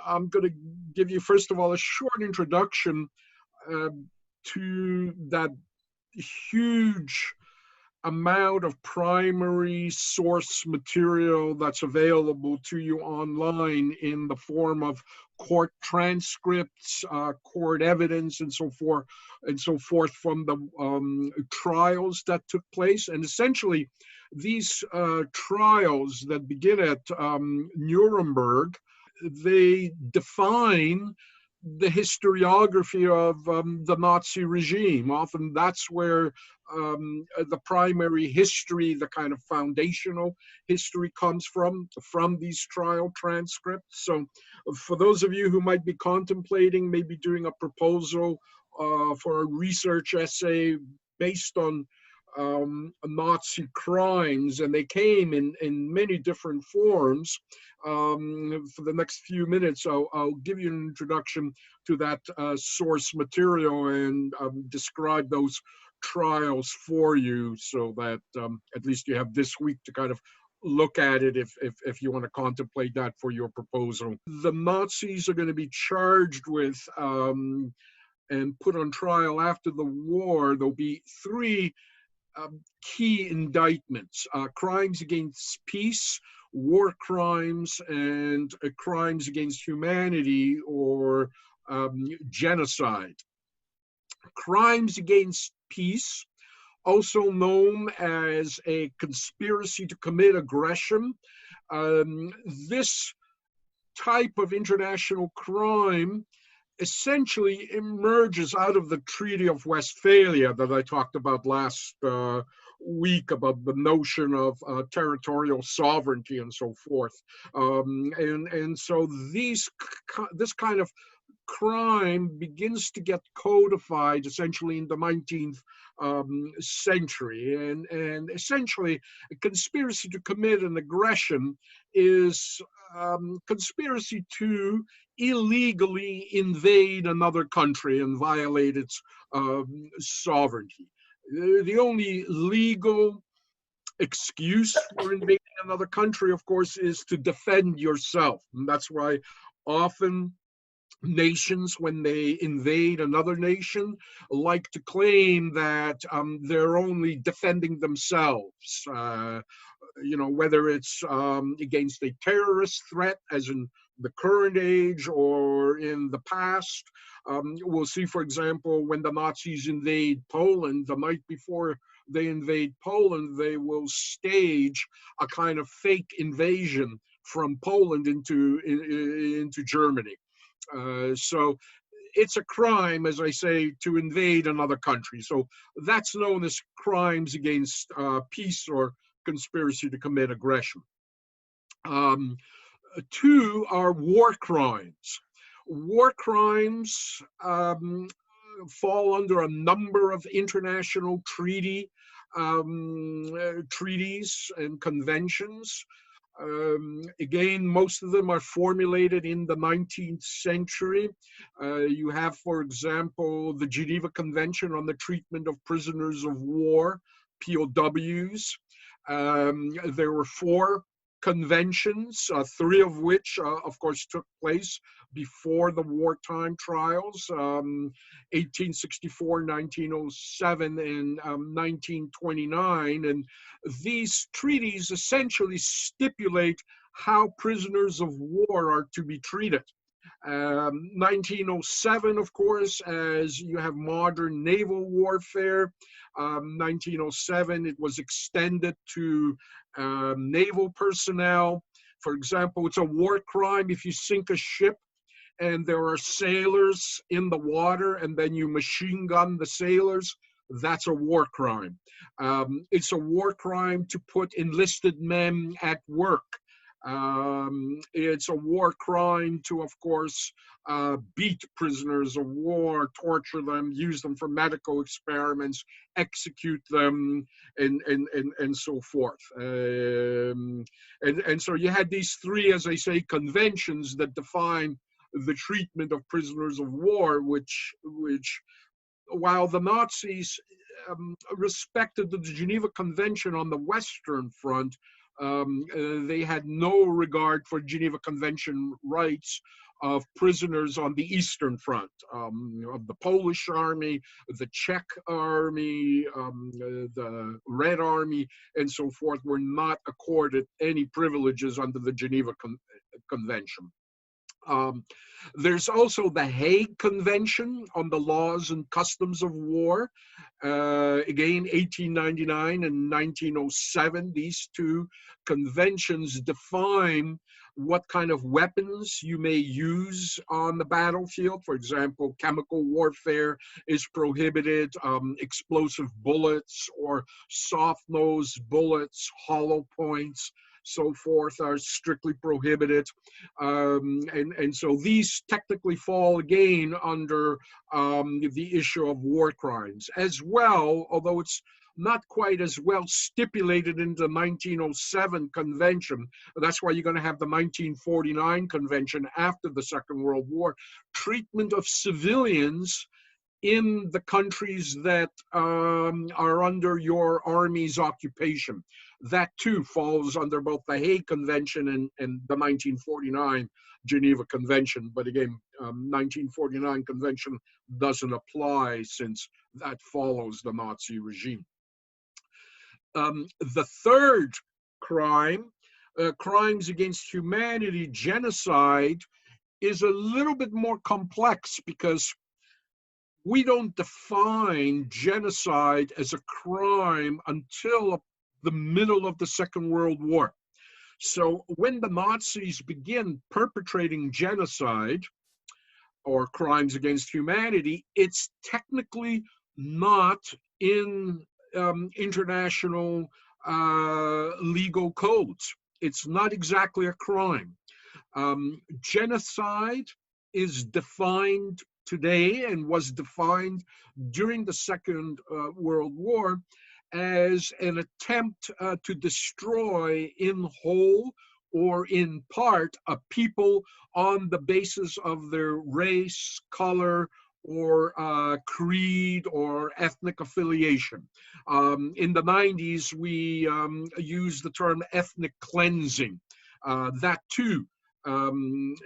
I'm going to give you, first of all, a short introduction to that huge amount of primary source material that's available to you online in the form of court transcripts, court evidence, and so forth from the trials that took place. And essentially, these trials that begin at Nuremberg, they define the historiography of the Nazi regime. Often that's where the primary history, the kind of foundational history comes from these trial transcripts. So for those of you who might be contemplating maybe doing a proposal for a research essay based on Nazi crimes, and they came in many different forms. For the next few minutes, I'll give you an introduction to that source material and describe those trials for you, so that at least you have this week to kind of look at it if you want to contemplate that for your proposal. The Nazis are going to be charged with and put on trial after the war. There'll be three key indictments: crimes against peace, war crimes, and crimes against humanity, or genocide. Crimes against peace, also known as a conspiracy to commit aggression. This type of international crime essentially emerges out of the Treaty of Westphalia that I talked about last week, about the notion of territorial sovereignty and so forth. And so this kind of crime begins to get codified essentially in the 19th century. And essentially, a conspiracy to commit an aggression is conspiracy to illegally invade another country and violate its sovereignty. The only legal excuse for invading another country, of course, is to defend yourself. And that's why often nations, when they invade another nation, like to claim that they're only defending themselves. Whether it's against a terrorist threat, as in the current age, or in the past. We'll see, for example, when the Nazis invade Poland, the night before they invade Poland, they will stage a kind of fake invasion from Poland into Germany. So it's a crime, as I say, to invade another country. So that's known as crimes against peace or conspiracy to commit aggression. Two are war crimes. War crimes fall under a number of international treaties and conventions. Again, most of them are formulated in the 19th century. You have, for example, the Geneva Convention on the Treatment of Prisoners of War, POWs. There were four conventions, three of which, of course, took place before the wartime trials, 1864, 1907, and 1929. And these treaties essentially stipulate how prisoners of war are to be treated. 1907, of course, as you have modern naval warfare. 1907, it was extended to naval personnel. For example, it's a war crime if you sink a ship and there are sailors in the water and then you machine gun the sailors. That's a war crime. It's a war crime to put enlisted men at work. It's a war crime to, of course, beat prisoners of war, torture them, use them for medical experiments, execute them, and so forth. And so you had these three, as I say, conventions that define the treatment of prisoners of war, which while the Nazis respected the Geneva Convention on the Western Front, They had no regard for Geneva Convention rights of prisoners on the Eastern Front, of the Polish army, the Czech army, the Red Army, and so forth, were not accorded any privileges under the Geneva Convention. There's also the Hague Convention on the Laws and Customs of War. Again, 1899 and 1907, these two conventions define what kind of weapons you may use on the battlefield. For example, chemical warfare is prohibited, explosive bullets or soft-nosed bullets, hollow points, so forth, are strictly prohibited. And so these technically fall again under the issue of war crimes as well, although it's not quite as well stipulated in the 1907 convention. That's why you're going to have the 1949 convention after the Second World War. Treatment of civilians in the countries that are under your army's occupation. That too falls under both the Hague Convention and the 1949 Geneva Convention. But again, 1949 Convention doesn't apply since that follows the Nazi regime. The third crime, crimes against humanity, genocide, is a little bit more complex because we don't define genocide as a crime until the middle of the Second World War. So when the Nazis begin perpetrating genocide or crimes against humanity, it's technically not in international legal codes. It's not exactly a crime. Genocide is defined today and was defined during the Second World War as an attempt to destroy in whole or in part a people on the basis of their race, color, or creed or ethnic affiliation. In the 90s, we used the term ethnic cleansing. That too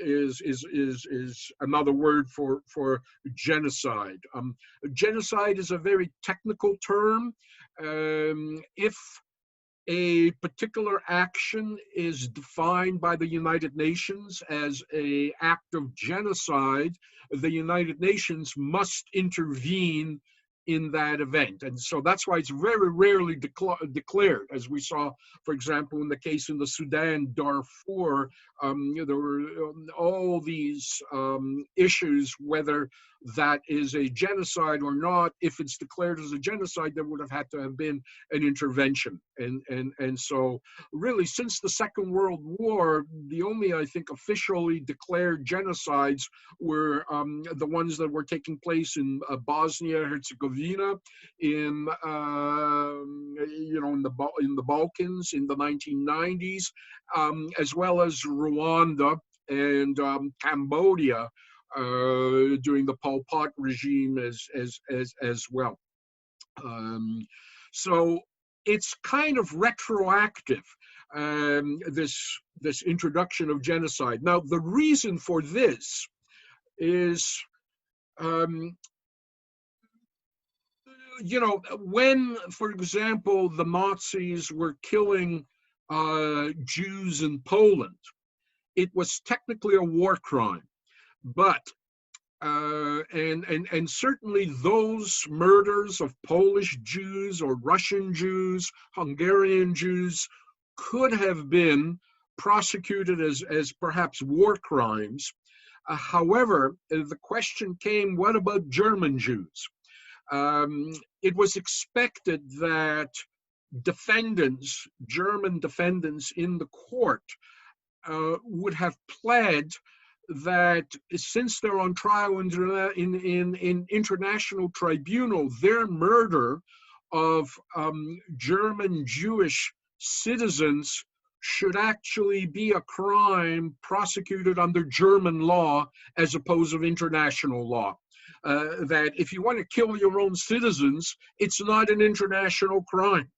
is another word for genocide. Genocide is a very technical term. If a particular action is defined by the United Nations as an act of genocide, the United Nations must intervene in that event. And so that's why it's very rarely declared, as we saw, for example, in the case in the Sudan, Darfur. There were all these issues, whether that is a genocide or not. If it's declared as a genocide, there would have had to have been an intervention. And so really, since the Second World War, the only, I think, officially declared genocides were the ones that were taking place in Bosnia, Herzegovina, in in the Balkans in the 1990s, as well as Rwanda and Cambodia during the Pol Pot regime as well. So it's kind of retroactive, this introduction of genocide. Now, the reason for this is, when, for example, the Nazis were killing Jews in Poland, it was technically a war crime. But and certainly those murders of Polish Jews or Russian Jews, Hungarian Jews, could have been prosecuted as perhaps war crimes. However, the question came, what about German Jews? It was expected that defendants, German defendants in the court, would have pled that since they're on trial in international tribunal, their murder of German Jewish citizens should actually be a crime prosecuted under German law as opposed to international law. That if you want to kill your own citizens, it's not an international crime.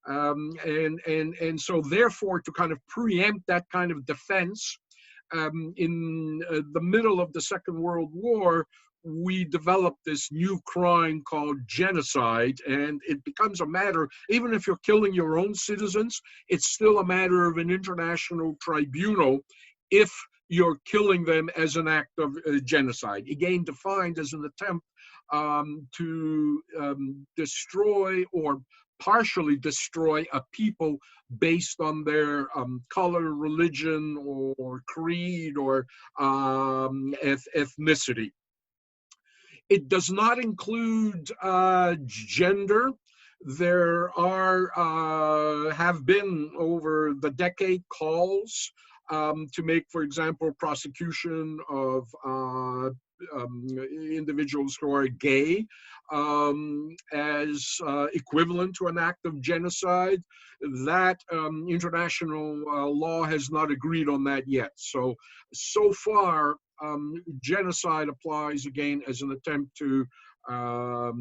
And so therefore, to kind of preempt that kind of defense, in the middle of the Second World War, we developed this new crime called genocide, and it becomes a matter, even if you're killing your own citizens, it's still a matter of an international tribunal if you're killing them as an act of genocide. Again, defined as an attempt to destroy or partially destroy a people based on their color, religion, or creed, or ethnicity. It does not include gender. There have been over the decade calls to make, for example, prosecution of individuals who are gay as equivalent to an act of genocide. That international law has not agreed on that yet. So far, genocide applies again as an attempt to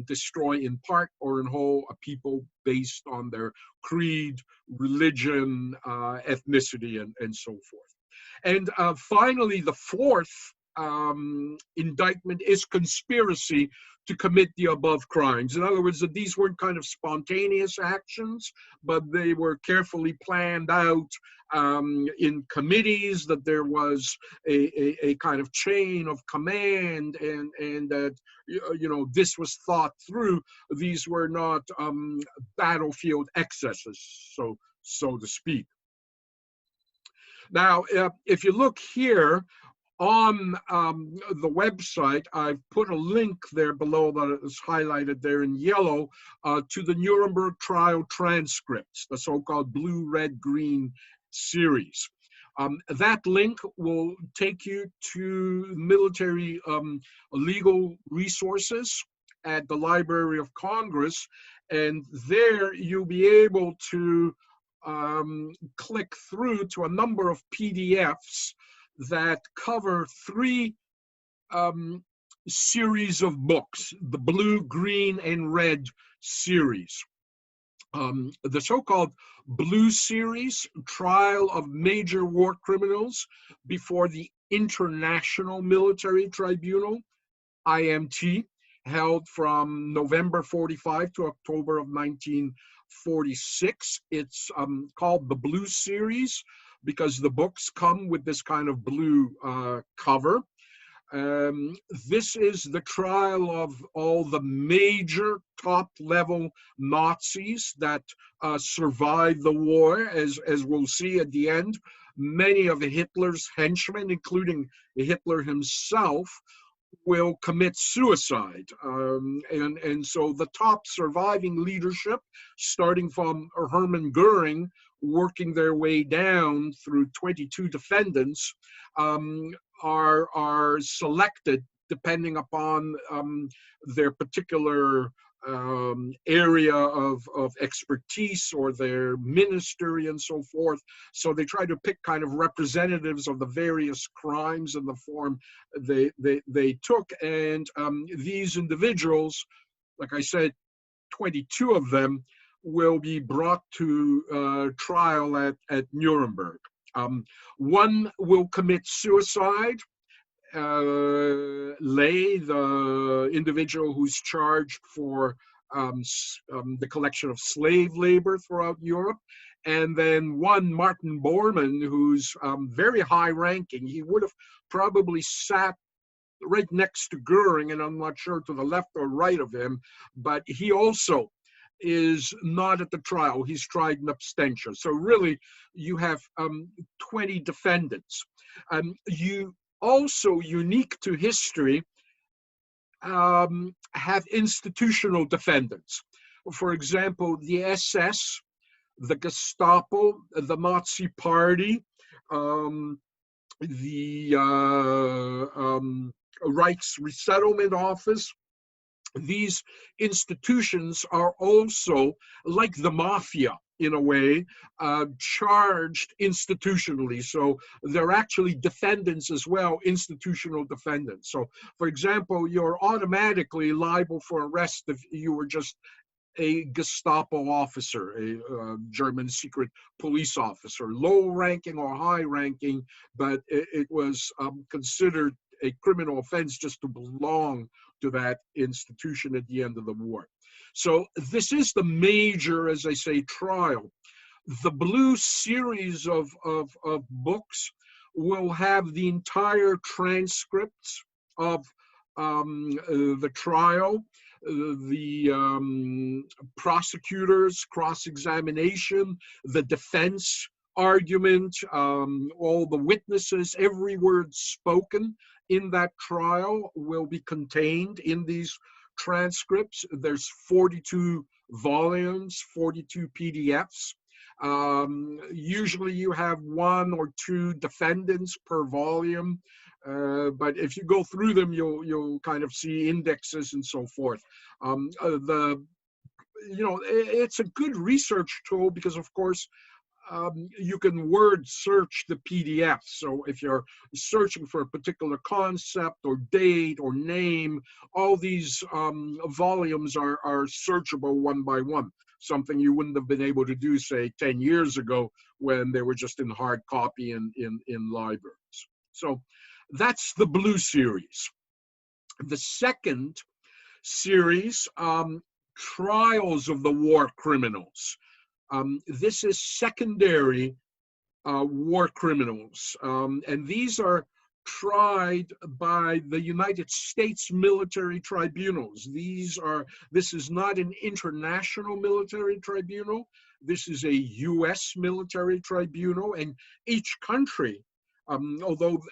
destroy in part or in whole a people based on their creed, religion, ethnicity, and so forth. And finally, the fourth indictment is conspiracy to commit the above crimes. In other words, that these weren't kind of spontaneous actions, but they were carefully planned out in committees, that there was a kind of chain of command, and that, you know, this was thought through. These were not battlefield excesses, so to speak. Now, if you look here on the website, I've put a link there below that is highlighted there in yellow to the Nuremberg trial transcripts, the so-called blue, red, green series. That link will take you to military legal resources at the Library of Congress, and there you'll be able to click through to a number of PDFs that cover three series of books, the blue, green, and red series. The so-called blue series, Trial of Major War Criminals before the International Military Tribunal, IMT, held from November 45 to October of 1946. It's called the blue series because the books come with this kind of blue cover. This is the trial of all the major top-level Nazis that survived the war, as we'll see at the end. Many of Hitler's henchmen, including Hitler himself, will commit suicide. And so the top surviving leadership, starting from Hermann Goering, working their way down through 22 defendants, are selected depending upon their particular area of expertise or their ministry and so forth. So they try to pick kind of representatives of the various crimes in the form they took. And these individuals, like I said, 22 of them will be brought to trial at Nuremberg. One will commit suicide. Lay, the individual who's charged for the collection of slave labor throughout Europe, and then one, Martin Bormann, who's very high-ranking. He would have probably sat right next to Goering, and I'm not sure to the left or right of him, but he also is not at the trial. He's tried in absentia. So really, you have 20 defendants. You also, unique to history, have institutional defendants. For example, the SS, the Gestapo, the Nazi Party, the Reich's Resettlement Office. These institutions are also, like the mafia in a way, charged institutionally. So they're actually defendants as well, institutional defendants. So, for example, you're automatically liable for arrest if you were just a Gestapo officer, a German secret police officer, low ranking or high ranking, but it was considered a criminal offense just to belong to that institution at the end of the war. So this is the major, as I say, trial. The blue series of books will have the entire transcripts of the trial, the prosecutor's cross-examination, the defense argument, all the witnesses, every word spoken in that trial will be contained in these transcripts. There's 42 volumes, 42 PDFs. Usually you have one or two defendants per volume, but if you go through them, you'll kind of see indexes and so forth. It's a good research tool because, of course, you can word search the PDF. So if you're searching for a particular concept or date or name, all these volumes are searchable one by one, something you wouldn't have been able to do, say, 10 years ago when they were just in hard copy in libraries. So that's the blue series. The second series, Trials of the War Criminals. This is secondary war criminals, and these are tried by the United States military tribunals. This is not an international military tribunal. This is a U.S. military tribunal, and each country, although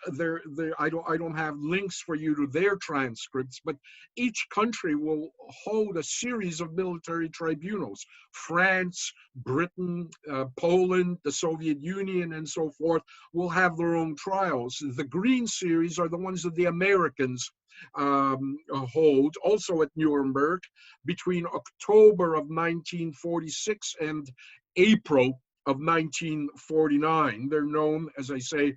I don't have links for you to their transcripts, but each country will hold a series of military tribunals. France, Britain, Poland, the Soviet Union, and so forth will have their own trials. The green series are the ones that the Americans hold, also at Nuremberg, between October of 1946 and April of 1949. They're known, as I say,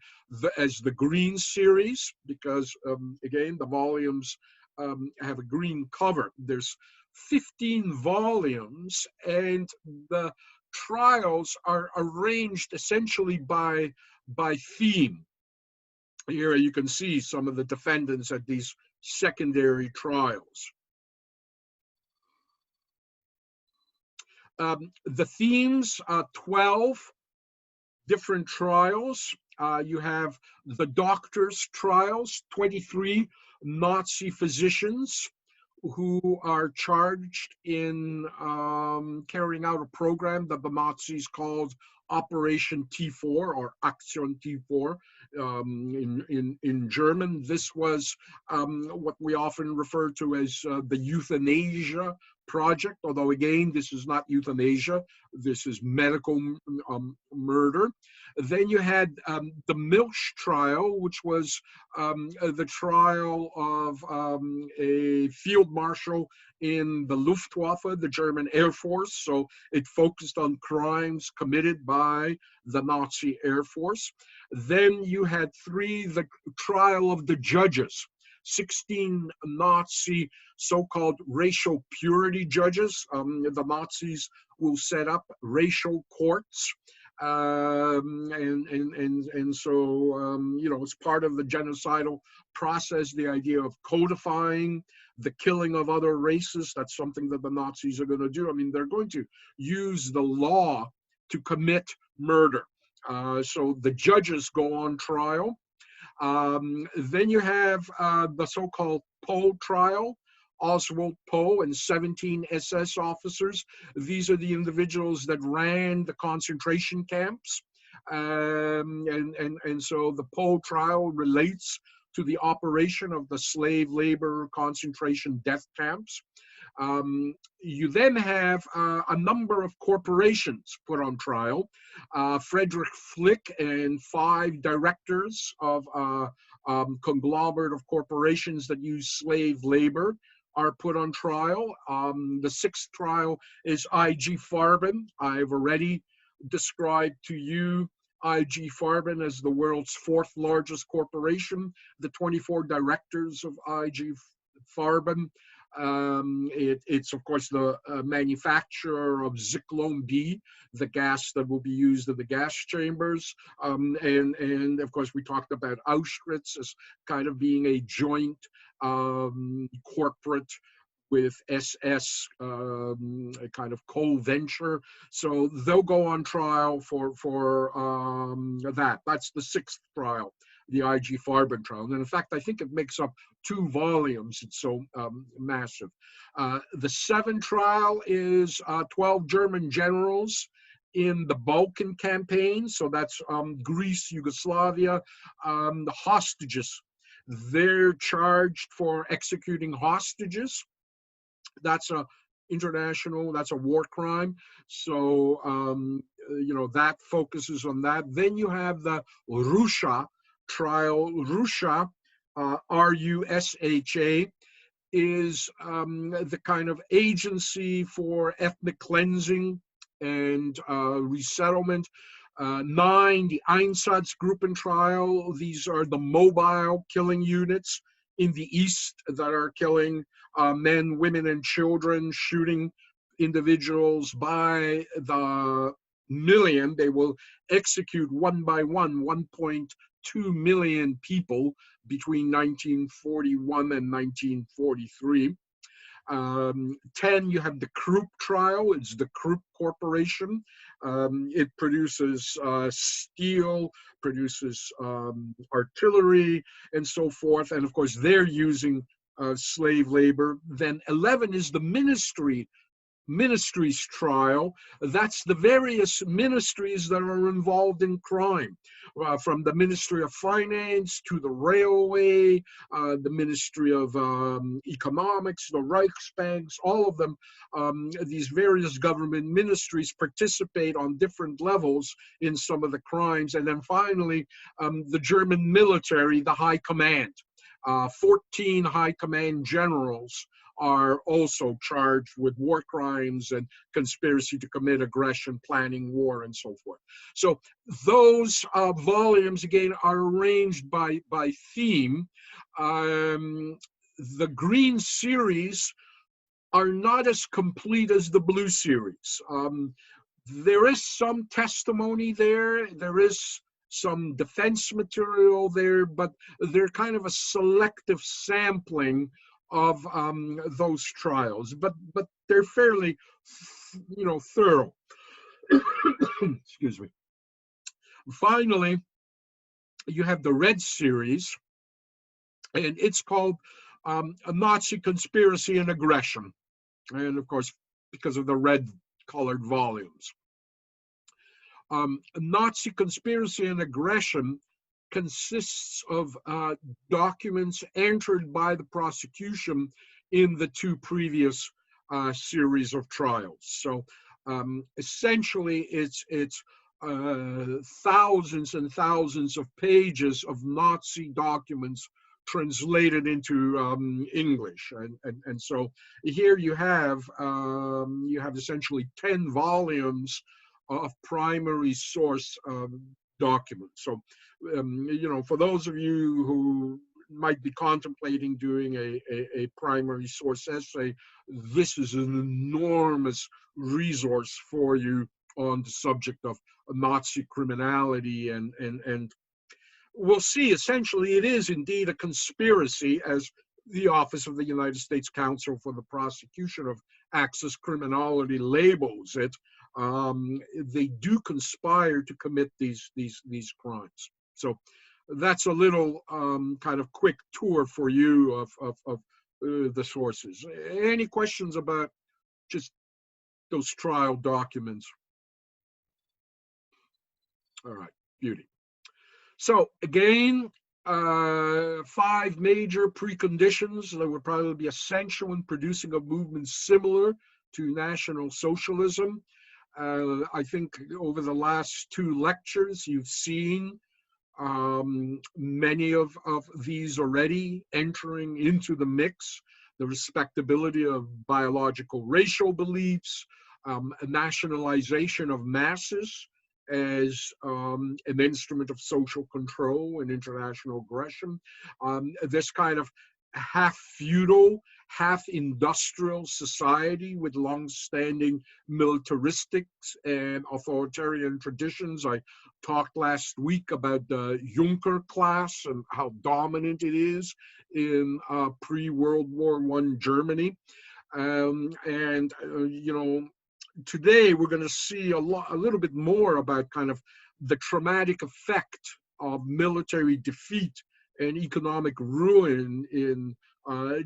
as the green series because, again, the volumes have a green cover. There's 15 volumes, and the trials are arranged essentially by theme. Here you can see some of the defendants at these secondary trials. The themes are 12 different trials. You have the doctors' trials, 23 Nazi physicians who are charged in carrying out a program that the Nazis called Operation T4 or Aktion T4 in German. This was what we often refer to as the euthanasia project, although again, this is not euthanasia, this is medical murder. Then you had the Milch trial, which was the trial of a field marshal in the Luftwaffe, the German Air Force. So it focused on crimes committed by the Nazi Air Force. Then you had the trial of the judges. 16 Nazi so-called racial purity judges. The Nazis will set up racial courts. And so, it's part of the genocidal process, the idea of codifying the killing of other races. That's something that the Nazis are going to do. I mean, they're going to use the law to commit murder. So the judges go on trial. Then you have the so-called Poe trial, Oswald Poe and 17 SS officers. These are the individuals that ran the concentration camps. And so the Poe trial relates to the operation of the slave labor concentration death camps. You then have a number of corporations put on trial. Frederick Flick and 5 directors of conglomerate of corporations that use slave labor are put on trial. The 6th trial is I.G. Farben. I've already described to you I.G. Farben as the world's 4th largest corporation. The 24 directors of I.G. Farben It's, of course, the manufacture of Zyklon B, the gas that will be used in the gas chambers. And of course, we talked about Auschwitz as kind of being a joint corporate with SS, a kind of co-venture. So they'll go on trial for that. That's the 6th trial, the I.G. Farben trial. And in fact, I think it makes up 2 volumes. It's so massive. The 7th trial is 12 German generals in the Balkan campaign. So that's Greece, Yugoslavia, the hostages. They're charged for executing hostages. That's a international, that's a war crime. So, that focuses on that. Then you have the Russia trial. Russia, R-U-S-H-A, is the kind of agency for ethnic cleansing and resettlement. 9, the Einsatzgruppen trial. These are the mobile killing units in the East that are killing men, women, and children, shooting individuals by the million. They will execute one by one 1.2 million people between 1941 and 1943. 10, you have the Krupp trial. It's the Krupp Corporation. It produces steel, produces artillery, and so forth. And of course, they're using slave labor. Then 11 is the ministries trial. That's the various ministries that are involved in crime, from the Ministry of Finance to the Railway, the Ministry of Economics, the Reichsbanks, all of them. These various government ministries participate on different levels in some of the crimes. And then finally, the German military, the High Command. 14 high command generals are also charged with war crimes and conspiracy to commit aggression, planning war, and so forth. So those volumes, again, are arranged by theme. The green series are not as complete as the blue series. There is some testimony there. There is some defense material there, but they're kind of a selective sampling of those trials, but they're fairly, thorough. Excuse me. Finally, you have the red series, and it's called a Nazi Conspiracy and Aggression, and of course, because of the red colored volumes. Nazi Conspiracy and Aggression consists of documents entered by the prosecution in the 2 previous series of trials. So essentially, it's thousands and thousands of pages of Nazi documents translated into English, and so here you have essentially 10 volumes of primary source documents. So, for those of you who might be contemplating doing a primary source essay, this is an enormous resource for you on the subject of Nazi criminality, and we'll see. Essentially, it is indeed a conspiracy, as the Office of the United States Counsel for the Prosecution of Axis Criminality labels it. They do conspire to commit these crimes. So that's a little kind of quick tour for you of the sources. Any questions about just those trial documents? All right, beauty. So again, 5 major preconditions that would probably be essential in producing a movement similar to National Socialism. I think over the last 2 lectures, you've seen many of these already entering into the mix: the respectability of biological racial beliefs, a nationalization of masses as an instrument of social control and international aggression, this kind of half feudal, half-industrial society with long-standing militaristic and authoritarian traditions. I talked last week about the Junker class and how dominant it is in pre-World War I Germany. Today we're going to see a little bit more about kind of the traumatic effect of military defeat and economic ruin in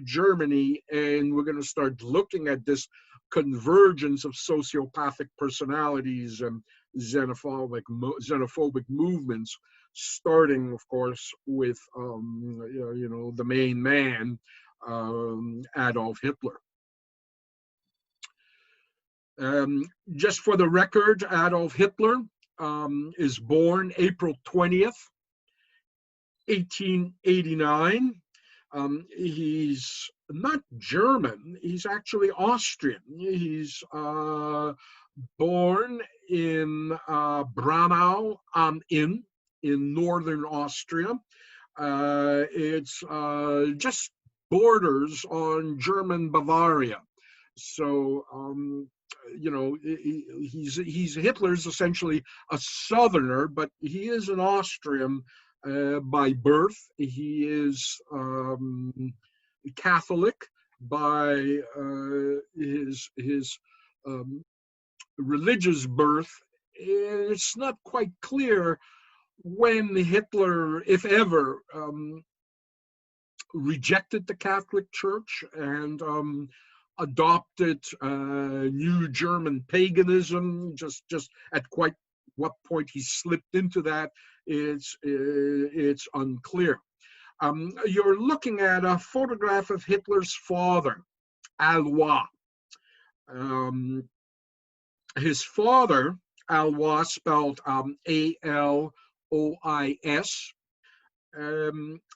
Germany, and we're going to start looking at this convergence of sociopathic personalities and xenophobic movements, starting, of course, with the main man, Adolf Hitler. Just for the record, Adolf Hitler is born April 20th, 1889. He's not German, he's actually Austrian. He's born in Braunau am Inn in northern Austria. It's just borders on German Bavaria. So, Hitler's essentially a southerner, but he is an Austrian by birth. He is Catholic by his religious birth. It's not quite clear when Hitler, if ever, rejected the Catholic Church and adopted new German paganism. Just at quite what point he slipped into that, it's unclear. You're looking at a photograph of Hitler's father, Alois. His father, Alois, spelled A-L-O-I-S.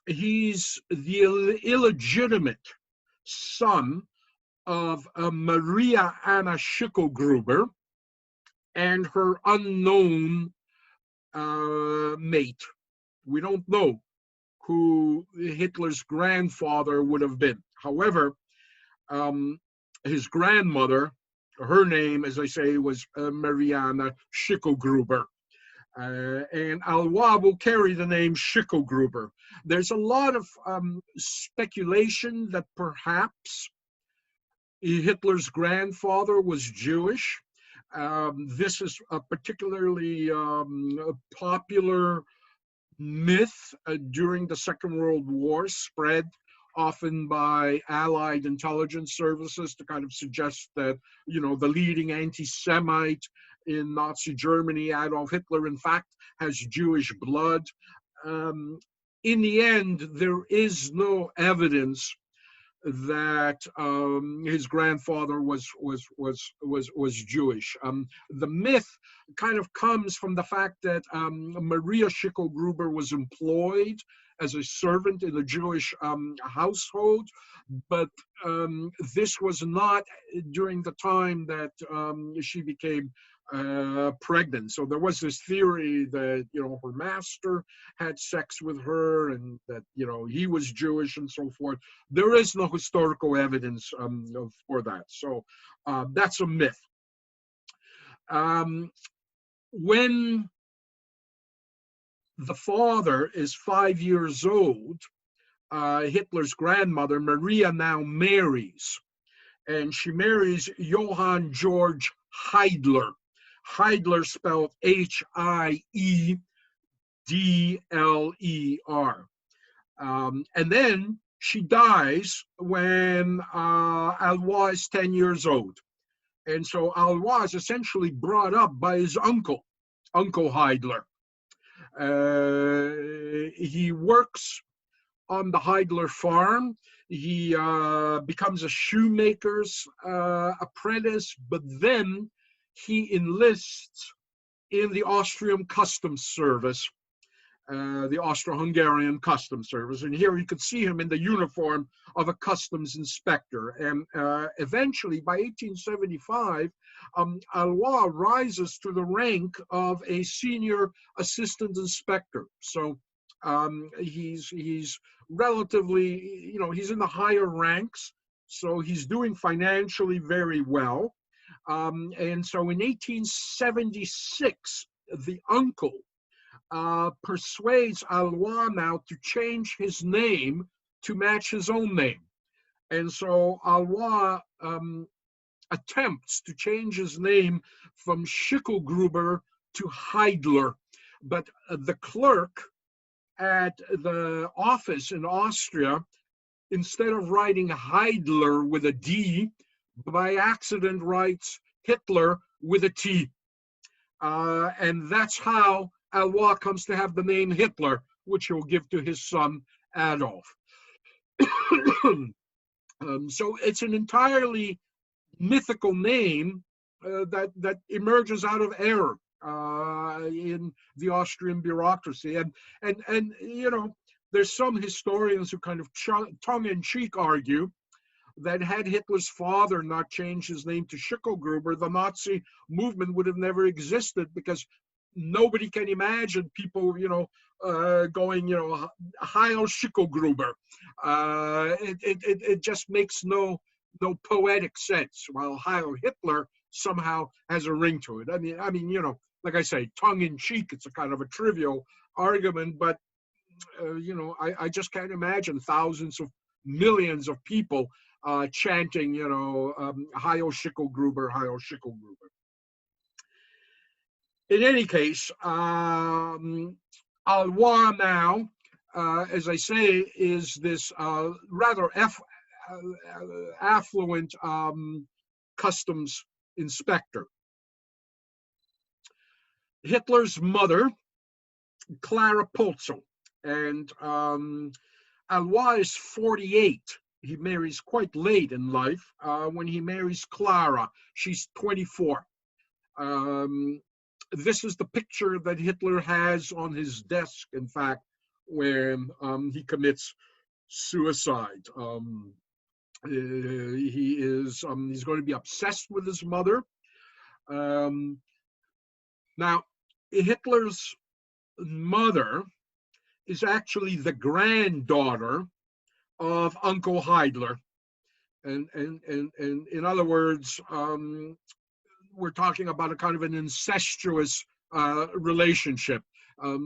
He's the illegitimate son of Maria Anna Schicklgruber and her unknown mate. We don't know who Hitler's grandfather would have been. However, his grandmother, her name, as I say, was Mariana Schicklgruber. And Alois will carry the name Schicklgruber. There's a lot of speculation that perhaps Hitler's grandfather was Jewish. This is a particularly popular myth during the Second World War, spread often by Allied intelligence services to kind of suggest that, the leading anti-Semite in Nazi Germany, Adolf Hitler, in fact, has Jewish blood. In the end, there is no evidence that his grandfather was Jewish. The myth kind of comes from the fact that Maria Schicklgruber was employed as a servant in a Jewish household, but this was not during the time that she became pregnant. So there was this theory that, her master had sex with her and that, he was Jewish and so forth. There is no historical evidence for that. So that's a myth. When the father is 5 years old, Hitler's grandmother, Maria, now marries. And she marries Johann Georg Heidler. Heidler spelled H-I-E-D-L-E-R. And then she dies when Alois is 10 years old. And so Alois is essentially brought up by his uncle, Uncle Heidler. He works on the Heidler farm. He becomes a shoemaker's apprentice, but then he enlists in the Austrian Customs Service, the Austro-Hungarian Customs Service. And here you could see him in the uniform of a customs inspector. And eventually, by 1875, Alois rises to the rank of a senior assistant inspector. So he's relatively, he's in the higher ranks. So he's doing financially very well. And so in 1876, the uncle persuades Alois now to change his name to match his own name. And so Alois attempts to change his name from Schicklgruber to Heidler. But the clerk at the office in Austria, instead of writing Heidler with a D, by accident writes Hitler with a T. And that's how Alois comes to have the name Hitler, which he'll give to his son Adolf. So it's an entirely mythical name that emerges out of error in the Austrian bureaucracy. And you know, there's some historians who kind of tongue-in-cheek argue that had Hitler's father not changed his name to Schicklgruber, the Nazi movement would have never existed, because nobody can imagine people, you know, going, you know, Heil Schicklgruber. It just makes no poetic sense, while Heil Hitler somehow has a ring to it. I mean, you know, like I say, tongue in cheek, it's a kind of a trivial argument, but you know, I just can't imagine thousands of millions of people chanting, you know, Heil Schicklgruber, Heil Schicklgruber. In any case, Alois now, as I say, is this rather affluent customs inspector. Hitler's mother, Clara Polzel, and Alois is 48. He marries quite late in life. When he marries Clara, she's 24. This is the picture that Hitler has on his desk, in fact, when he commits suicide. He's going to be obsessed with his mother. Now, Hitler's mother is actually the granddaughter of Uncle Heidler. And in other words, we're talking about a kind of an incestuous relationship.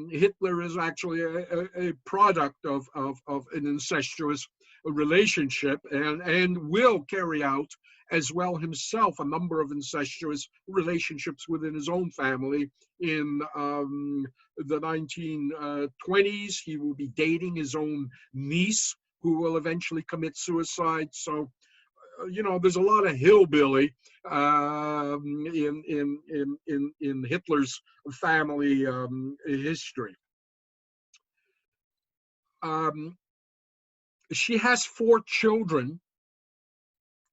Hitler is actually a product of an incestuous relationship, and will carry out as well himself a number of incestuous relationships within his own family. In the 1920s, he will be dating his own niece, who will eventually commit suicide. So, you know, there's a lot of hillbilly in Hitler's family history. She has 4 children.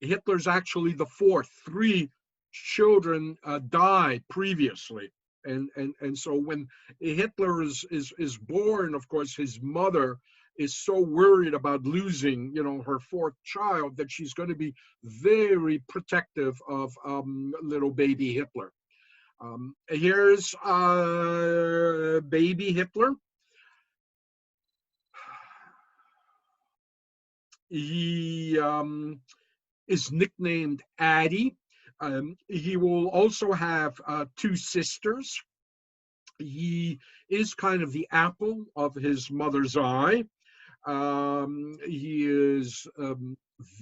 Hitler's actually the 4th. 3 children died previously, and so when Hitler is born, of course, his mother is so worried about losing, you know, her 4th child, that she's going to be very protective of little baby Hitler. Here's baby Hitler. He is nicknamed Addie. He will also have 2 sisters. He is kind of the apple of his mother's eye. He is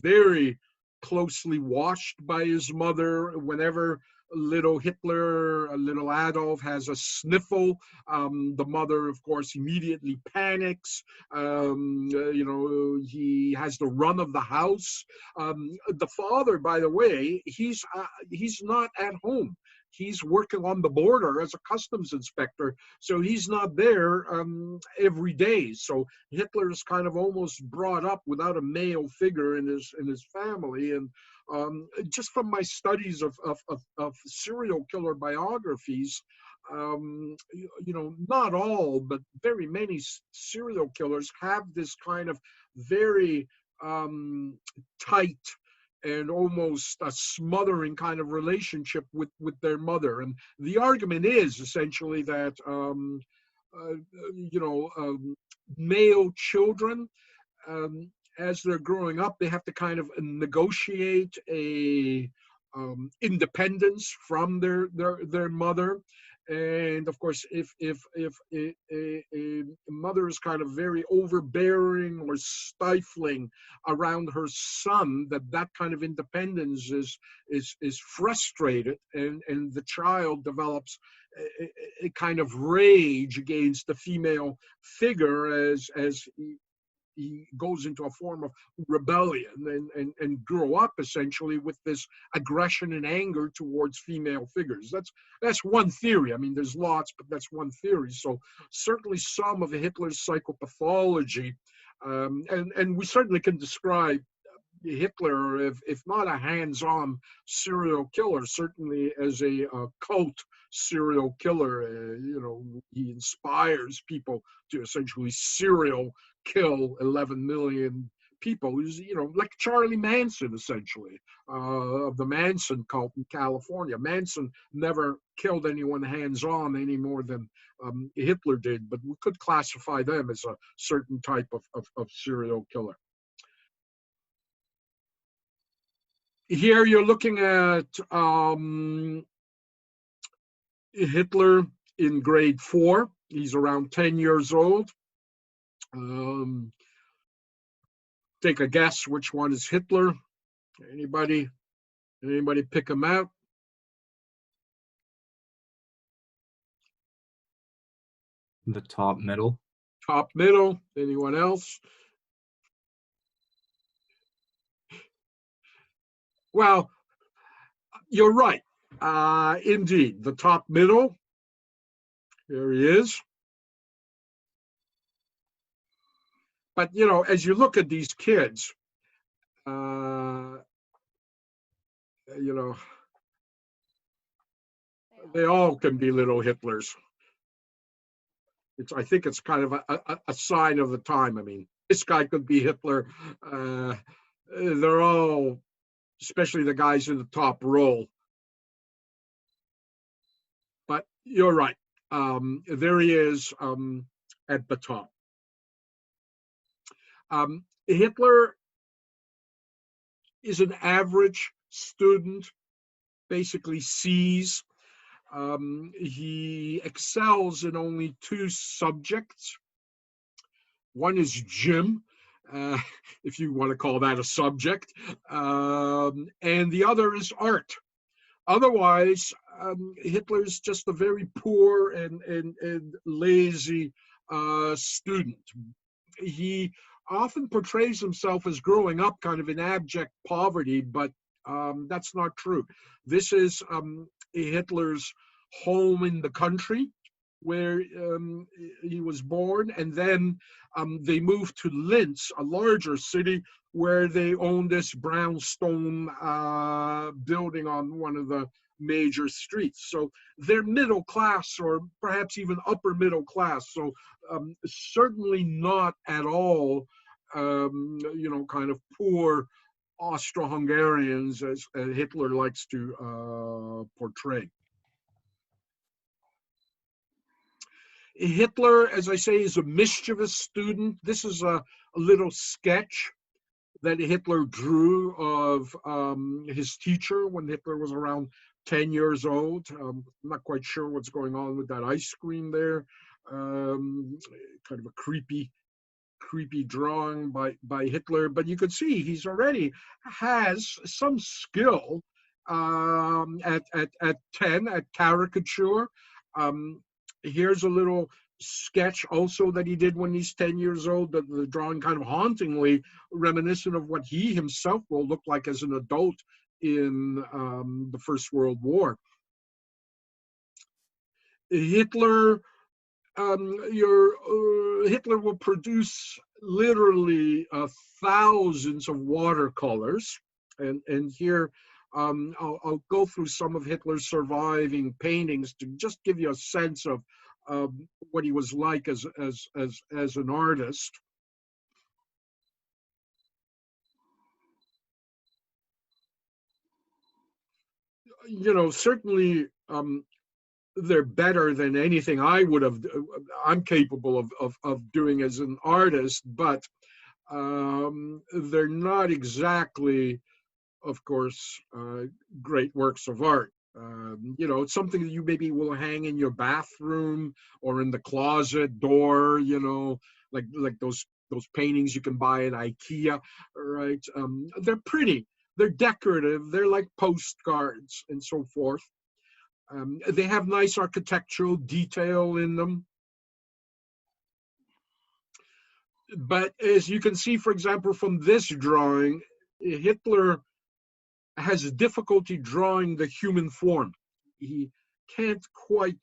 very closely watched by his mother. Whenever little Hitler, little Adolf has a sniffle, the mother, of course, immediately panics. You know, he has the run of the house. The father, by the way, he's not at home. He's working on the border as a customs inspector, so he's not there every day. So Hitler is kind of almost brought up without a male figure in his family. And just from my studies of serial killer biographies, you know, not all, but very many serial killers have this kind of very tight and almost a smothering kind of relationship with their mother. And the argument is essentially that, you know, male children as they're growing up, they have to kind of negotiate a independence from their mother. And of course, if a mother is kind of very overbearing or stifling around her son, that kind of independence is frustrated, and the child develops a kind of rage against the female figure as he goes into a form of rebellion and grow up essentially with this aggression and anger towards female figures. That's one theory. I mean, there's lots, but that's one theory. So certainly some of Hitler's psychopathology, and we certainly can describe Hitler, if not a hands-on serial killer, certainly as a cult serial killer. He inspires people to essentially serial kill 11 million people. He's, like Charlie Manson, essentially, of the Manson cult in California. Manson never killed anyone hands-on any more than Hitler did, but we could classify them as a certain type of serial killer. Here you're looking at Hitler in grade 4. He's around 10 years old. Take a guess which one is Hitler. Anybody pick him out? The top middle. Top middle. Anyone else? Well, you're right. Indeed, the top middle. Here he is. But, as you look at these kids, they all can be little Hitlers. I think it's kind of a sign of the time. I mean, this guy could be Hitler. They're all, especially the guys in the top row. But you're right. There he is at the top. Hitler is an average student, basically C's. He excels in only 2 subjects. One is gym, if you want to call that a subject, and the other is art. Otherwise, Hitler's just a very poor and lazy student. He often portrays himself as growing up kind of in abject poverty, but that's not true. This is Hitler's home in the country where he was born, and then they moved to Linz, a larger city, where they own this brownstone building on one of the major streets. So they're middle class, or perhaps even upper middle class. So certainly not at all, kind of poor Austro-Hungarians as Hitler likes to portray. Hitler, as I say, is a mischievous student. This is a little sketch that Hitler drew of his teacher when Hitler was around 10 years old. I'm not quite sure what's going on with that ice cream there. Kind of a creepy drawing by Hitler, but you could see he's already has some skill at 10 at caricature. Here's a little sketch also that he did when he's 10 years old, the drawing kind of hauntingly reminiscent of what he himself will look like as an adult in the First World War. Hitler Hitler will produce literally thousands of watercolors, and here I'll go through some of Hitler's surviving paintings to just give you a sense of what he was like as an artist. Certainly they're better than anything I'm capable of doing as an artist, but they're not exactly, of course, great works of art. You know, it's something that you maybe will hang in your bathroom or in the closet door. You know, like those paintings you can buy at IKEA, right? They're pretty, they're decorative, they're like postcards and so forth. They have nice architectural detail in them. But as you can see, for example, from this drawing, Hitler has difficulty drawing the human form. He can't quite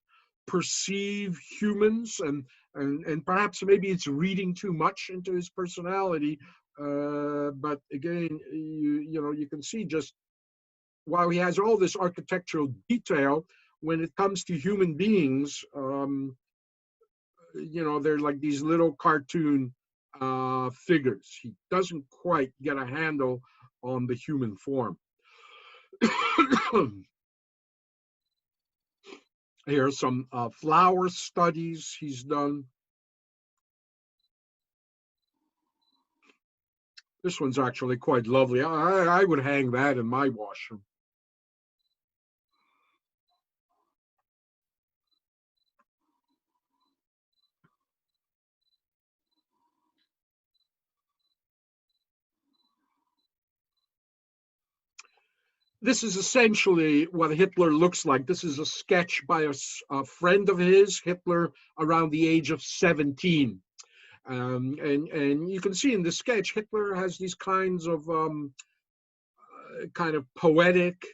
perceive humans, and perhaps maybe it's reading too much into his personality. But again, you know, you can see just while he has all this architectural detail, when it comes to human beings, you know, they're like these little cartoon figures. He doesn't quite get a handle on the human form. Here are some flower studies he's done. This one's actually quite lovely. I would hang that in my washroom. This is essentially what Hitler looks like. This is a sketch by a friend of his, Hitler around the age of 17. And you can see in the sketch, Hitler has these kinds of kind of poetic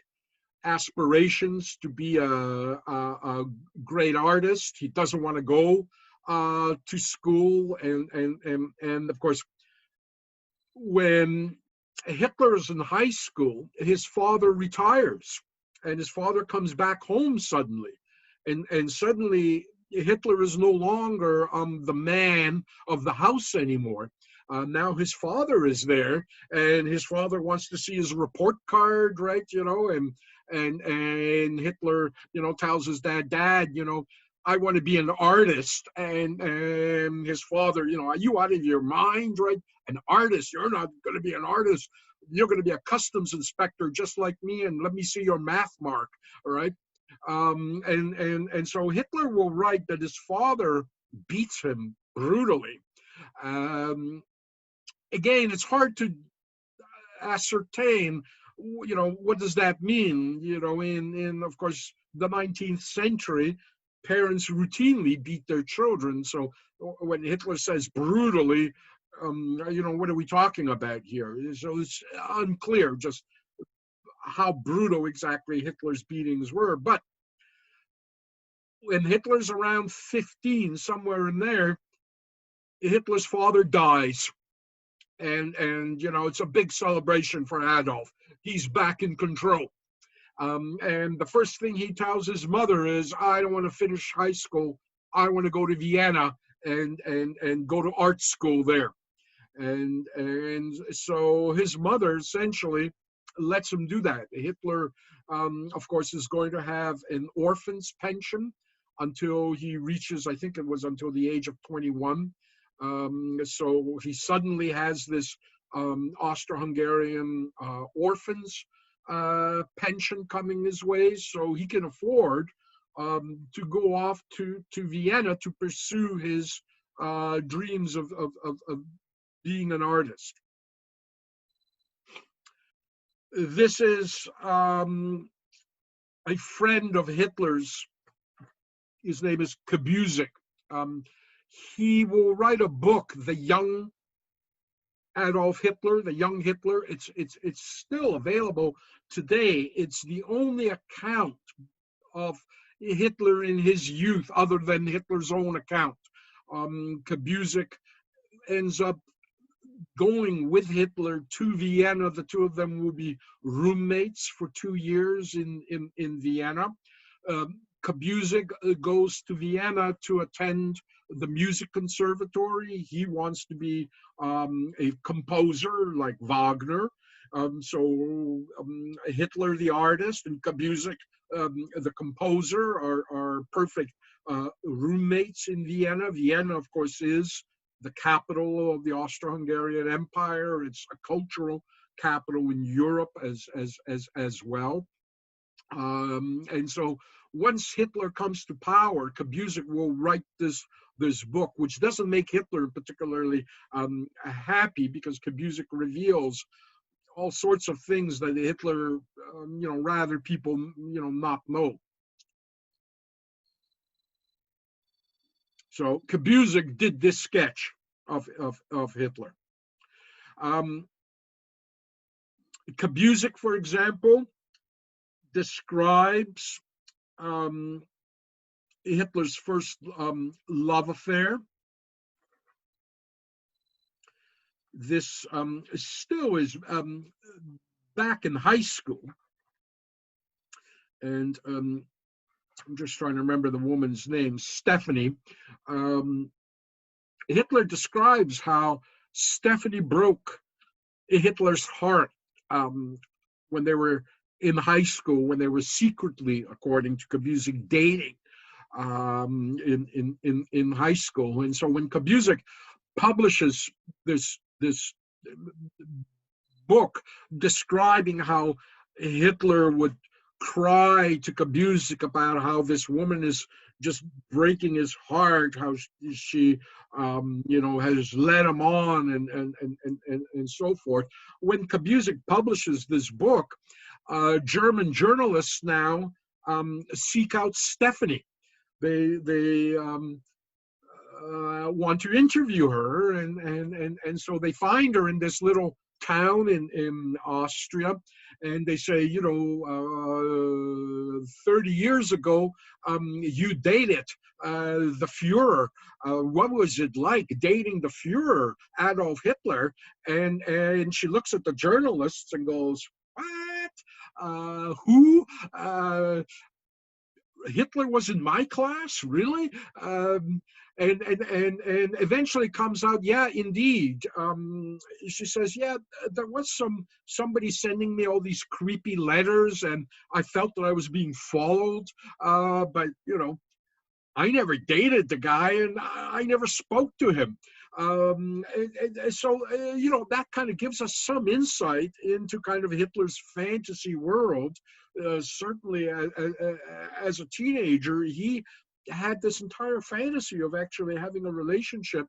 aspirations to be a great artist. He doesn't want to go to school, and of course, when Hitler is in high school, his father retires, and his father comes back home suddenly, and suddenly Hitler is no longer the man of the house anymore. Now his father is there, and his father wants to see his report card, right? You know, and Hitler, you know, tells his dad, you know, I want to be an artist, and his father, you know, are you out of your mind, right? An artist? You're not going to be an artist. You're going to be a customs inspector just like me, and let me see your math mark, all right? And so Hitler will write that his father beats him brutally. Um, Again, it's hard to ascertain, you know, what does that mean? You know, in of course the 19th century, parents routinely beat their children. So when Hitler says brutally, you know, what are we talking about here? So it's unclear just how brutal exactly Hitler's beatings were. But when Hitler's around 15, somewhere in there, Hitler's father dies. And you know, it's a big celebration for Adolf. He's back in control. And the first thing he tells his mother is, I don't want to finish high school. I want to go to Vienna and go to art school there. And so his mother essentially lets him do that. Hitler, of course, is going to have an orphan's pension until he reaches, I think it was until the age of 21. So he suddenly has this Austro-Hungarian orphans pension coming his way, so he can afford to go off to Vienna to pursue his dreams of being an artist. This is a friend of Hitler's. His name is Kabuzek. He will write a book, The Young Adolf Hitler, The Young Hitler. It's still available today. It's the only account of Hitler in his youth, other than Hitler's own account. Kabuzek ends up going with Hitler to Vienna. The two of them will be roommates for 2 years in Vienna. Kabuzek goes to Vienna to attend the music conservatory. He wants to be a composer like Wagner. So Hitler, the artist, and Kabuzek, the composer, are perfect roommates in Vienna. Vienna, of course, is the capital of the Austro-Hungarian Empire. It's a cultural capital in Europe as well. And so once Hitler comes to power, Kabuzek will write this book, which doesn't make Hitler particularly happy, because Kabuzek reveals all sorts of things that Hitler, rather people, not know. So Kabuzek did this sketch of Hitler. Kabuzek, for example, describes Hitler's first love affair. This still is back in high school, and I'm just trying to remember the woman's name, Stephanie. Hitler describes how Stephanie broke Hitler's heart when they were in high school, when they were secretly, according to Kabuzek, dating in high school. And so when Kabuzek publishes this book describing how Hitler would cry to Kabuzek about how this woman is just breaking his heart, how she has led him on, and so forth. When Kabuzek publishes this book, German journalists now seek out Stephanie. They want to interview her, and so they find her in this little town in Austria, and they say, 30 years ago, you dated the Fuhrer. What was it like dating the Fuhrer, Adolf Hitler? And she looks at the journalists and goes, what? Who? Hitler was in my class, really? And eventually comes out, yeah, indeed. She says, yeah, there was somebody sending me all these creepy letters, and I felt that I was being followed. But I never dated the guy, and I never spoke to him. So that kind of gives us some insight into kind of Hitler's fantasy world. Certainly as a teenager, he had this entire fantasy of actually having a relationship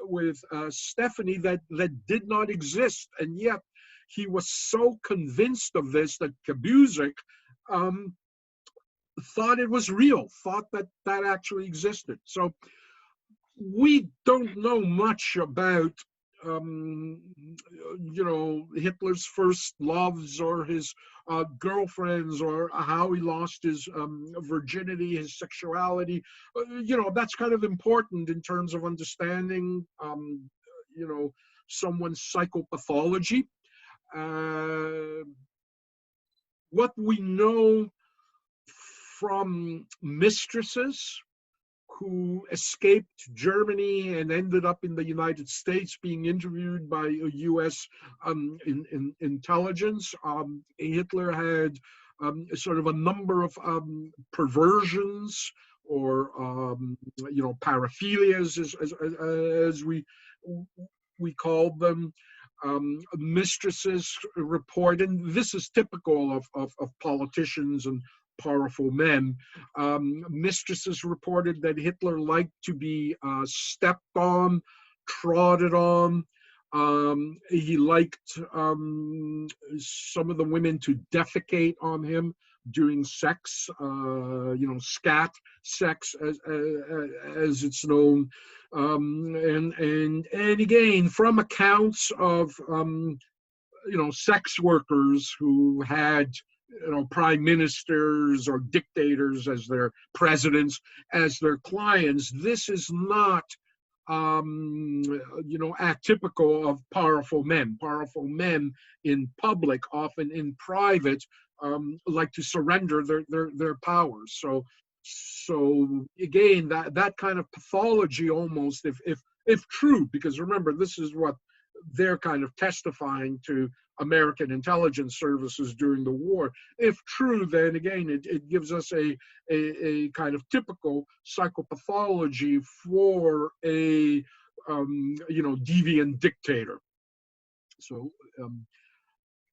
with Stephanie that did not exist. And yet he was so convinced of this that Kabuzek thought it was real, thought that actually existed. So we don't know much about Hitler's first loves or his girlfriends, or how he lost his virginity, his sexuality. That's kind of important in terms of understanding someone's psychopathology. What we know from mistresses who escaped Germany and ended up in the United States being interviewed by U.S. Intelligence. Hitler had sort of a number of perversions, or paraphilias, as we called them. Mistresses report, and this is typical of politicians and powerful men. Mistresses reported that Hitler liked to be stepped on, trodden on. He liked some of the women to defecate on him during sex, scat sex, as it's known. And again, from accounts of sex workers who had prime ministers or dictators as their presidents, as their clients, this is not atypical of powerful men. Powerful men in public, often in private, like to surrender their powers. So again, that kind of pathology, almost, if true, because remember, this is what they're kind of testifying to American intelligence services during the war. If true, then again, it gives us a kind of typical psychopathology for a deviant dictator. So,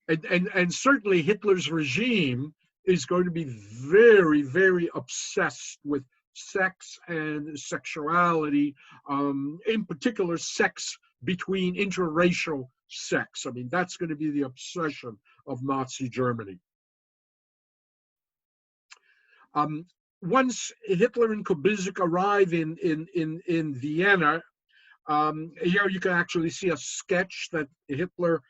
and certainly Hitler's regime is going to be very, very obsessed with sex and sexuality, in particular sex between interracial sex. I mean, that's going to be the obsession of Nazi Germany. Once Hitler and Kubizek arrive in Vienna, here you can actually see a sketch that Hitler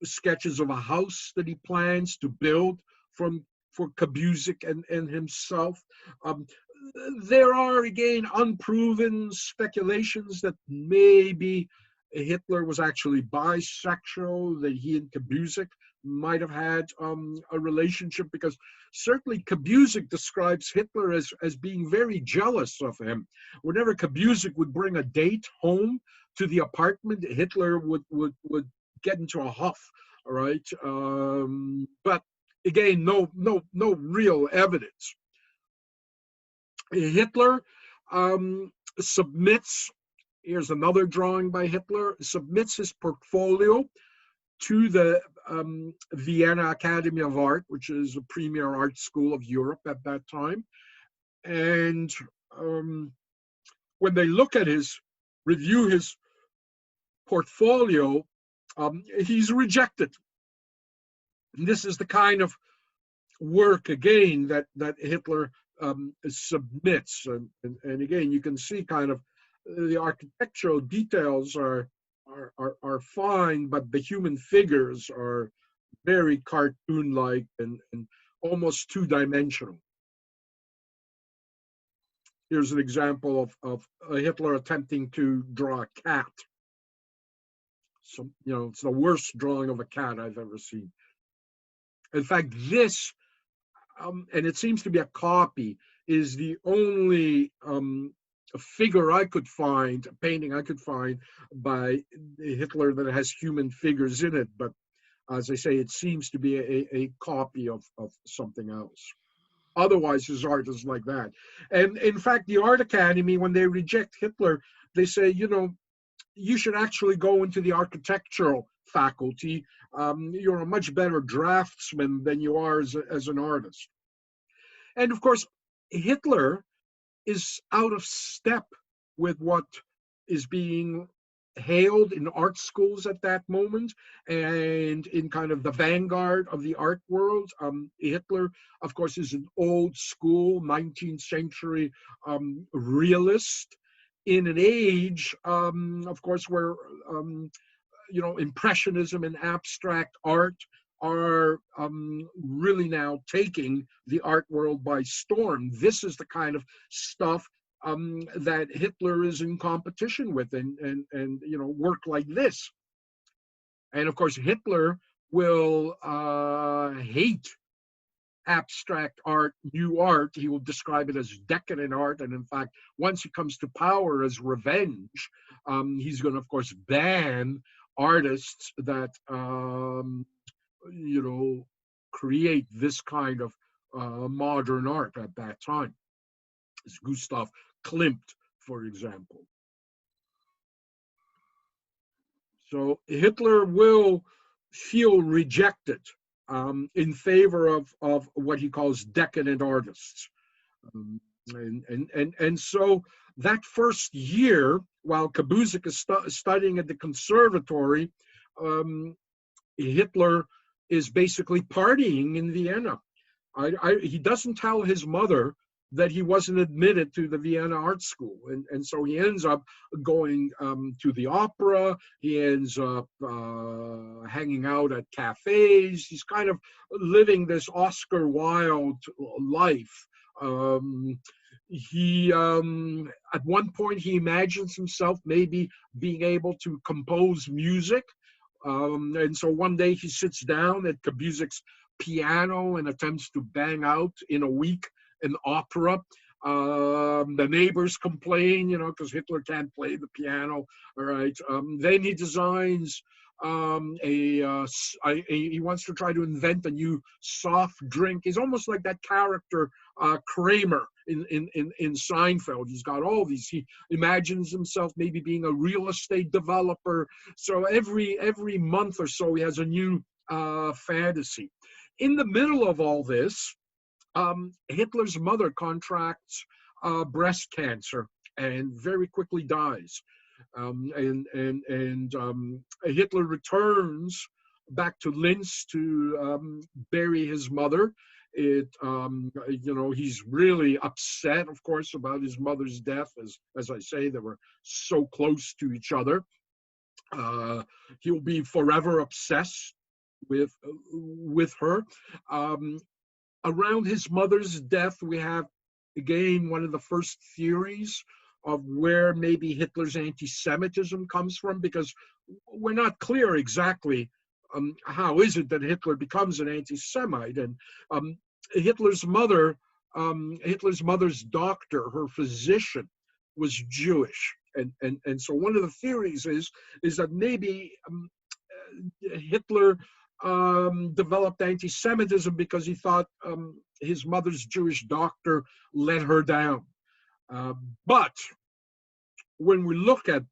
sketches of a house that he plans to build for Kubizek and himself. There are, again, unproven speculations that maybe Hitler was actually bisexual, that he and Kubizek might have had a relationship, because certainly Kubizek describes Hitler as being very jealous of him. Whenever Kubizek would bring a date home to the apartment, Hitler would get into a huff, all right? But again, no real evidence. Hitler submits, here's another drawing by Hitler, submits his portfolio to the Vienna Academy of Art, which is the premier art school of Europe at that time. And when they look at review his portfolio, he's rejected. And this is the kind of work, again, that Hitler submits. And again, you can see kind of the architectural details are fine, but the human figures are very cartoon-like and almost two-dimensional. Here's an example of Hitler attempting to draw a cat. So, it's the worst drawing of a cat I've ever seen. In fact, this, and it seems to be a copy, is the only figure I could find, a painting I could find by Hitler that has human figures in it. But as I say, it seems to be a copy of something else. Otherwise, his art is like that. And in fact, the Art Academy, when they reject Hitler, they say, you should actually go into the architectural faculty. You're a much better draftsman than you are as an artist. And of course, Hitler is out of step with what is being hailed in art schools at that moment and in kind of the vanguard of the art world. Hitler, of course, is an old school 19th century realist in an age, of course, where Impressionism and abstract art are really now taking the art world by storm. This is the kind of stuff that Hitler is in competition with, and work like this. And of course, Hitler will hate abstract art, new art. He will describe it as decadent art. And in fact, once he comes to power as revenge, he's going to, of course, ban artists that, create this kind of modern art at that time. It's Gustav Klimt, for example. So Hitler will feel rejected in favor of what he calls decadent artists. And so that first year, while Kubizek is studying at the conservatory, Hitler is basically partying in Vienna. He doesn't tell his mother that he wasn't admitted to the Vienna Art School. And so he ends up going to the opera. He ends up hanging out at cafes. He's kind of living this Oscar Wilde life. At one point, he imagines himself maybe being able to compose music. And so one day he sits down at Kubizek's piano and attempts to bang out in a week an opera. The neighbors complain, because Hitler can't play the piano. All right. Then he designs he wants to try to invent a new soft drink. He's almost like that character Kramer in Seinfeld. He's got all these. He imagines himself maybe being a real estate developer. So every month or so he has a new fantasy. In the middle of all this, Hitler's mother contracts breast cancer and very quickly dies. Hitler returns back to Linz to bury his mother. He's really upset, of course, about his mother's death. As I say, they were so close to each other. He'll be forever obsessed with her. Around his mother's death, we have, again, one of the first theories of where maybe Hitler's anti-Semitism comes from, because we're not clear exactly how is it that Hitler becomes an anti-Semite. And Hitler's mother's doctor, her physician, was Jewish. And so one of the theories is that maybe Hitler developed anti-Semitism because he thought his mother's Jewish doctor let her down. But when we look at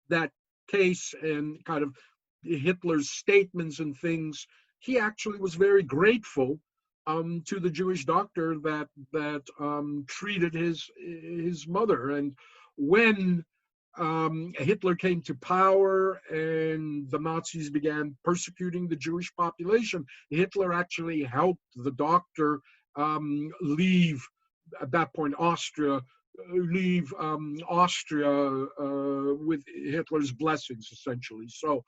that case and kind of Hitler's statements and things, he actually was very grateful to the Jewish doctor that treated his mother. And when Hitler came to power and the Nazis began persecuting the Jewish population, Hitler actually helped the doctor leave, at that point, Austria with Hitler's blessings, essentially. So,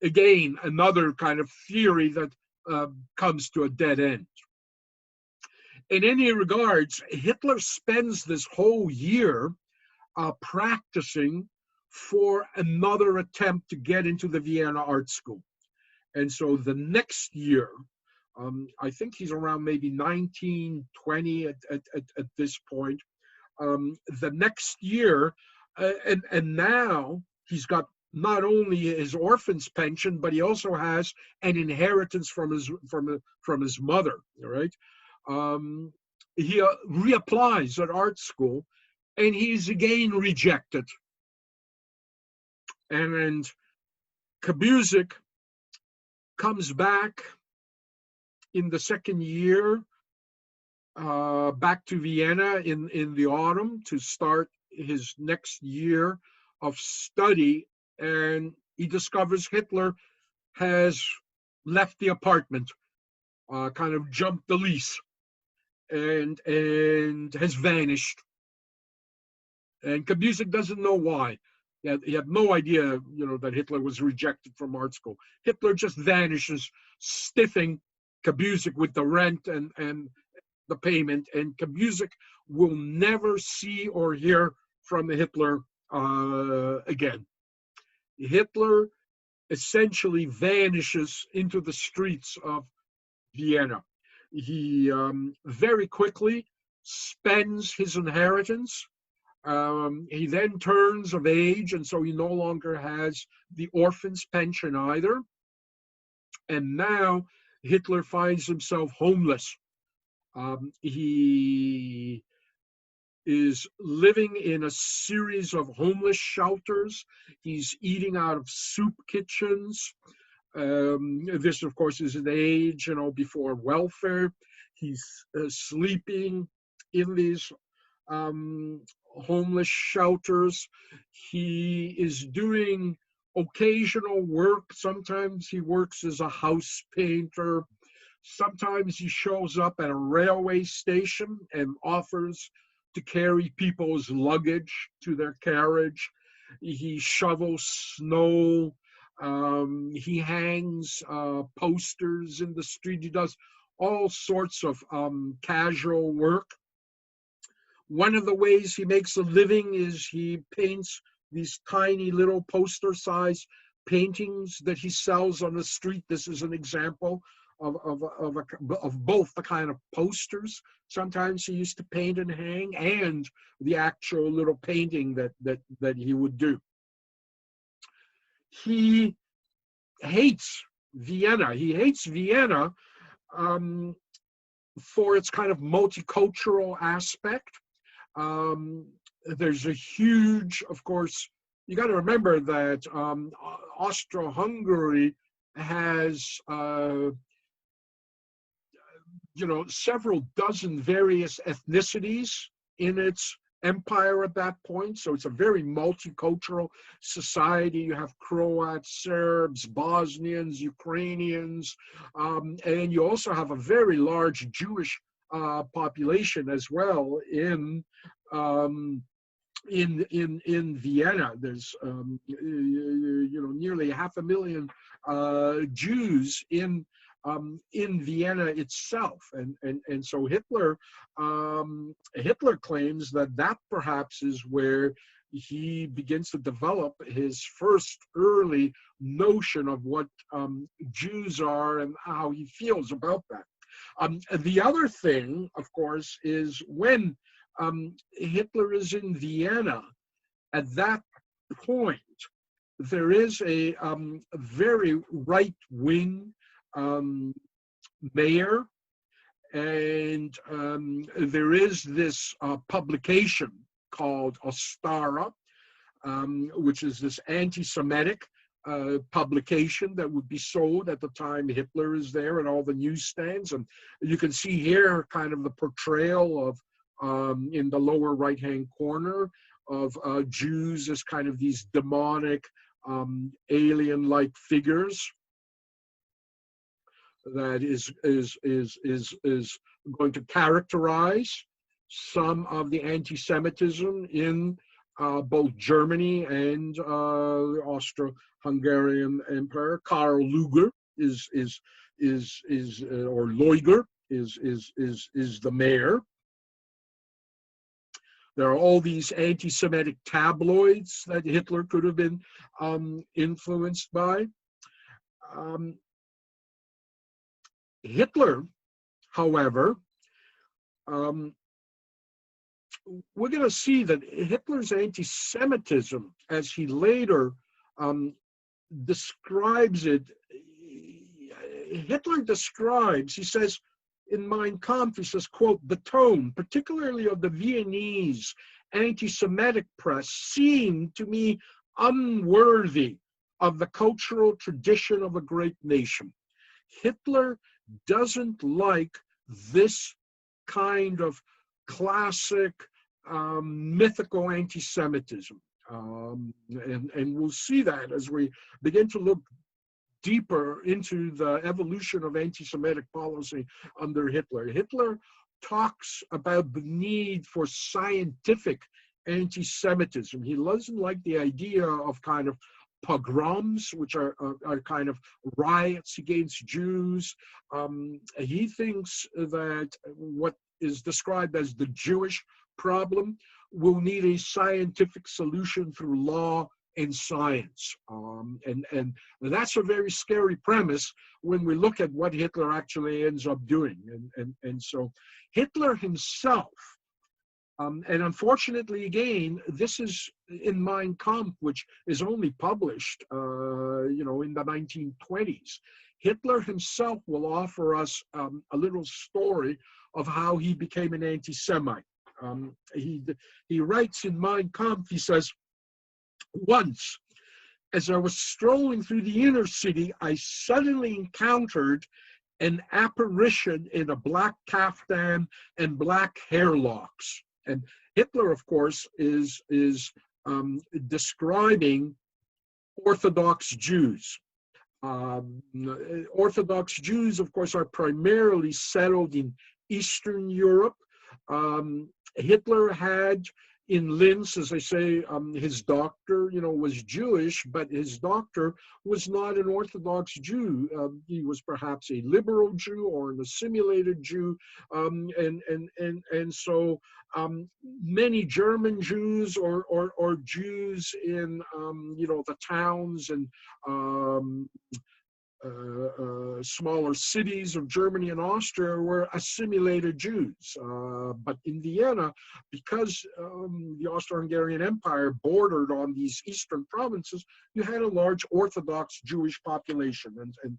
again, another kind of theory that comes to a dead end. In any regards, Hitler spends this whole year practicing for another attempt to get into the Vienna Art School. And so the next year, I think he's around maybe 1920 at this point. The next year, and now he's got not only his orphan's pension, but he also has an inheritance from his mother. All right, he reapplies at art school, and he's again rejected. And Kabusik comes back in the second year, back to Vienna in the autumn to start his next year of study, and he discovers Hitler has left the apartment, kind of jumped the lease, and has vanished. And Kabusik doesn't know why. He had no idea, that Hitler was rejected from art school. Hitler just vanishes, stiffing Kabusik with the rent and the payment, and Kabusik will never see or hear from Hitler again. Hitler essentially vanishes into the streets of Vienna. He very quickly spends his inheritance. He then turns of age, and so he no longer has the orphan's pension either. And now Hitler finds himself homeless. He is living in a series of homeless shelters. He's eating out of soup kitchens. This, of course, is an age, before welfare. He's sleeping in these homeless shelters. He is doing occasional work. Sometimes he works as a house painter. Sometimes he shows up at a railway station and offers to carry people's luggage to their carriage. He shovels snow. He hangs posters in the street. He does all sorts of casual work. One of the ways he makes a living is he paints these tiny little poster-sized paintings that he sells on the street. This is an example of both the kind of posters sometimes he used to paint and hang, and the actual little painting that he would do. He hates Vienna. He hates Vienna for its kind of multicultural aspect. There's a huge, of course, you got to remember that Austro-Hungary has, several dozen various ethnicities in its empire at that point. So it's a very multicultural society. You have Croats, Serbs, Bosnians, Ukrainians, and you also have a very large Jewish population as well in Vienna. There's nearly 500,000 Jews in Vienna itself, and so Hitler claims that perhaps is where he begins to develop his first early notion of what Jews are and how he feels about that. The other thing, of course, is when Hitler is in Vienna, at that point, there is a very right-wing mayor, and there is this publication called Ostara, which is this anti-Semitic publication that would be sold at the time Hitler is there in all the newsstands. And you can see here kind of the portrayal of, in the lower right-hand corner, of Jews as kind of these demonic, alien-like figures that is going to characterize some of the anti-Semitism in both Germany and Austro-Hungarian Empire. Karl Lueger or Lueger is the mayor. There are all these anti-Semitic tabloids that Hitler could have been influenced by. Hitler, however, we're going to see that Hitler's anti-Semitism, as he later describes it, Hitler describes, he says, in Mein Kampf, he says, quote, "The tone, particularly of the Viennese anti-Semitic press, seemed to me unworthy of the cultural tradition of a great nation." Hitler doesn't like this kind of classic mythical anti-Semitism. And we'll see that as we begin to look deeper into the evolution of anti-Semitic policy under Hitler. Hitler talks about the need for scientific anti-Semitism. He doesn't like the idea of kind of pogroms, which are kind of riots against Jews. He thinks that what is described as the Jewish problem will need a scientific solution through law and science. And that's a very scary premise when we look at what Hitler actually ends up doing. And so Hitler himself, and unfortunately, again, this is in Mein Kampf, which is only published, in the 1920s. Hitler himself will offer us a little story of how he became an anti-Semite. He writes in Mein Kampf, he says, "Once, as I was strolling through the inner city, I suddenly encountered an apparition in a black kaftan and black hair locks." And Hitler, of course, is describing Orthodox Jews. Orthodox Jews, of course, are primarily settled in Eastern Europe. Hitler had in Linz, as I say, his doctor, was Jewish, but his doctor was not an Orthodox Jew. He was perhaps a liberal Jew or an assimilated Jew, and so many German Jews or Jews in the towns and smaller cities of Germany and Austria were assimilated Jews. But in Vienna, because the Austro-Hungarian Empire bordered on these eastern provinces, you had a large Orthodox Jewish population.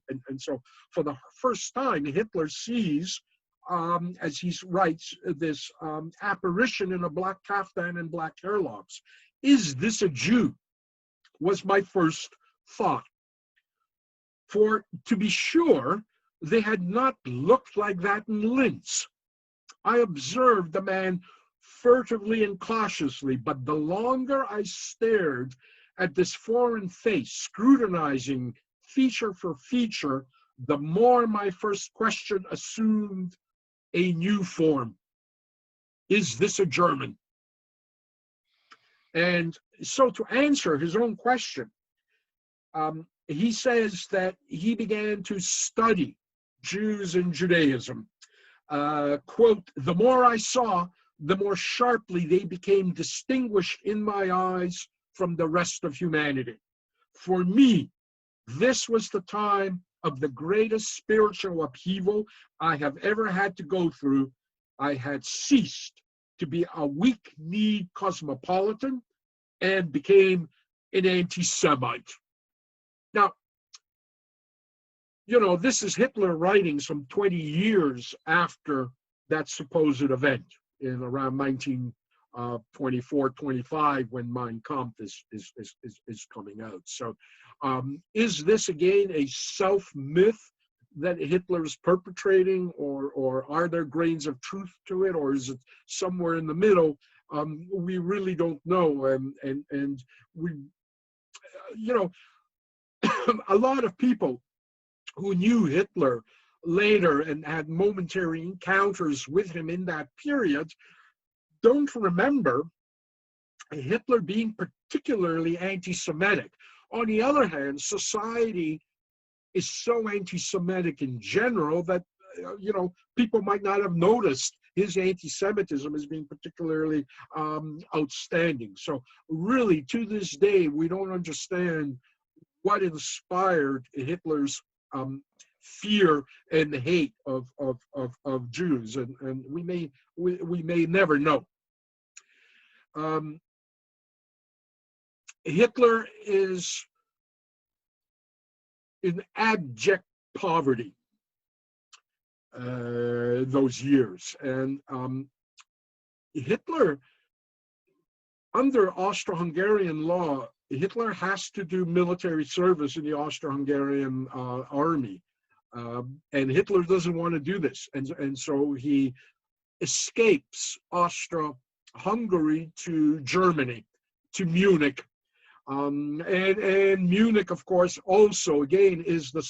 And so for the first time, Hitler sees, as he writes, this apparition in a black kaftan and black hairlocks. Is this a Jew? Was my first thought. For to be sure, they had not looked like that in Linz. I observed the man furtively and cautiously, but the longer I stared at this foreign face, scrutinizing feature for feature, the more my first question assumed a new form. Is this a German? And so to answer his own question, he says that he began to study Jews and Judaism. Quote, the more I saw, the more sharply they became distinguished in my eyes from the rest of humanity. For me, this was the time of the greatest spiritual upheaval I have ever had to go through. I had ceased to be a weak-kneed cosmopolitan and became an anti-Semite. Now, you know, this is Hitler writing some 20 years after that supposed event in around 1924, 25, when Mein Kampf is coming out. So is this again a self-myth that Hitler is perpetrating, or are there grains of truth to it, or is it somewhere in the middle? We really don't know. And we, you know, a lot of people who knew Hitler later and had momentary encounters with him in that period don't remember Hitler being particularly anti-Semitic. On the other hand, society is so anti-Semitic in general that, you know, people might not have noticed his anti-Semitism as being particularly outstanding. So really, to this day, we don't understand what inspired Hitler's fear and hate of Jews, and we may never know. Hitler is in abject poverty those years, and Hitler, under Austro-Hungarian law, Hitler has to do military service in the Austro-Hungarian army, and Hitler doesn't want to do this, and so he escapes Austro-Hungary to Germany, to Munich, and Munich, of course, also again is the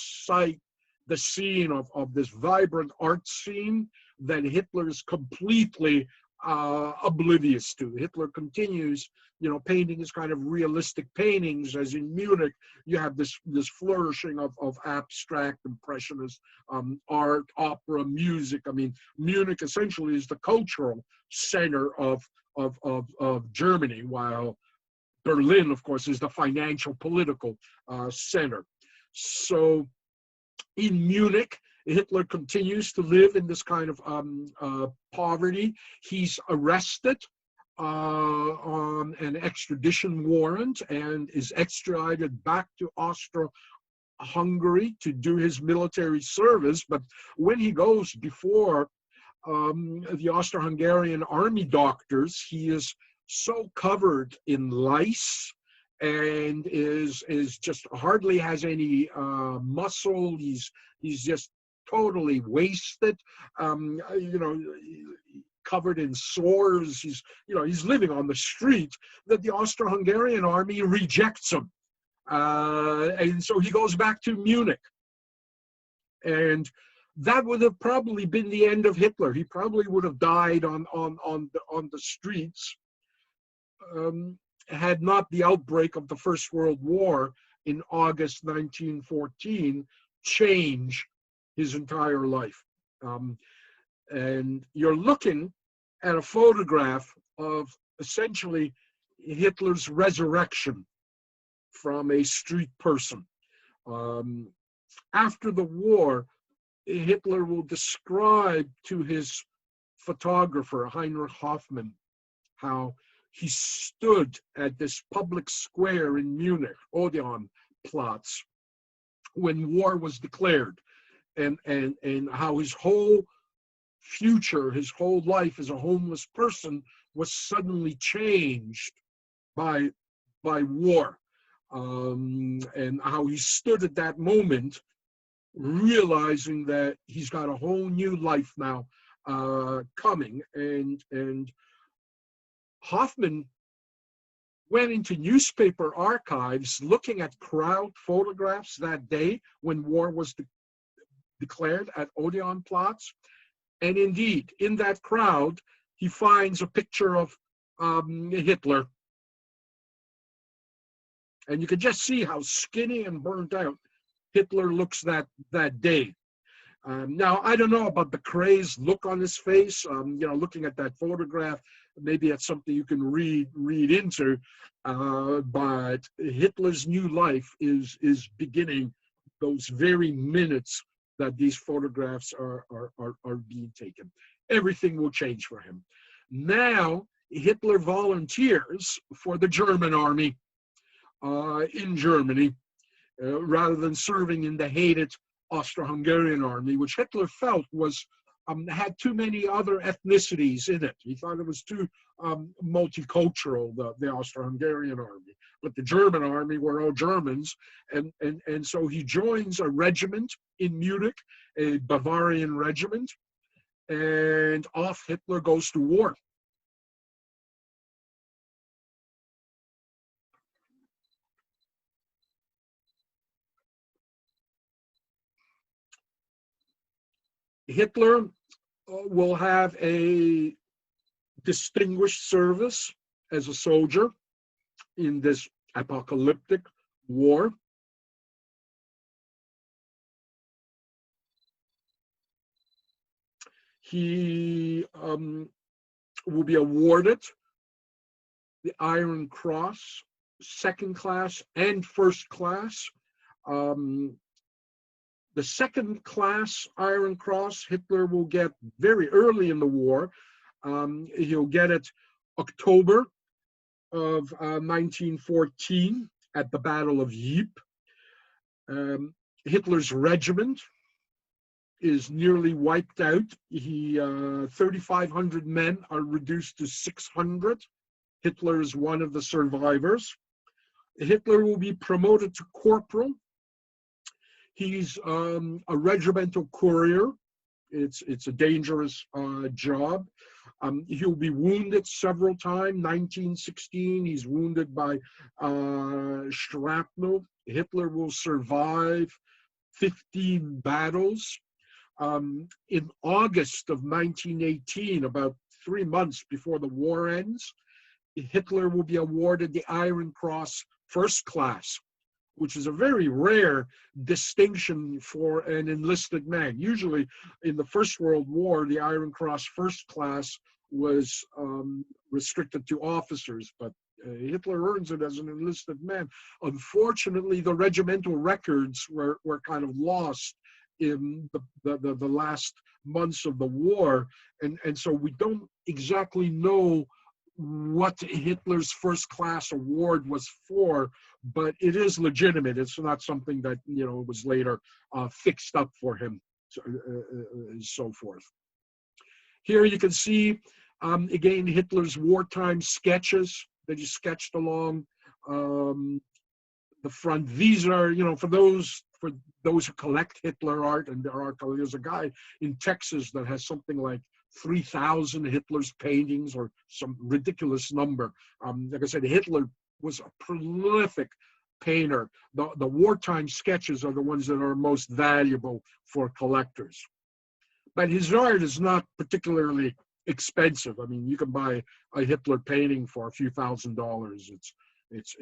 scene of this vibrant art scene that Hitler is completely oblivious to. Hitler continues, you know, painting his kind of realistic paintings, as in Munich, you have this flourishing of abstract impressionist art, opera, music. I mean, Munich essentially is the cultural center of Germany, while Berlin, of course, is the financial, political center. So in Munich, Hitler continues to live in this kind of poverty. He's arrested on an extradition warrant and is extradited back to Austro-Hungary to do his military service. But when he goes before the Austro-Hungarian army doctors, he is so covered in lice and is just hardly has any muscle. He's just totally wasted, you know, covered in sores. He's living on the street, that the Austro-Hungarian army rejects him. And so he goes back to Munich. And that would have probably been the end of Hitler. He probably would have died on the streets had not the outbreak of the First World War in August 1914 changed his entire life. And you're looking at a photograph of essentially Hitler's resurrection from a street person. After the war, Hitler will describe to his photographer, Heinrich Hoffmann, how he stood at this public square in Munich, Odeonplatz, when war was declared, and how his whole future, his whole life as a homeless person was suddenly changed by war, and how he stood at that moment realizing that he's got a whole new life now coming. And Hoffman went into newspaper archives looking at crowd photographs that day when war was declared at Odeonplatz. And indeed, in that crowd, he finds a picture of Hitler. And you can just see how skinny and burnt out Hitler looks that day. Now, I don't know about the crazed look on his face. Looking at that photograph, maybe it's something you can read into. But Hitler's new life is beginning those very minutes that these photographs are being taken. Everything will change for him. Now, Hitler volunteers for the German army in Germany, rather than serving in the hated Austro-Hungarian army, which Hitler felt was had too many other ethnicities in it. He thought it was too multicultural, the Austro-Hungarian army. But the German army were all Germans, and so he joins a regiment in Munich, a Bavarian regiment, and off Hitler goes to war. Hitler will have a distinguished service as a soldier in this apocalyptic war. He will be awarded the Iron Cross, second class and first class. The second class Iron Cross, Hitler will get very early in the war. He'll get it October of 1914 at the Battle of Ypres. Hitler's regiment is nearly wiped out. 3,500 men are reduced to 600. Hitler is one of the survivors. Hitler will be promoted to corporal. He's a regimental courier. It's a dangerous job. He'll be wounded several times. 1916, he's wounded by shrapnel. Hitler will survive 15 battles. In August of 1918, about 3 months before the war ends, Hitler will be awarded the Iron Cross First Class, which is a very rare distinction for an enlisted man. Usually in the First World War, the Iron Cross First Class was restricted to officers, but Hitler earns it as an enlisted man. Unfortunately, the regimental records were kind of lost in the last months of the war, and so we don't exactly know what Hitler's first class award was for, but it is legitimate. It's not something that was later fixed up for him, so forth. Here you can see again Hitler's wartime sketches that he sketched along the front. These are, for those who collect Hitler art, and there's a guy in Texas that has something like 3,000 Hitler's paintings, or some ridiculous number. Like I said, Hitler was a prolific painter. The wartime sketches are the ones that are most valuable for collectors. But his art is not particularly expensive. I mean, you can buy a Hitler painting for a few $1,000s. It's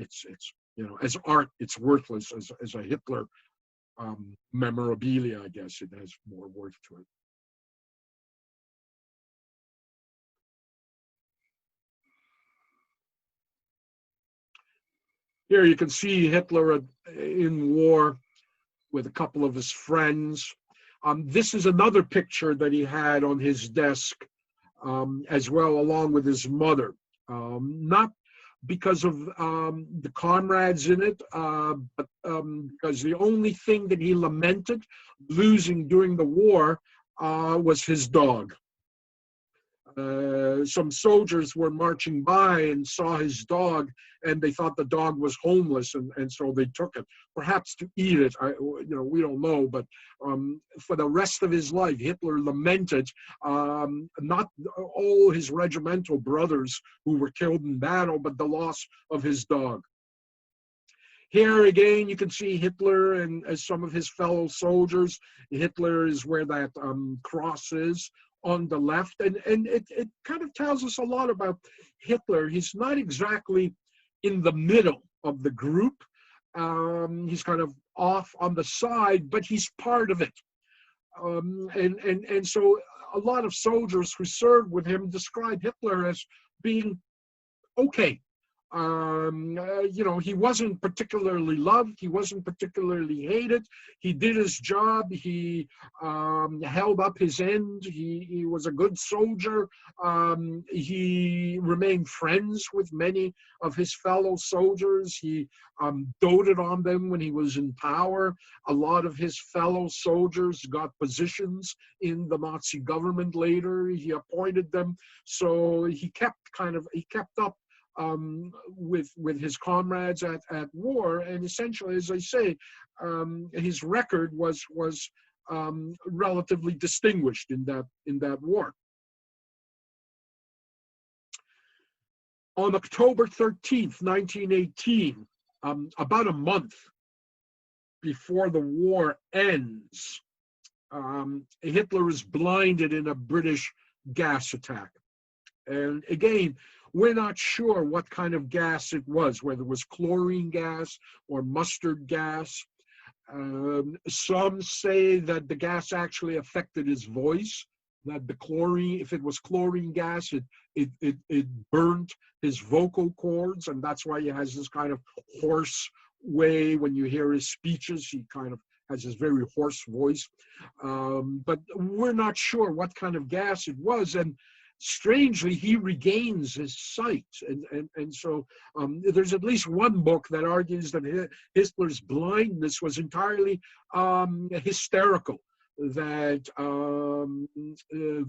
as art, it's worthless. As a Hitler memorabilia, I guess it has more worth to it. Here you can see Hitler in war with a couple of his friends. This is another picture that he had on his desk as well, along with his mother. Not because of the comrades in it, but because the only thing that he lamented losing during the war was his dog. Some soldiers were marching by and saw his dog, and they thought the dog was homeless, and so they took it, perhaps to eat it. We don't know, but for the rest of his life, Hitler lamented not all his regimental brothers who were killed in battle, but the loss of his dog. Here again, you can see Hitler and some of his fellow soldiers. Hitler is where that cross is on the left, and it kind of tells us a lot about Hitler. He's not exactly in the middle of the group. He's kind of off on the side, but he's part of it. And so a lot of soldiers who served with him describe Hitler as being okay. He wasn't particularly loved. He wasn't particularly hated. He did his job. He held up his end. He was a good soldier. He remained friends with many of his fellow soldiers. He doted on them when he was in power. A lot of his fellow soldiers got positions in the Nazi government later. He appointed them. So he kept up with his comrades at war, and essentially, as I say, his record was relatively distinguished in that war. On October 13th, 1918, about a month before the war ends, Hitler is blinded in a British gas attack. And again, we're not sure what kind of gas it was, whether it was chlorine gas or mustard gas. Some say that the gas actually affected his voice, that the chlorine, if it was chlorine gas, it burnt his vocal cords, and that's why he has this kind of hoarse way when you hear his speeches. He kind of has this very hoarse voice. But we're not sure what kind of gas it was, and strangely, he regains his sight, and so there's at least one book that argues that Hitler's blindness was entirely hysterical, that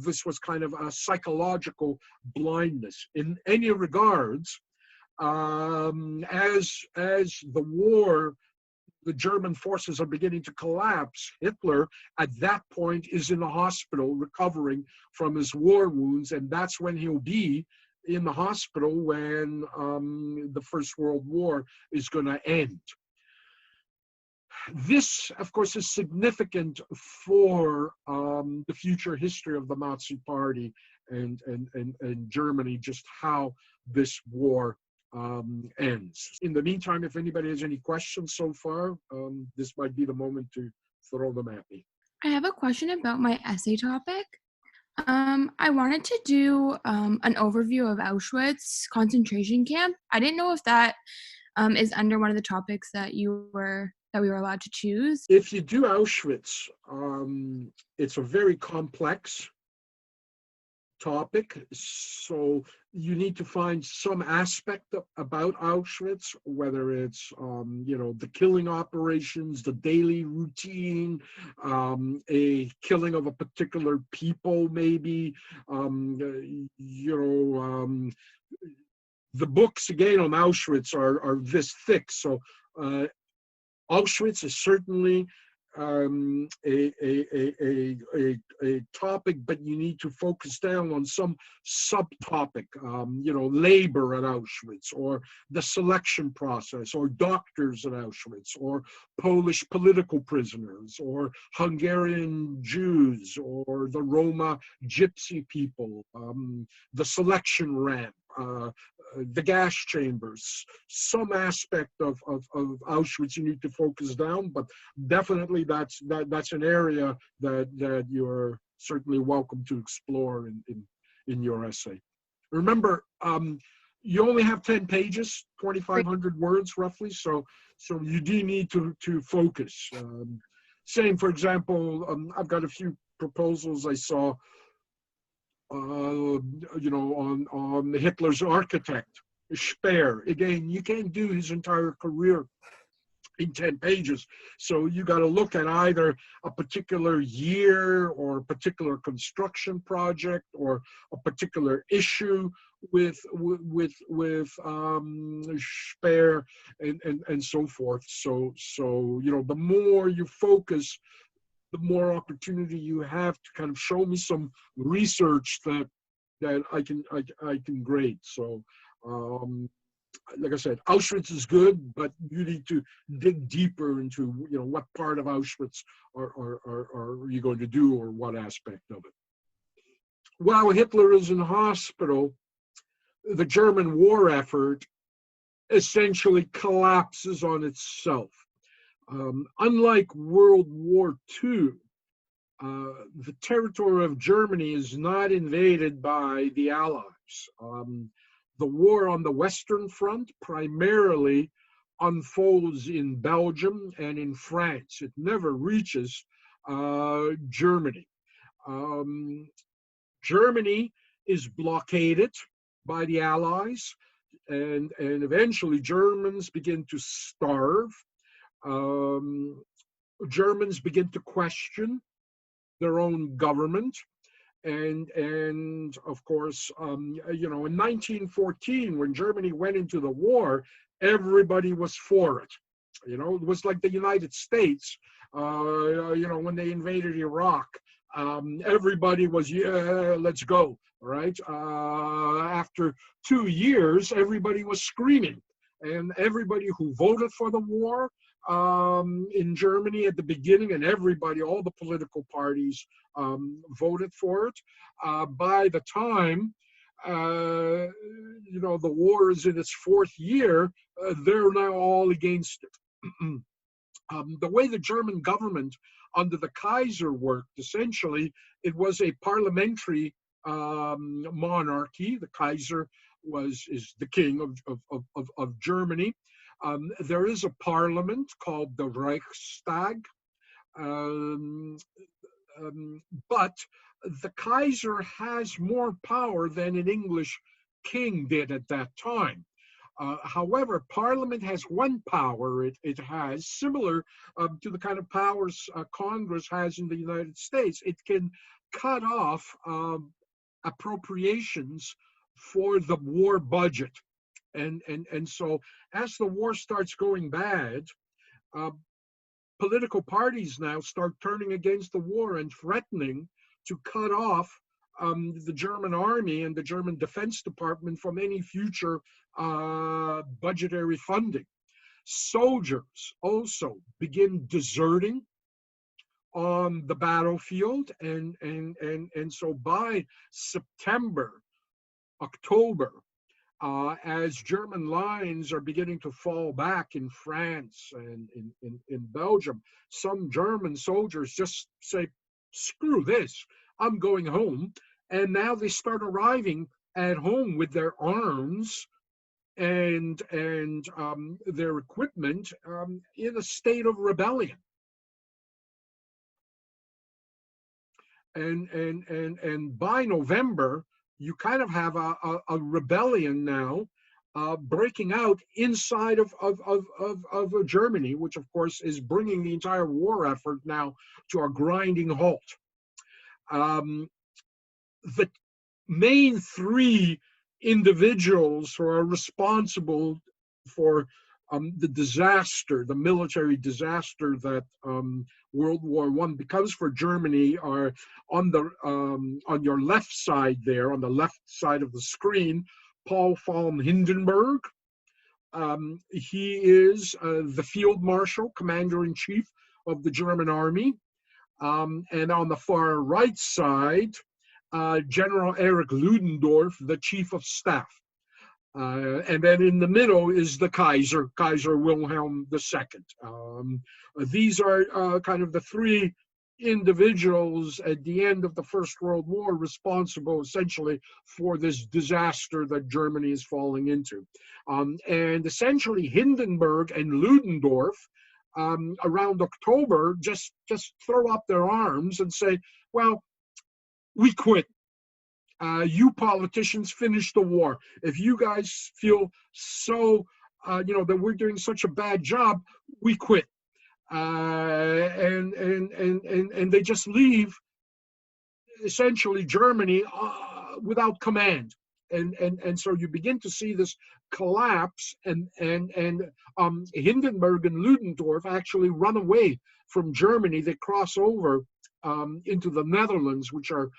this was kind of a psychological blindness. In any regards, as the war, the German forces are beginning to collapse, Hitler, at that point, is in the hospital recovering from his war wounds, and that's when he'll be in the hospital when the First World War is going to end. This, of course, is significant for the future history of the Nazi Party and Germany, just how this war ends. In the meantime, if anybody has any questions so far, this might be the moment to throw them at me. I have a question about my essay topic. I wanted to do an overview of Auschwitz concentration camp. I didn't know if that is under one of the topics that we were allowed to choose. If you do Auschwitz, it's a very complex topic, so you need to find some aspect about Auschwitz, whether it's the killing operations, the daily routine, a killing of a particular people, maybe the books again on Auschwitz are this thick, so Auschwitz is certainly a topic, but you need to focus down on some subtopic, labor at Auschwitz, or the selection process, or doctors at Auschwitz, or Polish political prisoners, or Hungarian Jews, or the Roma Gypsy people, the selection ramp, the gas chambers, some aspect of Auschwitz you need to focus down, but definitely that's an area that you're certainly welcome to explore in your essay. Remember, you only have 10 pages, 2,500 words roughly, so you do need to focus. saying, for example, I've got a few proposals I saw, on Hitler's architect, Speer. Again, you can't do his entire career in 10 pages. So you got to look at either a particular year or a particular construction project or a particular issue with Speer and so forth. So the more you focus, the more opportunity you have to kind of show me some research that I can grade. So like I said, Auschwitz is good, but you need to dig deeper into what part of Auschwitz are you going to do, or what aspect of it. While Hitler is in hospital, the German war effort essentially collapses on itself. Unlike World War II, the territory of Germany is not invaded by the Allies. The war on the Western Front primarily unfolds in Belgium and in France. It never reaches Germany. Germany is blockaded by the Allies, and eventually Germans begin to starve. Germans begin to question their own government. And of course, in 1914, when Germany went into the war, everybody was for it. It was like the United States, when they invaded Iraq, everybody was, yeah, let's go, right? After 2 years, everybody was screaming. And everybody who voted for the war in Germany at the beginning, and all the political parties voted for it. By the time, the war is in its 4th year, they're now all against it. The way the German government under the Kaiser worked, essentially, it was a parliamentary monarchy. The Kaiser is the king of Germany. There is a parliament called the Reichstag, but the Kaiser has more power than an English king did at that time. However, Parliament has one power it has, similar to the kind of powers Congress has in the United States. It can cut off appropriations for the war budget. And so as the war starts going bad, political parties now start turning against the war and threatening to cut off the German army and the German Defense Department from any future budgetary funding. Soldiers also begin deserting on the battlefield, and so by September, October, as German lines are beginning to fall back in France and in Belgium, some German soldiers just say, screw this, I'm going home. And now they start arriving at home with their arms and their equipment in a state of rebellion. And by November, you kind of have a rebellion now breaking out inside of Germany, which of course is bringing the entire war effort now to a grinding halt. The main 3 individuals who are responsible for the disaster, the military disaster that World War I becomes for Germany, are on your left side there, on the left side of the screen, Paul von Hindenburg. He is the Field Marshal, Commander-in-Chief of the German Army. And on the far right side, General Erich Ludendorff, the Chief of Staff. And then in the middle is the Kaiser, Kaiser Wilhelm II. These are kind of the 3 individuals at the end of the First World War responsible essentially for this disaster that Germany is falling into. And essentially Hindenburg and Ludendorff around October just throw up their arms and say, well, we quit. You politicians finish the war. If you guys feel so, that we're doing such a bad job, we quit. And they just leave essentially Germany without command. And so you begin to see this collapse, and Hindenburg and Ludendorff actually run away from Germany. They cross over into the Netherlands, which are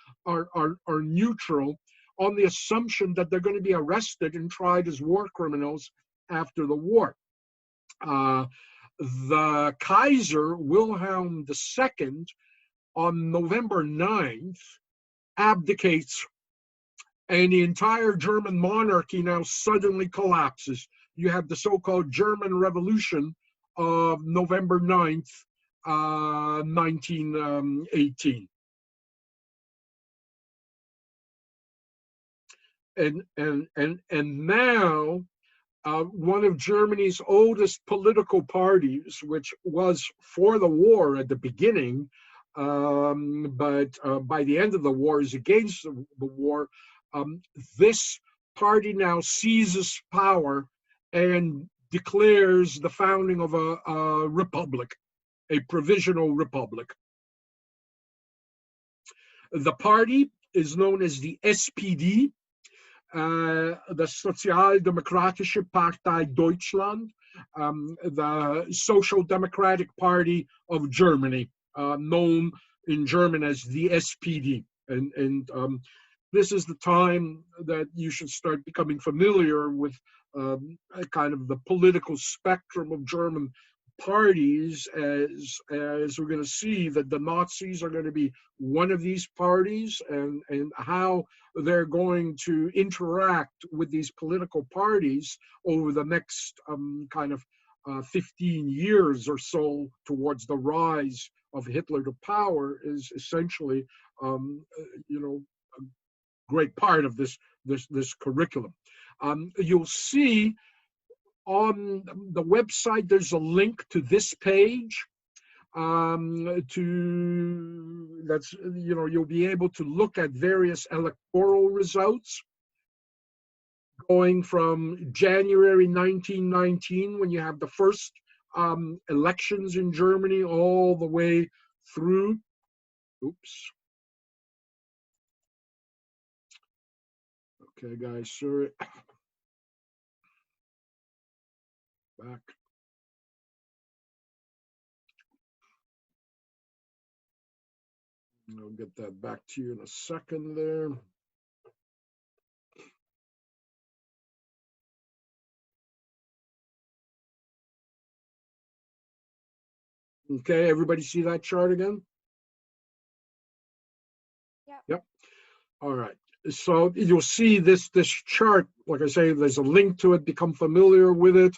neutral, on the assumption that they're going to be arrested and tried as war criminals after the war. The Kaiser Wilhelm II on November 9th abdicates, and the entire German monarchy now suddenly collapses. You have the so-called German Revolution of November 9th, 1918. And now one of Germany's oldest political parties, which was for the war at the beginning, but by the end of the war is against the war, this party now seizes power and declares the founding of a republic, a provisional republic. The party is known as the SPD, the Sozialdemokratische Partei Deutschland, the Social Democratic Party of Germany, known in German as the SPD. And this is the time that you should start becoming familiar with kind of the political spectrum of German parties, as we're going to see that the Nazis are going to be one of these parties, and how they're going to interact with these political parties over the next kind of 15 years or so towards the rise of Hitler to power is essentially, a great part of this curriculum. You'll see on the website there's a link to this page. You'll be able to look at various electoral results going from January 1919, when you have the first elections in Germany, all the way through. Oops. Okay, guys, sorry. Back. I'll get that back to you in a second there. Okay, everybody see that chart again? Yep. All right. So you'll see this chart. Like I say, there's a link to it. Become familiar with it.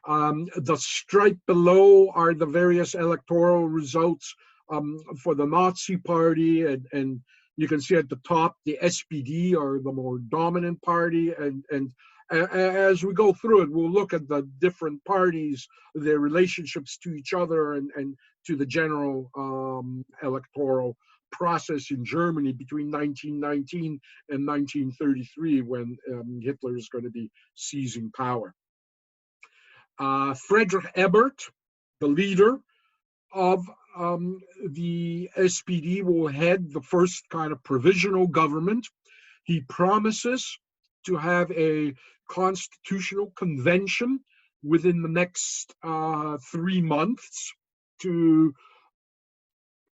The stripe below are the various electoral results for the Nazi Party, and you can see at the top the SPD are the more dominant party, and as we go through it, we'll look at the different parties, their relationships to each other, and to the general electoral process in Germany between 1919 and 1933, when Hitler is going to be seizing power. Friedrich Ebert, the leader of the SPD, will head the first kind of provisional government. He promises to have a constitutional convention within the next 3 months to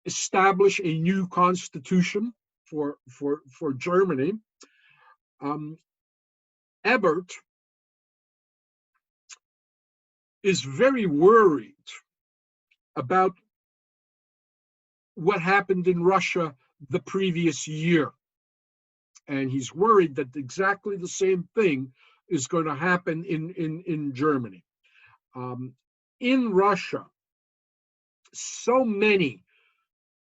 establish a new constitution for Germany. Ebert is very worried about what happened in Russia the previous year. And he's worried that exactly the same thing is going to happen in Germany. In Russia, so many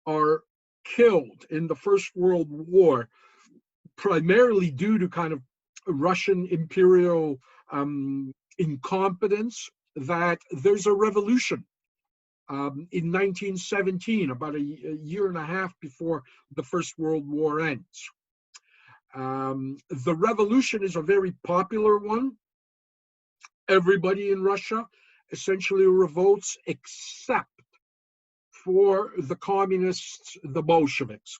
are killed in the First World War, primarily due to kind of Russian imperial incompetence, that there's a revolution in 1917, about a year and a half before the First World War ends. The revolution is a very popular one. Everybody in Russia essentially revolts except for the communists, the Bolsheviks.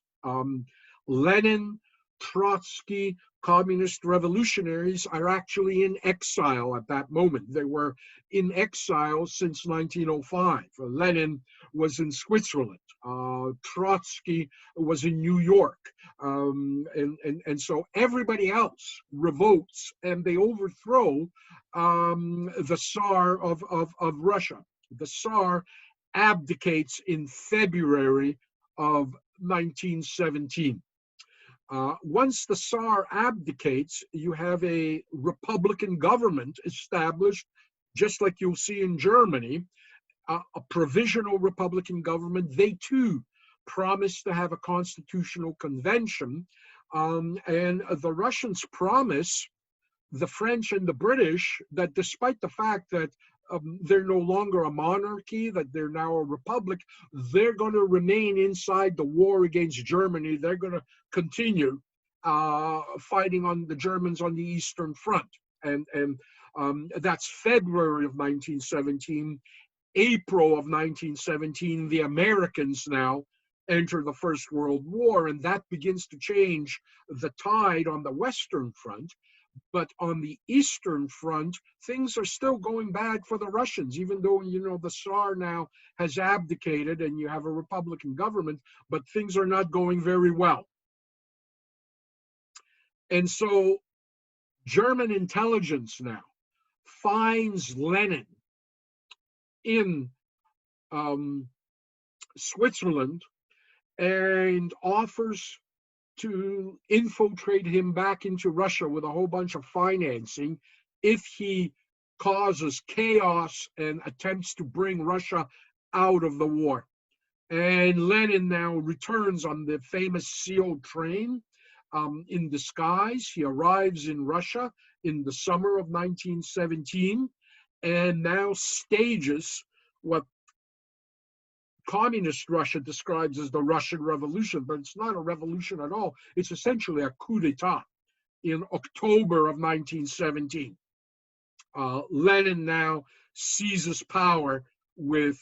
Lenin, Trotsky, communist revolutionaries are actually in exile at that moment. They were in exile since 1905. Lenin was in Switzerland. Trotsky was in New York. And so everybody else revolts and they overthrow the Tsar of Russia. The Tsar abdicates in February of 1917. Once the Tsar abdicates, you have a Republican government established, just like you'll see in Germany, a provisional Republican government. They too promise to have a constitutional convention, and the Russians promise the French and the British that despite the fact that they're no longer a monarchy, that they're now a republic, they're going to remain inside the war against Germany. They're going to continue fighting on the Germans on the Eastern Front. And that's February of 1917. April of 1917, the Americans now enter the First World War, and that begins to change the tide on the Western Front. But on the Eastern Front, things are still going bad for the Russians, even though, you know, the Tsar now has abdicated and you have a Republican government, but things are not going very well. And so German intelligence now finds Lenin in Switzerland and offers to infiltrate him back into Russia with a whole bunch of financing if he causes chaos and attempts to bring Russia out of the war. And Lenin now returns on the famous sealed train in disguise. He arrives in Russia in the summer of 1917 and now stages what Communist Russia describes as the Russian Revolution, but it's not a revolution at all. It's essentially a coup d'etat in October of 1917. Lenin now seizes power with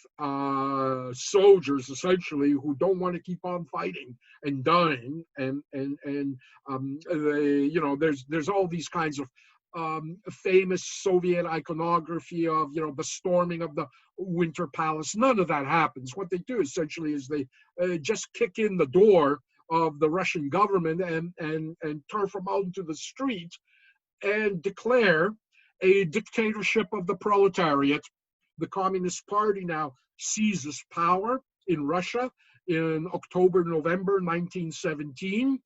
soldiers essentially who don't want to keep on fighting and dying, and you know, there's all these kinds of famous Soviet iconography of, you know, the storming of the Winter Palace. None of that happens. What they do essentially is they just kick in the door of the Russian government and turf them out into the street and declare a dictatorship of the proletariat. The Communist Party now seizes power in Russia in October, November 1917,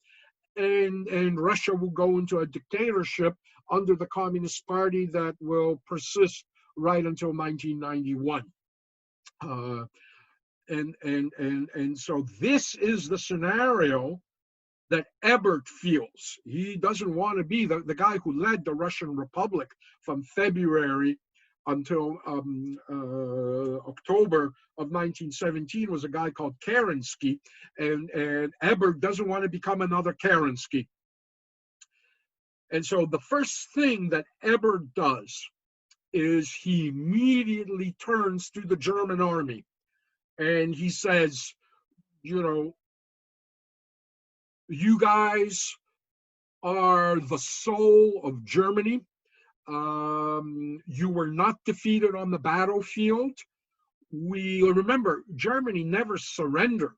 and Russia will go into a dictatorship under the Communist Party that will persist right until 1991. And so this is the scenario that Ebert feels. He doesn't want to be the guy who led the Russian Republic from February until October of 1917 was a guy called Kerensky, and Ebert doesn't want to become another Kerensky. And so the first thing that Ebert does is he immediately turns to the German army and he says, you know, you guys are the soul of Germany. You were not defeated on the battlefield. We remember Germany never surrendered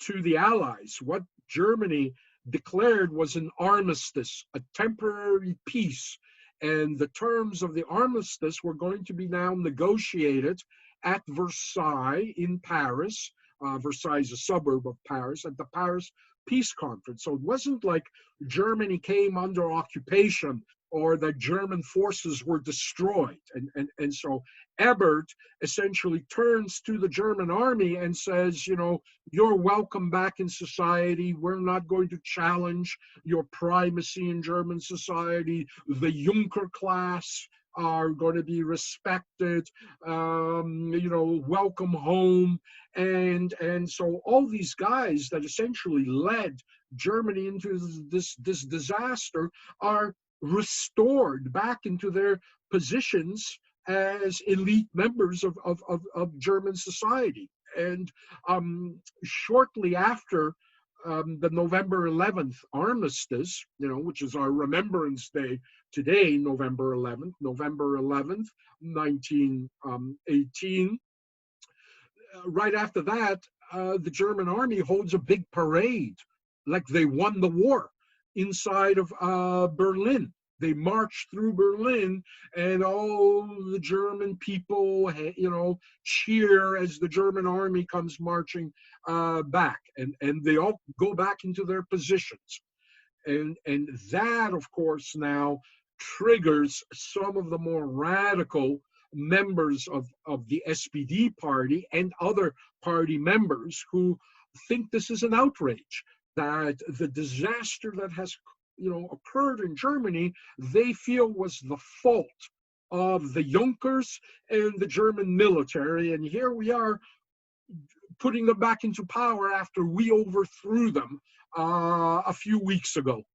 to the Allies. What Germany declared was an armistice, a temporary peace. And the terms of the armistice were going to be now negotiated at Versailles in Paris. Versailles is a suburb of Paris, at the Paris Peace Conference. So it wasn't like Germany came under occupation or that German forces were destroyed. And so Ebert essentially turns to the German army and says, you know, you're welcome back in society. We're not going to challenge your primacy in German society. The Junker class are going to be respected, you know, welcome home. And so all these guys that essentially led Germany into this disaster are restored back into their positions as elite members of German society. And shortly after the November 11th armistice, you know, which is our Remembrance Day today, November 11th, 1918. Right after that, the German army holds a big parade, like they won the war, inside of Berlin. They march through Berlin, and all the German people, you know, cheer as the German army comes marching back, and they all go back into their positions. And that, of course, now triggers some of the more radical members of the SPD party and other party members who think this is an outrage, that the disaster that has, you know, occurred in Germany, they feel was the fault of the Junkers and the German military. And here we are putting them back into power after we overthrew them a few weeks ago.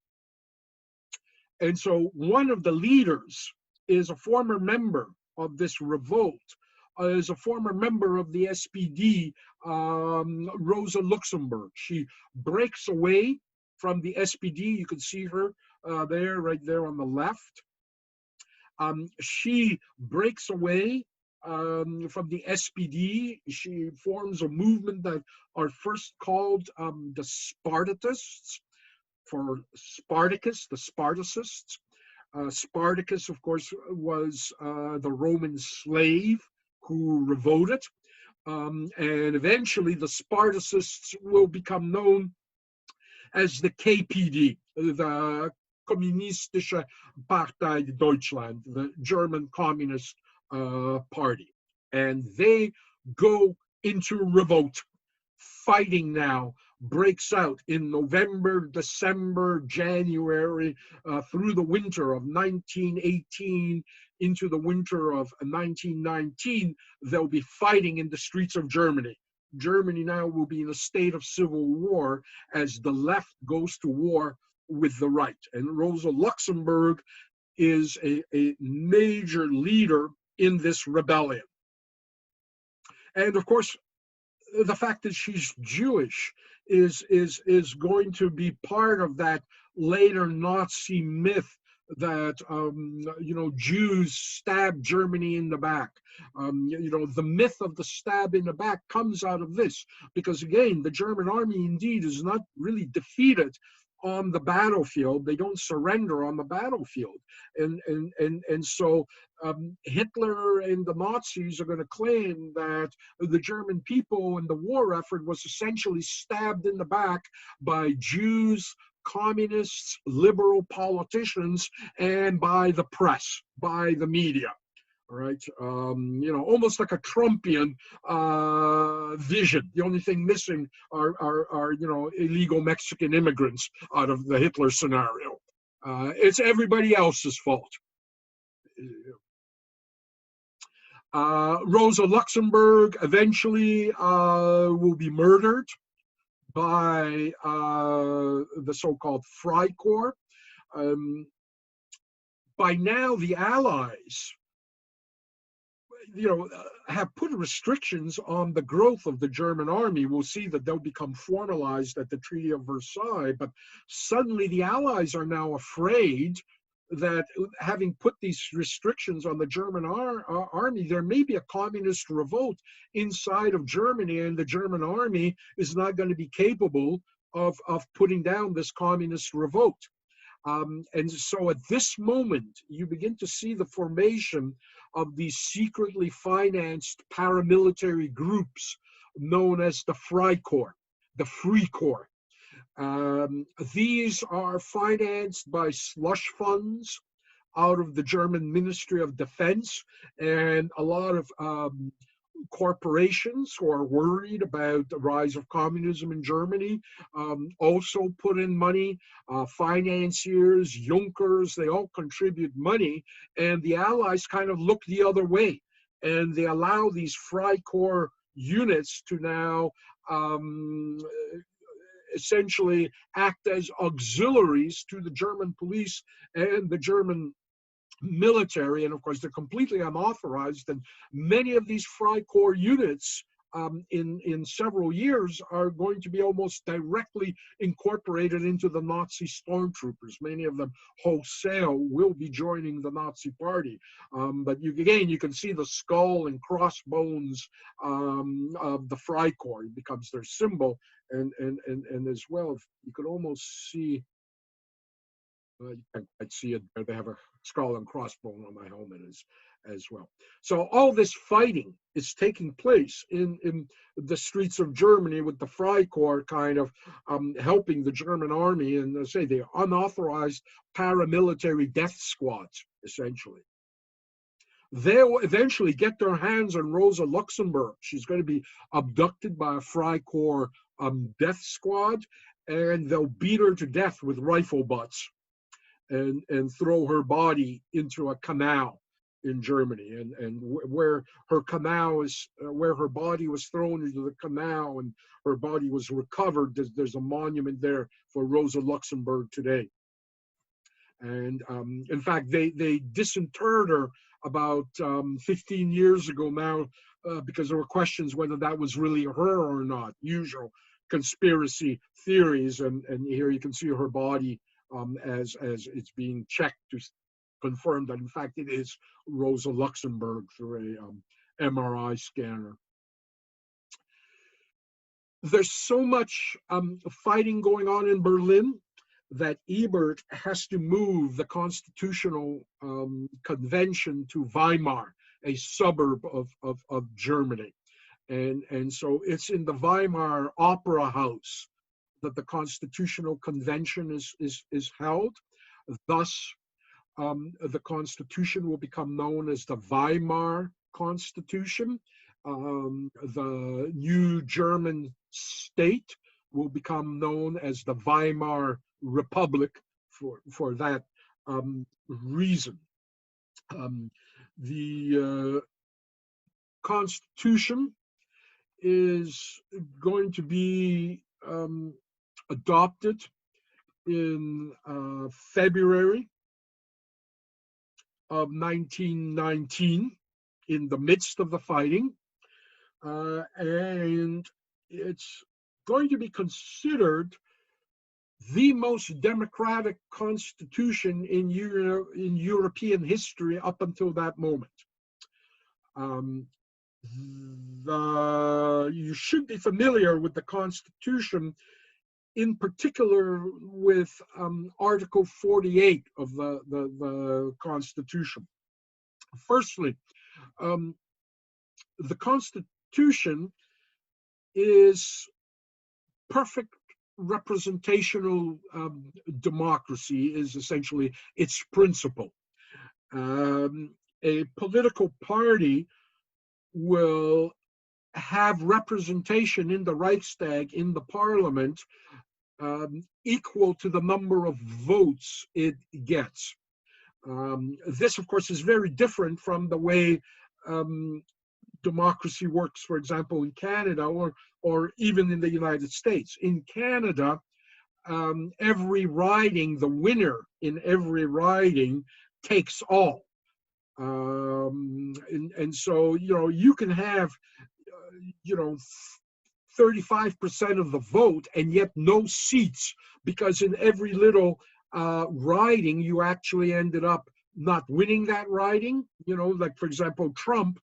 And so one of the leaders is a former member of this revolt, is a former member of the SPD, Rosa Luxemburg. She breaks away from the SPD. You can see her there, right there on the left. She breaks away from the SPD. She forms a movement that are first called the Spartatists, for Spartacus, the Spartacists. Spartacus, of course, was the Roman slave who revolted. And eventually the Spartacists will become known as the KPD, the Kommunistische Partei Deutschland, the German Communist Party. And they go into revolt. Fighting now breaks out in November, December, January, through the winter of 1918 into the winter of 1919. They'll be fighting in the streets of Germany. Germany now will be in a state of civil war as the left goes to war with the right. And Rosa Luxemburg is a major leader in this rebellion. And of course, the fact that she's Jewish is going to be part of that later Nazi myth that you know, Jews stabbed Germany in the back. You know, the myth of the stab in the back comes out of this, because again, the German army indeed is not really defeated on the battlefield. They don't surrender on the battlefield, and so Hitler and the Nazis are going to claim that the German people in the war effort was essentially stabbed in the back by Jews, communists, liberal politicians, and by the press, by the media. All right, you know, almost like a Trumpian vision. The only thing missing are you know, illegal Mexican immigrants out of the Hitler scenario. It's everybody else's fault. Rosa Luxemburg eventually will be murdered by the so-called Freikorps. By now, the Allies, you know, have put restrictions on the growth of the German army. We'll see that they'll become formalized at the Treaty of Versailles, but suddenly the Allies are now afraid that having put these restrictions on the German army, there may be a communist revolt inside of Germany, and the German army is not going to be capable of putting down this communist revolt. And so at this moment, you begin to see the formation of these secretly financed paramilitary groups known as the Freikorps, the Free Corps. These are financed by slush funds out of the German Ministry of Defense, and a lot of corporations who are worried about the rise of communism in Germany also put in money. Financiers, Junkers, they all contribute money, and the Allies kind of look the other way, and they allow these Freikorps units to now essentially act as auxiliaries to the German police and the German military, and of course they're completely unauthorized, and many of these Freikorps units in several years are going to be almost directly incorporated into the Nazi stormtroopers. Many of them wholesale will be joining the Nazi party, but you can see the skull and crossbones of the Freikorps. It becomes their symbol, and as well you could almost see, I'd see it. They have a skull and crossbone on my helmet as well. So all this fighting is taking place in the streets of Germany, with the Freikorps kind of helping the German army, and say the unauthorized paramilitary death squads, essentially. They'll eventually get their hands on Rosa Luxemburg. She's going to be abducted by a Freikorps death squad, and they'll beat her to death with rifle butts and throw her body into a canal in Germany, and where her canal is, where her body was thrown into the canal and her body was recovered, there's a monument there for Rosa Luxemburg today. And in fact, they disinterred her about 15 years ago now, because there were questions whether that was really her or not. Usual conspiracy theories, and here you can see her body as it's being checked to confirm that in fact it is Rosa Luxemburg through a MRI scanner. There's so much fighting going on in Berlin that Ebert has to move the constitutional convention to Weimar, a suburb of Germany. And so it's in the Weimar Opera House that the Constitutional Convention is held. Thus, the Constitution will become known as the Weimar Constitution. The new German state will become known as the Weimar Republic for that reason. The Constitution is going to be adopted in February of 1919, in the midst of the fighting, and it's going to be considered the most democratic constitution in European history up until that moment. You should be familiar with the Constitution, in particular with Article 48 of the Constitution. Firstly, the Constitution is perfect representational democracy, is essentially its principle. A political party will have representation in the Reichstag, in the parliament, equal to the number of votes it gets. This, of course, is very different from the way democracy works, for example, in Canada or even in the United States. In Canada, every riding, the winner in every riding takes all. And so, you can have, 35% of the vote and yet no seats, because in every little riding, you actually ended up not winning that riding. Like, for example, Trump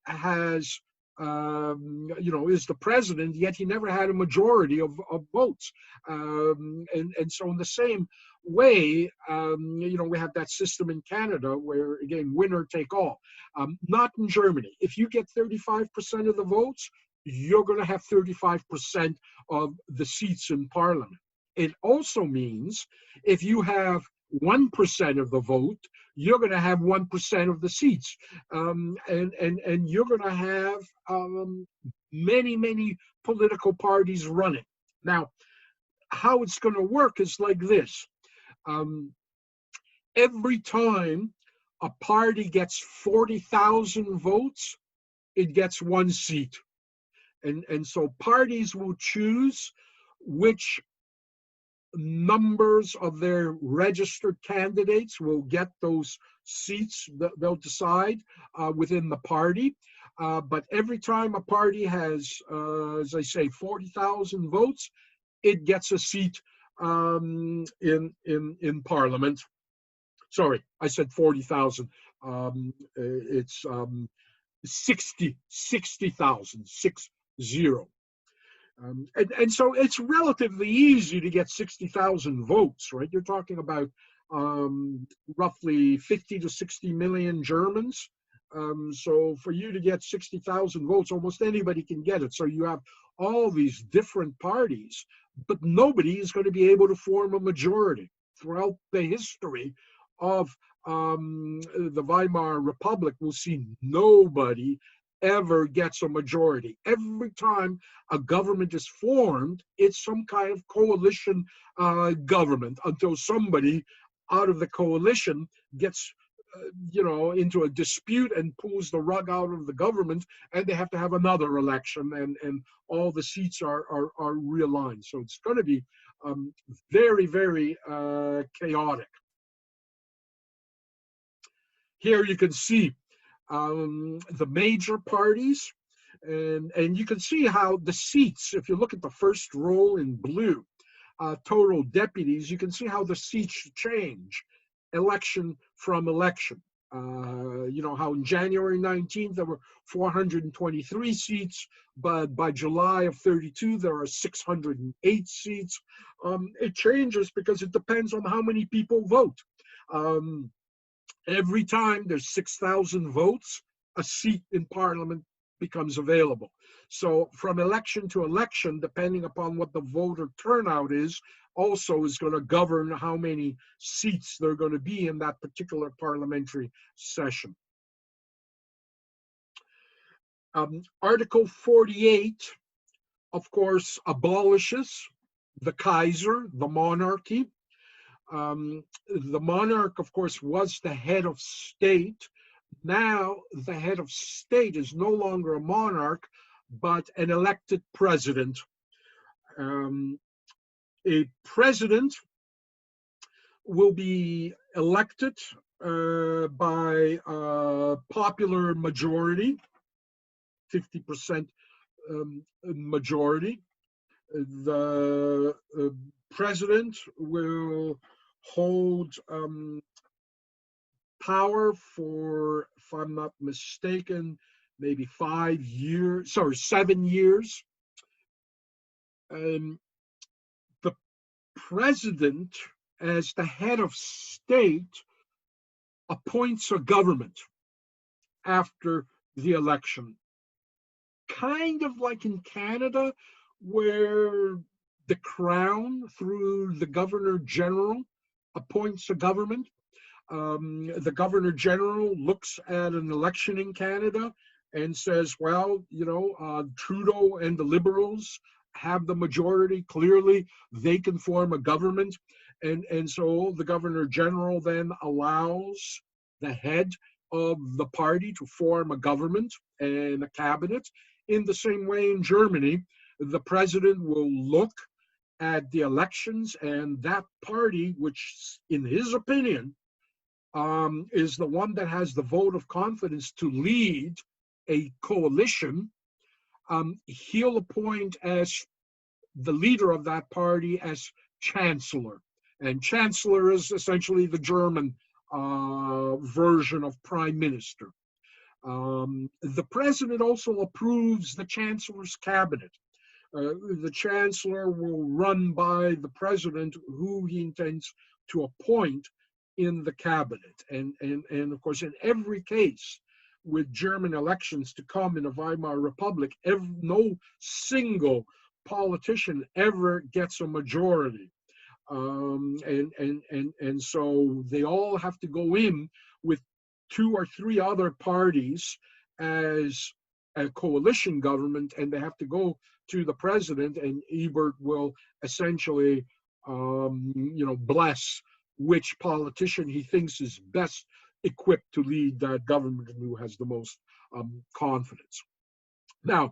has, is the president, yet he never had a majority of votes. And so in the same way, we have that system in Canada where, again, winner take all. Not in Germany. If you get 35% of the votes, you're going to have 35% of the seats in parliament. It also means if you have 1% of the vote, you're going to have 1% of the seats. And you're going to have many political parties running. Now, how it's going to work is like this. Every time a party gets 40,000 votes, it gets one seat. And so parties will choose which numbers of their registered candidates will get those seats. They'll decide within the party. But every time a party has, as I say, 40,000 votes, it gets a seat in Parliament. Sorry, I said 40,000. It's 60,000, 60. And so it's relatively easy to get 60,000 votes, right? You're talking about roughly 50 to 60 million Germans. So for you to get 60,000 votes, almost anybody can get it. So you have all these different parties, but nobody is going to be able to form a majority. Throughout the history of the Weimar Republic, we'll see nobody ever gets a majority. Every time a government is formed, it's some kind of coalition government until somebody out of the coalition gets into a dispute and pulls the rug out of the government, and they have to have another election, and all the seats are realigned. So it's going to be very chaotic. Here you can see the major parties, and you can see how the seats, if you look at the first row in blue, total deputies, you can see how the seats change election from election. How in January 19th there were 423 seats, but by July of 32 there are 608 seats. It changes because it depends on how many people vote. Every time there's 6,000 votes, a seat in Parliament becomes available. So from election to election, depending upon what the voter turnout is, also is going to govern how many seats there are going to be in that particular parliamentary session. Article 48, of course, abolishes the Kaiser, the monarchy. The monarch, of course, was the head of state. Now the head of state is no longer a monarch, but an elected president. A president will be elected by a popular majority, 50% majority. The president will hold power for, if I'm not mistaken, maybe 7 years. The president, as the head of state, appoints a government after the election. Kind of like in Canada, where the Crown, through the Governor General, appoints a government. The Governor General looks at an election in Canada and says, well, Trudeau and the Liberals have the majority. Clearly, they can form a government. And so the Governor General then allows the head of the party to form a government and a cabinet. In the same way in Germany, the president will look at the elections, and that party, which in his opinion is the one that has the vote of confidence to lead a coalition, he'll appoint as the leader of that party as chancellor. And chancellor is essentially the German version of prime minister. The president also approves the chancellor's cabinet. The chancellor will run by the president who he intends to appoint in the cabinet. And of course, in every case with German elections to come in the Weimar Republic, no single politician ever gets a majority. And so they all have to go in with 2 or 3 other parties as a coalition government, and they have to go to the president, and Ebert will essentially, bless which politician he thinks is best equipped to lead that government and who has the most confidence. Now,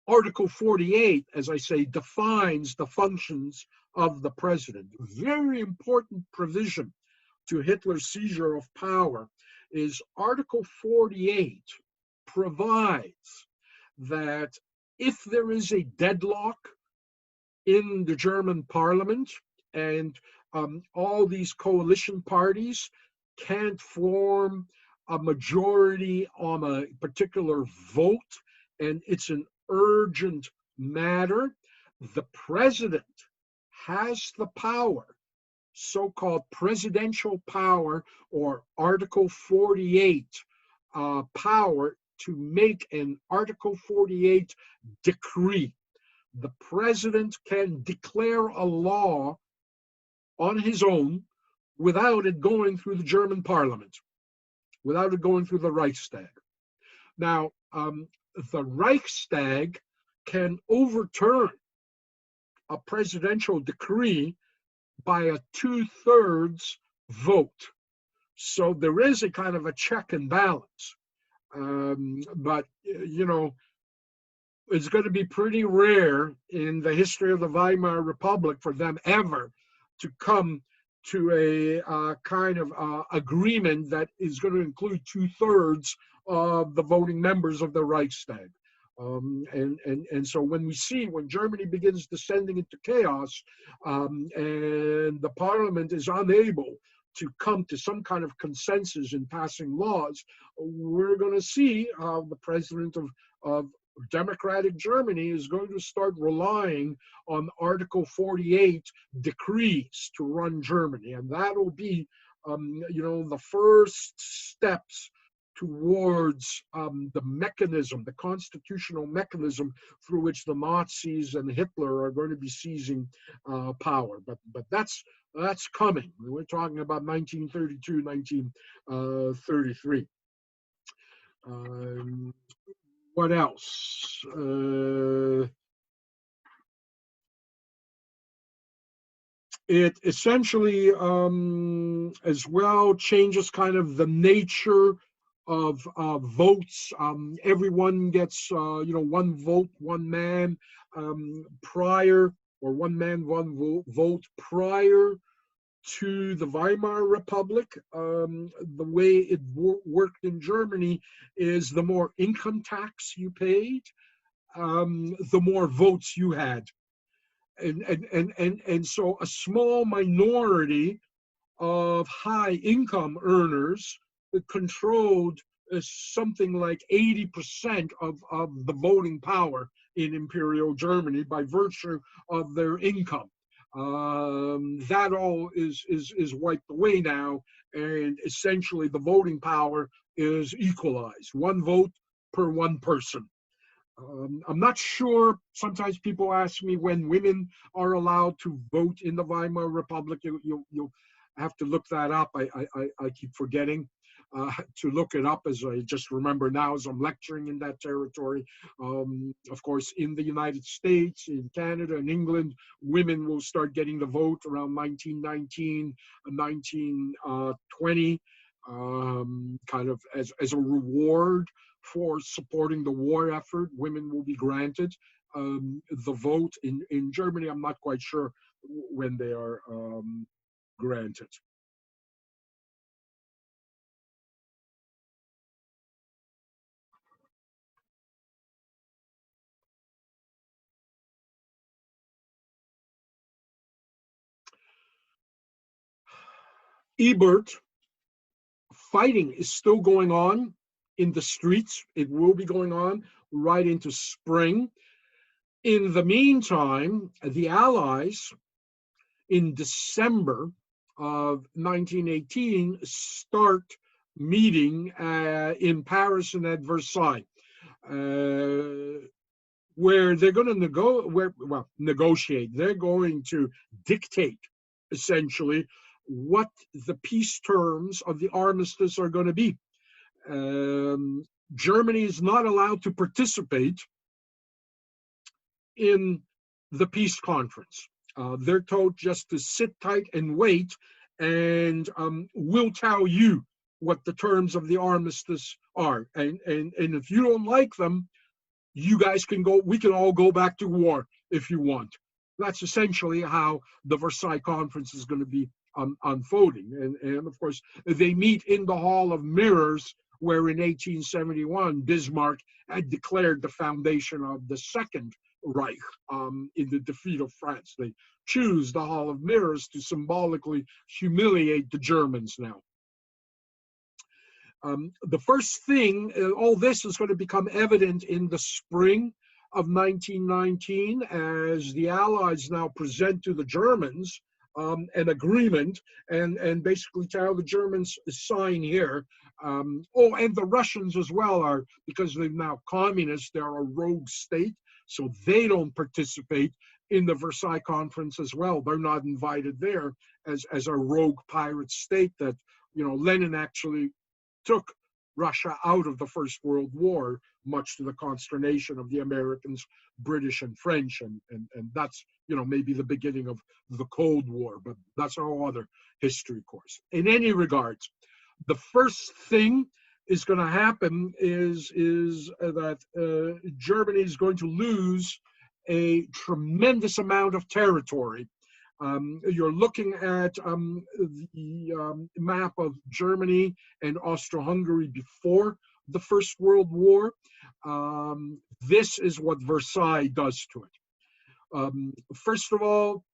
Article 48, as I say, defines the functions of the president. Very important provision to Hitler's seizure of power is Article 48 provides that if there is a deadlock in the German parliament and all these coalition parties can't form a majority on a particular vote, and it's an urgent matter, the president has the power, so-called presidential power or Article 48 power, to make an Article 48 decree. The president can declare a law on his own without it going through the German parliament, without it going through the Reichstag. Now, the Reichstag can overturn a presidential decree by a 2/3 vote. So there is a kind of a check and balance. But, it's going to be pretty rare in the history of the Weimar Republic for them ever to come to a kind of agreement that is going to include 2/3 of the voting members of the Reichstag. And so when Germany begins descending into chaos, and the parliament is unable to come to some kind of consensus in passing laws, we're going to see how the president of democratic Germany is going to start relying on Article 48 decrees to run Germany. And that'll be, the first steps towards the mechanism, the constitutional mechanism through which the Nazis and Hitler are going to be seizing power. But that's coming. We're talking about 1932, 1933. What else? It essentially, as well, changes kind of the nature of votes. Everyone gets, 1 vote, 1 man prior, or 1 man, 1 vote prior to the Weimar Republic. The way it worked in Germany is the more income tax you paid, the more votes you had. And so a small minority of high income earners controlled something like 80% of the voting power in Imperial Germany by virtue of their income. That all is wiped away now, and essentially the voting power is equalized. 1 vote per 1 person. I'm not sure. Sometimes people ask me when women are allowed to vote in the Weimar Republic. You'll have to look that up. I keep forgetting to look it up, as I just remember now as I'm lecturing in that territory. Of course, in the United States, in Canada, and England, women will start getting the vote around 1919, 1920, kind of as a reward for supporting the war effort. Women will be granted the vote. In Germany, I'm not quite sure when they are granted. Ebert, fighting is still going on in the streets. It will be going on right into spring. In the meantime, the Allies in December of 1918 start meeting in Paris and at Versailles. where they're going to negotiate. They're going to dictate, essentially, what the peace terms of the armistice are going to be. Germany is not allowed to participate in the peace conference. They're told just to sit tight and wait, and we'll tell you what the terms of the armistice are. And if you don't like them, you guys can go, we can all go back to war if you want. That's essentially how the Versailles Conference is going to be unfolding. And of course, they meet in the Hall of Mirrors, where in 1871, Bismarck had declared the foundation of the Second Reich in the defeat of France. They choose the Hall of Mirrors to symbolically humiliate the Germans now. The first thing, all this is going to become evident in the spring of 1919 as the Allies now present to the Germans an agreement and basically tell the Germans sign here. And the Russians as well are, because they're now communists, they're a rogue state, so they don't participate in the Versailles Conference as well. They're not invited there as a rogue pirate state that, Lenin actually took Russia out of the First World War, much to the consternation of the Americans, British, and French, and that's maybe the beginning of the Cold War, but that's a whole other history course. In any regards, the first thing is going to happen is that Germany is going to lose a tremendous amount of territory. You're looking at the map of Germany and Austro-Hungary before the First World War. This is what Versailles does to it. First of all,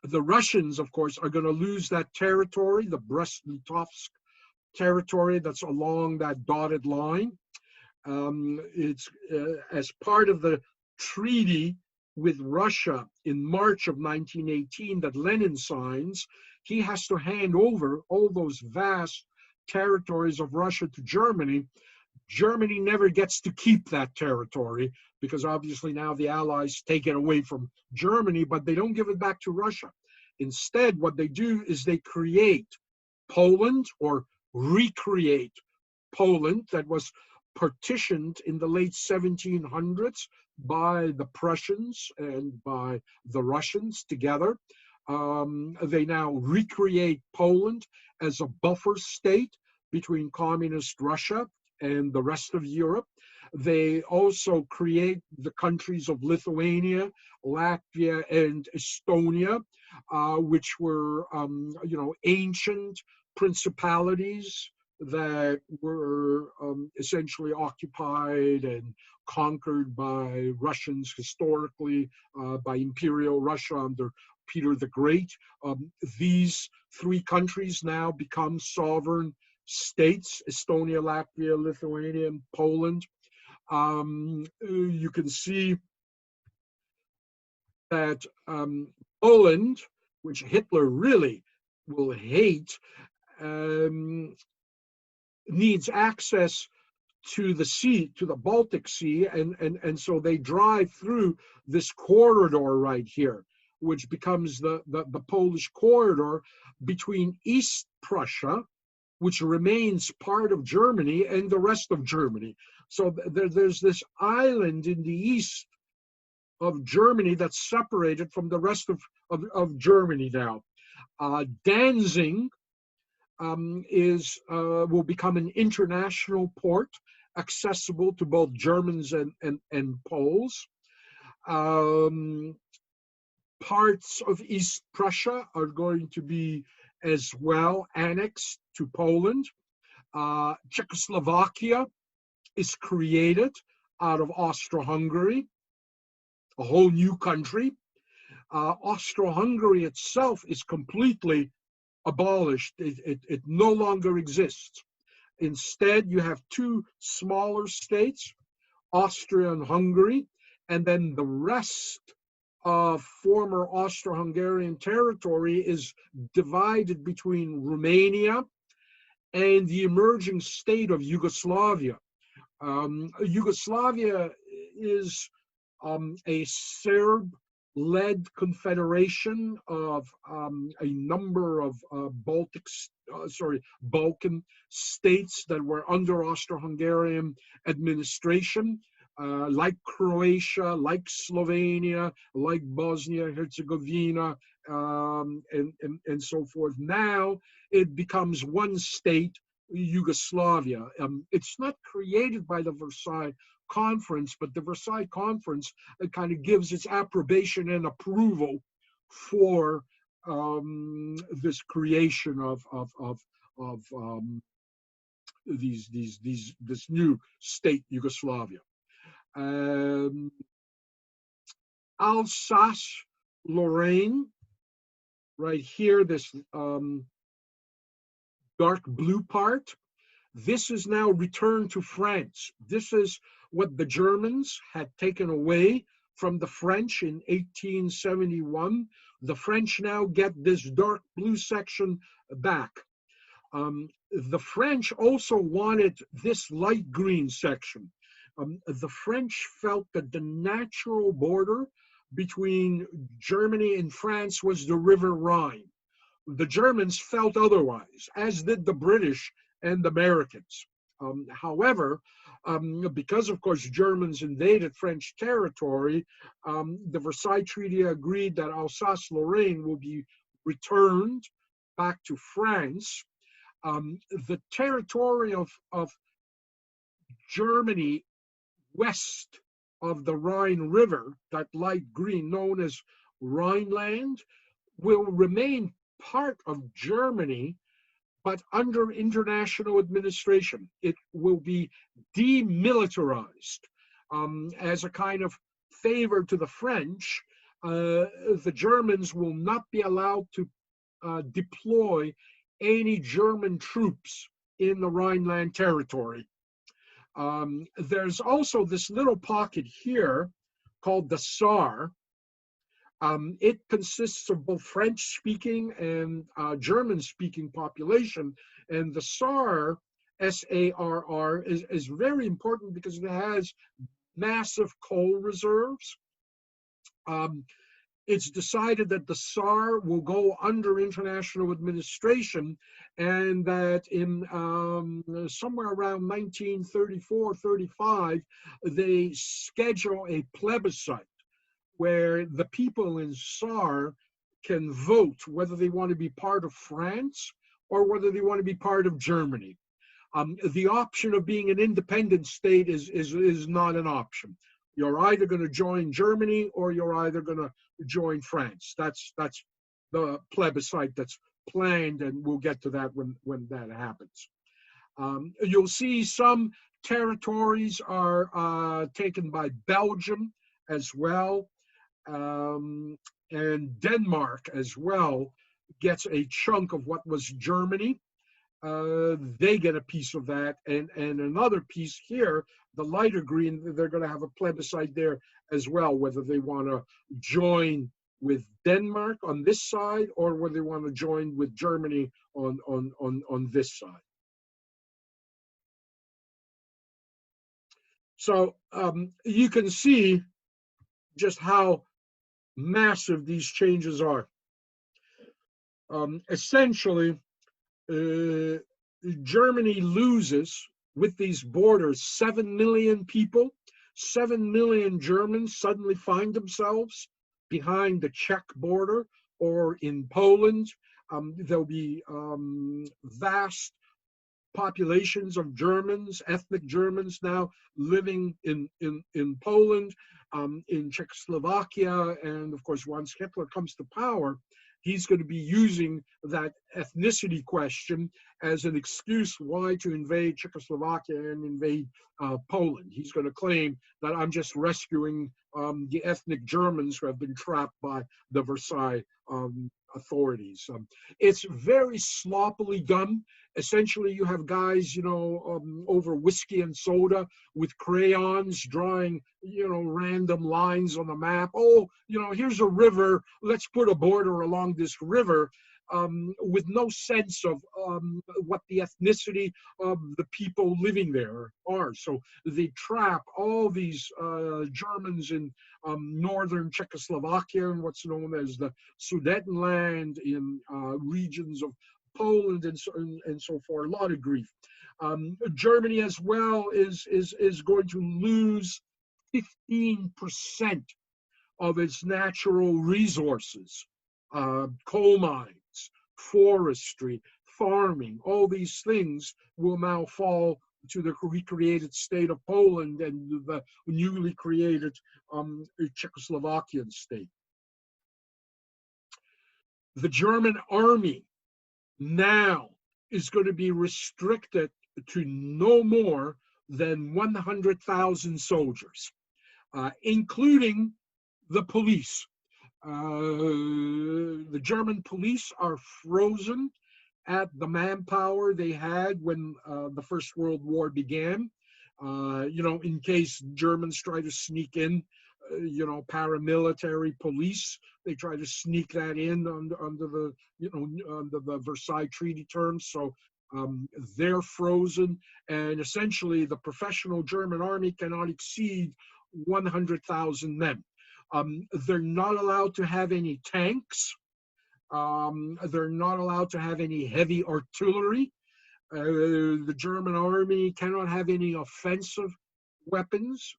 the Russians, of course, are going to lose that territory, the Brest-Litovsk territory that's along that dotted line. It's as part of the treaty with Russia in March of 1918 that Lenin signs, he has to hand over all those vast territories of Russia to Germany. Germany never gets to keep that territory because obviously now the Allies take it away from Germany, but they don't give it back to Russia. Instead, what they do is they create Poland, or recreate Poland, that was partitioned in the late 1700s by the Prussians and by the Russians together. They now recreate Poland as a buffer state between communist Russia and the rest of Europe. They also create the countries of Lithuania, Latvia, and Estonia, which were, ancient principalities that were essentially occupied and conquered by Russians historically, by Imperial Russia under Peter the Great. These three countries now become sovereign states: Estonia, Latvia, Lithuania, and Poland. You can see that Poland, which Hitler really will hate, needs access to the sea, to the Baltic Sea, and so they drive through this corridor right here, which becomes the Polish corridor between East Prussia, which remains part of Germany, and the rest of Germany. So there's this island in the east of Germany that's separated from the rest of Germany now. Danzig will become an international port, accessible to both Germans and Poles. Parts of East Prussia are going to be as well annexed to Poland. Czechoslovakia is created out of Austro-Hungary, a whole new country. Austro-Hungary itself is completely abolished. It no longer exists. Instead, you have two smaller states, Austria and Hungary, and then the rest of former Austro-Hungarian territory is divided between Romania and the emerging state of Yugoslavia. Yugoslavia is a Serb-led confederation of a number of Balkan states that were under Austro-Hungarian administration, like Croatia, like Slovenia, like Bosnia, Herzegovina, and so forth. Now it becomes one state, Yugoslavia. It's not created by the Versailles Conference, but the Versailles Conference kind of gives its approbation and approval for this creation of this new state, Yugoslavia. Alsace-Lorraine, right here, this dark blue part, this is now returned to France. This is what the Germans had taken away from the French in 1871. The French now get this dark blue section back. The French also wanted this light green section. The French felt that the natural border between Germany and France was the River Rhine. The Germans felt otherwise, as did the British and the Americans. However, because of course Germans invaded French territory, the Versailles Treaty agreed that Alsace-Lorraine will be returned back to France. The territory of Germany west of the Rhine River, that light green known as Rhineland, will remain part of Germany, but under international administration. It will be demilitarized as a kind of favor to the French. The Germans will not be allowed to deploy any German troops in the Rhineland territory. There's also this little pocket here called the Saar. It consists of both French-speaking and German-speaking population, and the Saar, S-A-R-R, is very important because it has massive coal reserves. It's decided that the Saar will go under international administration, and that in somewhere around 1934-35, they schedule a plebiscite where the people in Saar can vote whether they want to be part of France or whether they want to be part of Germany. The option of being an independent state is not an option. You're either going to join Germany or you're either going to join France. That's the plebiscite that's planned, and we'll get to that when that happens. You'll see some territories are taken by Belgium as well. And Denmark as well gets a chunk of what was Germany. They get a piece of that, and another piece here, the lighter green, they're going to have a plebiscite there as well, whether they want to join with Denmark on this side or whether they want to join with Germany on this side. So you can see just how massive these changes are. Essentially, Germany loses with these borders 7 million people. 7 million Germans suddenly find themselves behind the Czech border or in Poland. There'll be vast populations of Germans, ethnic Germans now living in Poland, in Czechoslovakia, and of course once Hitler comes to power, he's going to be using that ethnicity question as an excuse why to invade Czechoslovakia and invade Poland. He's going to claim that I'm just rescuing the ethnic Germans who have been trapped by the Versailles authorities. It's very sloppily done. Essentially, you have guys, over whiskey and soda with crayons drawing, random lines on the map. Oh, here's a river. Let's put a border along this river. with no sense of what the ethnicity of the people living there are. So they trap all these Germans in northern Czechoslovakia and what's known as the Sudetenland, in regions of Poland and so forth. A lot of grief. Germany as well is going to lose 15% of its natural resources, coal mines, forestry, farming. All these things will now fall to the recreated state of Poland and the newly created Czechoslovakian state. The German army now is going to be restricted to no more than 100,000 soldiers, including the police. The German police are frozen at the manpower they had when the First World War began. In case Germans try to sneak in, paramilitary police, they try to sneak that in under the Versailles Treaty terms. So they're frozen, and essentially the professional German army cannot exceed 100,000 men. They're not allowed to have any tanks. They're not allowed to have any heavy artillery. The German army cannot have any offensive weapons.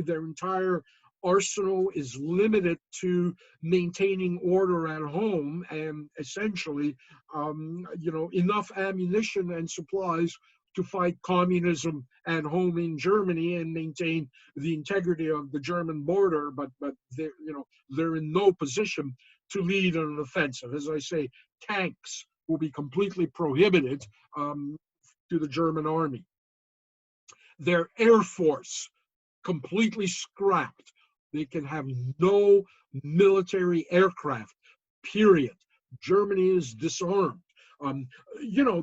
Their entire arsenal is limited to maintaining order at home and essentially, enough ammunition and supplies to fight communism at home in Germany and maintain the integrity of the German border, but they're in no position to lead an offensive. As I say, tanks will be completely prohibited to the German army. Their air force completely scrapped. They can have no military aircraft, period. Germany is disarmed.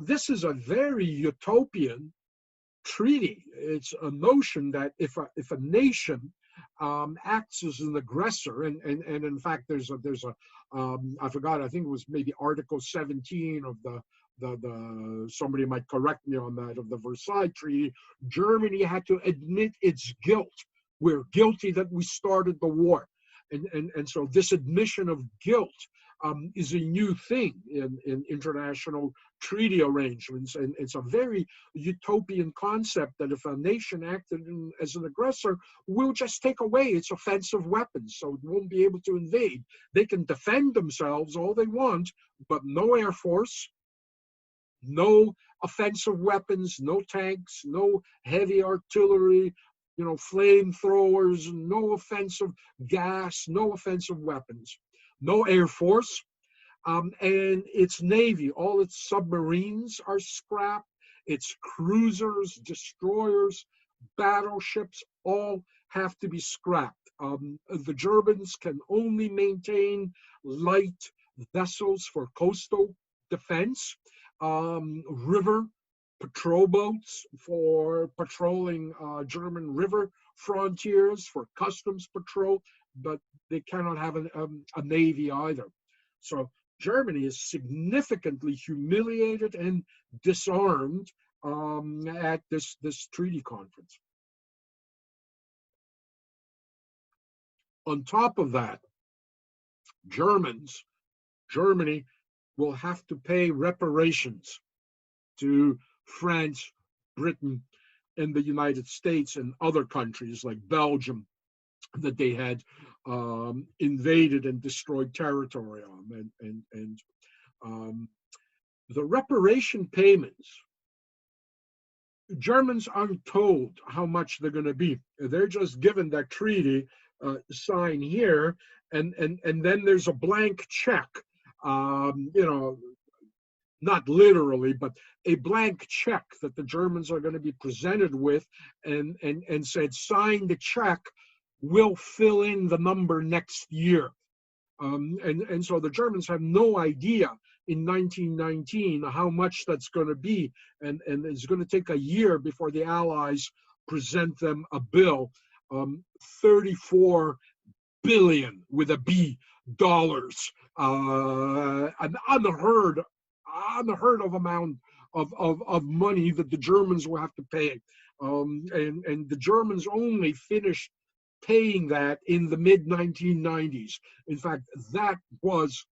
This is a very utopian treaty. It's a notion that if a nation acts as an aggressor, and in fact there's a I forgot, I think it was maybe Article 17 of the somebody might correct me on that, of the Versailles Treaty, Germany had to admit its guilt. We're guilty that we started the war. And so this admission of guilt is a new thing in international treaty arrangements. And it's a very utopian concept that if a nation acted as an aggressor, we'll just take away its offensive weapons, so it won't be able to invade. They can defend themselves all they want, but no air force, no offensive weapons, no tanks, no heavy artillery, flamethrowers, no offensive gas, no offensive weapons, no air force, and its navy, all its submarines are scrapped, its cruisers, destroyers, battleships, all have to be scrapped. The Germans can only maintain light vessels for coastal defense, river patrol boats for patrolling German river frontiers, for customs patrol, but they cannot have a navy either. So Germany is significantly humiliated and disarmed at this treaty conference. On top of that, Germany will have to pay reparations to France, Britain, and the United States and other countries like Belgium that they had invaded and destroyed territory on. And the reparation payments, Germans aren't told how much they're going to be. They're just given that treaty sign here, and then there's a blank check, not literally, but a blank check that the Germans are going to be presented with and said, sign the check, we'll fill in the number next year. And so the Germans have no idea in 1919 how much that's going to be. And it's going to take a year before the Allies present them a bill, 34 billion with a B dollars an unheard of amount of money that the Germans will have to pay. And the Germans only finished paying that in the mid-1990s. In fact, that was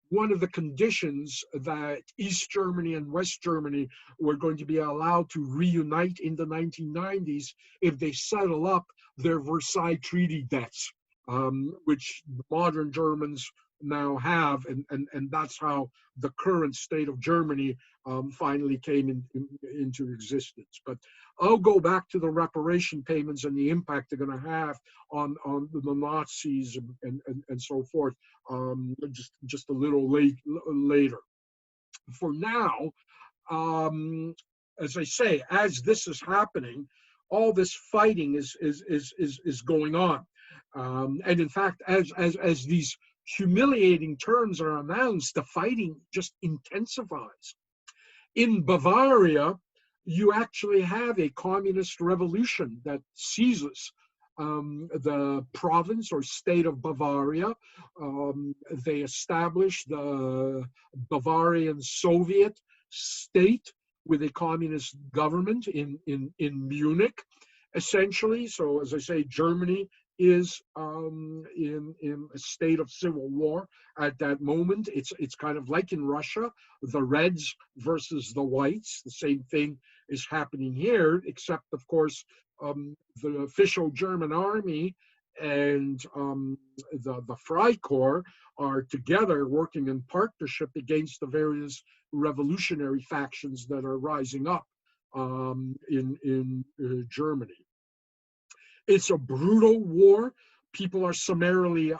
one of the conditions that East Germany and West Germany were going to be allowed to reunite in the 1990s if they settle up their Versailles Treaty debts, which modern Germans now have, and that's how the current state of Germany finally came into existence. But I'll go back to the reparation payments and the impact they're going to have on the Nazis and so forth just a little later. For now, as I say, as this is happening, all this fighting is going on, and in fact, as these humiliating terms are announced, the fighting just intensifies. In Bavaria, you actually have a communist revolution that seizes the province or state of Bavaria. They establish the Bavarian Soviet state with a communist government in Munich, essentially. So, as I say, Germany is in a state of civil war at that moment. It's kind of like in Russia, the Reds versus the Whites. The same thing is happening here, except, of course, the official German army and the Freikorps are together working in partnership against the various revolutionary factions that are rising up in Germany. It's a brutal war. People are summarily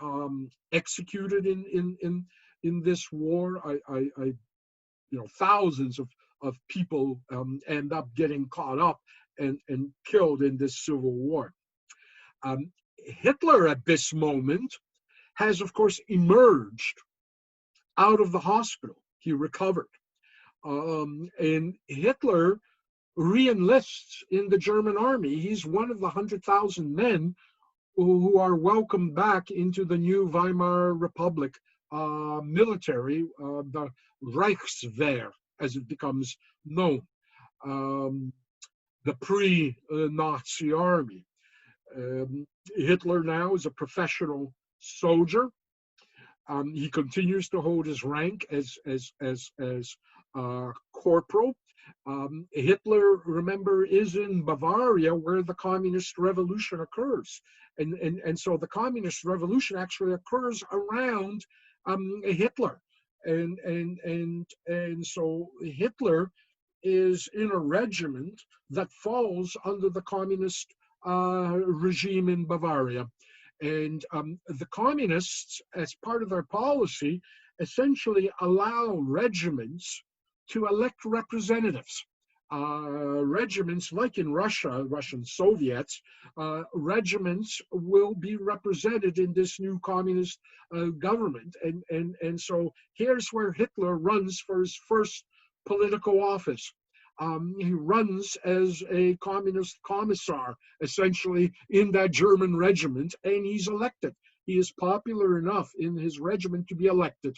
executed in this war. Thousands of people end up getting caught up and killed in this civil war. Hitler at this moment has, of course, emerged out of the hospital. He recovered. And Hitler re-enlists in the German army. He's one of the 100,000 men who are welcomed back into the new Weimar Republic military, the Reichswehr, as it becomes known, the pre-Nazi army. Hitler now is a professional soldier. He continues to hold his rank as corporal. Hitler, remember, is in Bavaria where the communist revolution occurs. And so the communist revolution actually occurs around Hitler. And so Hitler is in a regiment that falls under the communist regime in Bavaria. And the communists, as part of their policy, essentially allow regiments to elect representatives. Regiments, like in Russia, Russian Soviets, regiments will be represented in this new communist government. And so here's where Hitler runs for his first political office. He runs as a communist commissar, essentially, in that German regiment, and he's elected. He is popular enough in his regiment to be elected.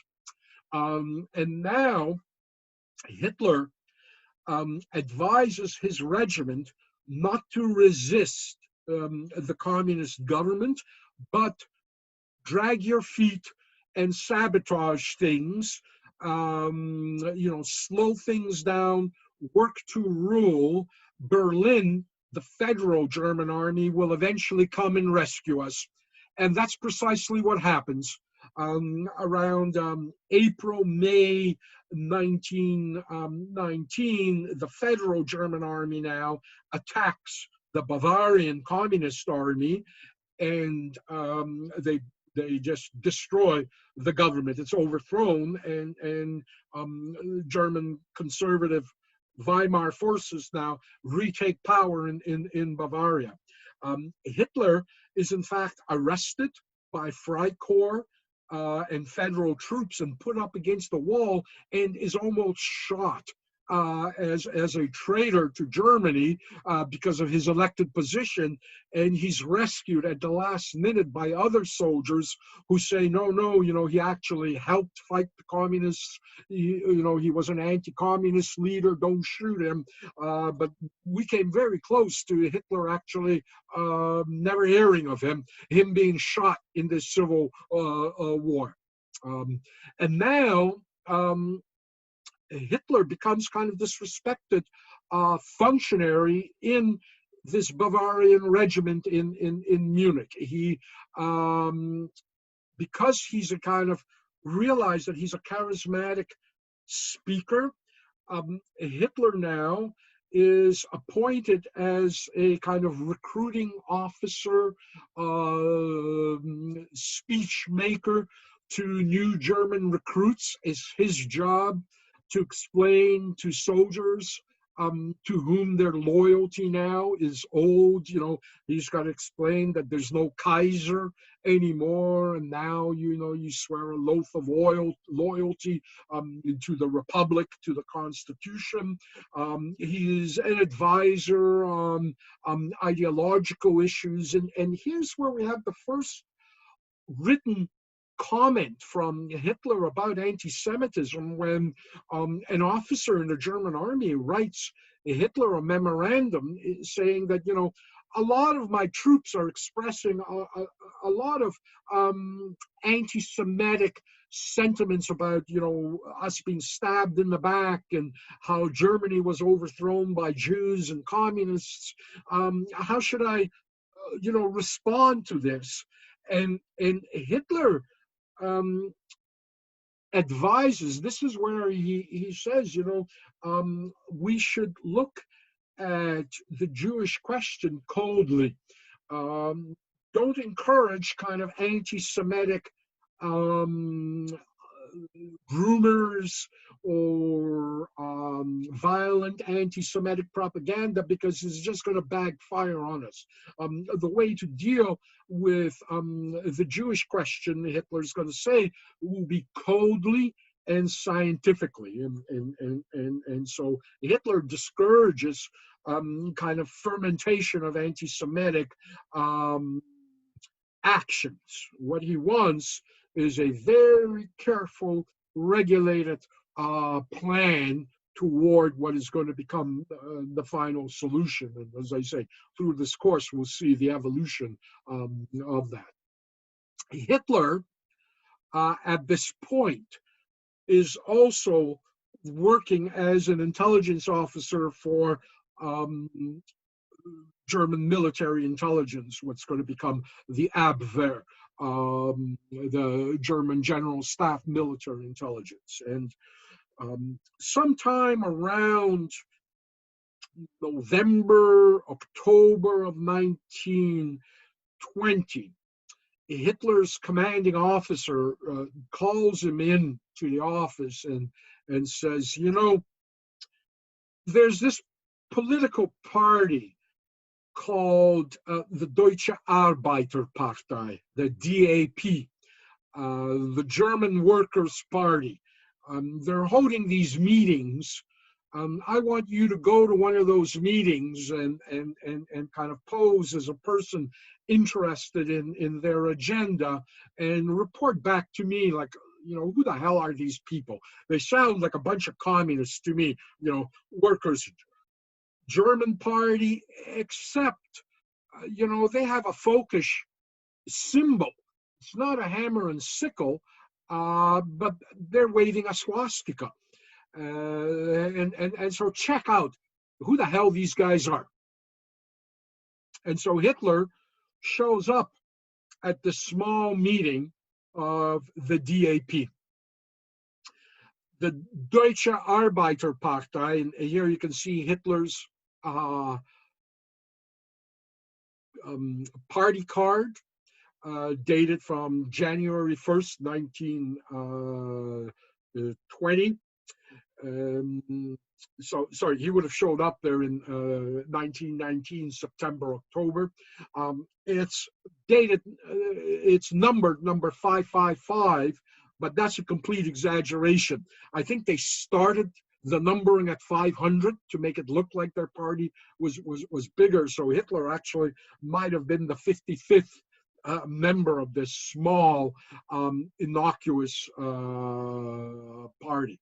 And now Hitler advises his regiment not to resist the communist government, but drag your feet and sabotage things, slow things down, work to rule. Berlin, the federal German army, will eventually come and rescue us. And that's precisely what happens. Around April, May 1919, the federal German army now attacks the Bavarian communist army, and they just destroy the government. It's overthrown, and German conservative Weimar forces now retake power in Bavaria. Hitler is in fact arrested by Freikorps and federal troops and put up against the wall and is almost shot as a traitor to Germany because of his elected position, and he's rescued at the last minute by other soldiers who say, no, no, he actually helped fight the communists. He was an anti-communist leader. Don't shoot him. But we came very close to Hitler actually never hearing of him being shot in the Civil War. And now Hitler becomes kind of this respected functionary in this Bavarian regiment in Munich. He, because he's a kind of realized that he's a charismatic speaker, Hitler now is appointed as a kind of recruiting officer, speech maker to new German recruits. It's his job to explain to soldiers to whom their loyalty now is old. He's got to explain that there's no Kaiser anymore, and now you swear a oath of loyalty to the Republic, to the Constitution. He's an advisor on ideological issues, and here's where we have the first written comment from Hitler about anti-Semitism when an officer in the German army writes Hitler a memorandum saying that, a lot of my troops are expressing a lot of anti-Semitic sentiments about, us being stabbed in the back and how Germany was overthrown by Jews and communists. How should I, respond to this? And Hitler advises, this is where he says, we should look at the Jewish question coldly. Don't encourage kind of anti-Semitic rumors or violent anti-Semitic propaganda, because it's just going to backfire on us. The way to deal with the Jewish question, Hitler's going to say, will be coldly and scientifically. And so Hitler discourages kind of fermentation of anti-Semitic actions. What he wants is a very careful, regulated plan toward what is going to become the final solution. And as I say, through this course, we'll see the evolution of that. Hitler, at this point, is also working as an intelligence officer for German military intelligence, what's going to become the Abwehr, the German General Staff military intelligence. And sometime around November, October of 1920, Hitler's commanding officer calls him in to the office and says, there's this political party called the Deutsche Arbeiterpartei, the DAP, the German Workers' Party. They're holding these meetings. I want you to go to one of those meetings and kind of pose as a person interested in their agenda and report back to me like, who the hell are these people? They sound like a bunch of communists to me, workers' German party, except, they have a folkish symbol. It's not a hammer and sickle, but they're waving a swastika. And so check out who the hell these guys are. And so Hitler shows up at the small meeting of the DAP. The Deutsche Arbeiterpartei, and here you can see Hitler's party card, dated from January 1st, 1920. So sorry, he would have showed up there in 1919, September, October. It's dated, it's numbered number 555, but that's a complete exaggeration. I think they started the numbering at 500 to make it look like their party was bigger. So Hitler actually might have been the 55th member of this small, innocuous party.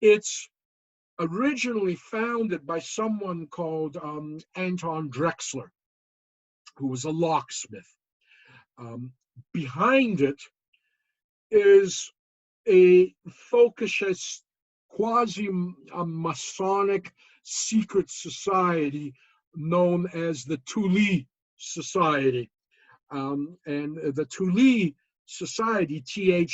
It's originally founded by someone called Anton Drexler, who was a locksmith. Behind it is a folkist, quasi-Masonic secret society known as the Thule Society. And the Thule Society, Thule,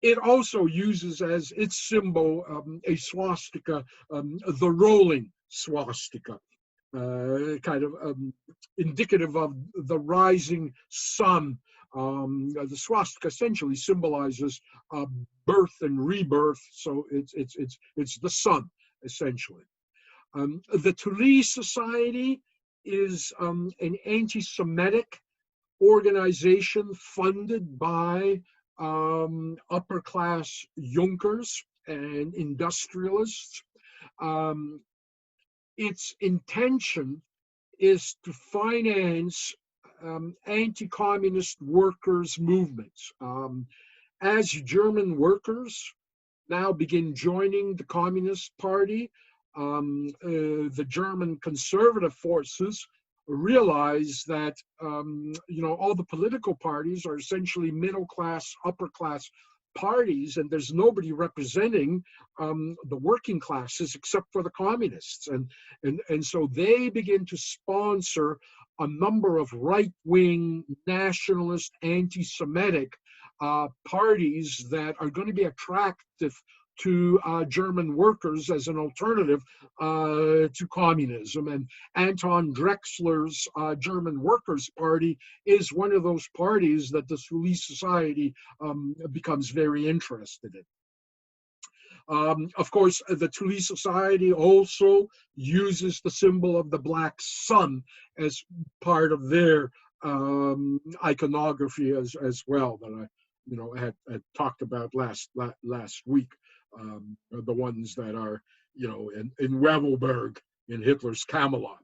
it also uses as its symbol a swastika, the rolling swastika, kind of indicative of the rising sun. The swastika essentially symbolizes birth and rebirth, so it's the sun essentially. The Thule Society is an anti-Semitic organization funded by upper class Junkers and industrialists. Its intention is to finance anti-communist workers' movements. As German workers now begin joining the Communist Party, the German conservative forces realize that all the political parties are essentially middle class, upper class parties, and there's nobody representing the working classes except for the communists, and so they begin to sponsor a number of right-wing, nationalist, anti-Semitic parties that are going to be attractive to German workers as an alternative to communism. And Anton Drexler's German Workers' Party is one of those parties that the Thule Society becomes very interested in. Of course, the Thule Society also uses the symbol of the black sun as part of their iconography as well, that I had talked about last week. The ones that are, in Revelberg, in Hitler's Camelot.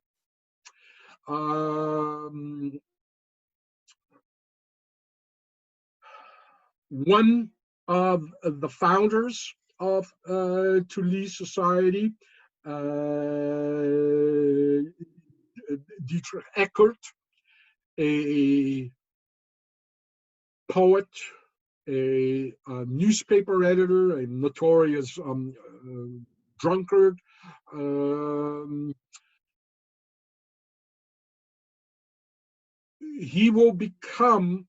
One of the founders of Thule Society, Dietrich Eckert, a poet, a newspaper editor, a notorious drunkard. He will become,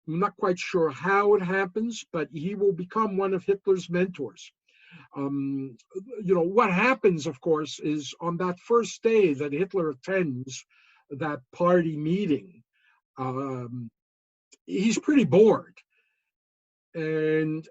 I'm not quite sure how it happens, but he will become one of Hitler's mentors. What happens, of course, is on that first day that Hitler attends that party meeting, he's pretty bored, and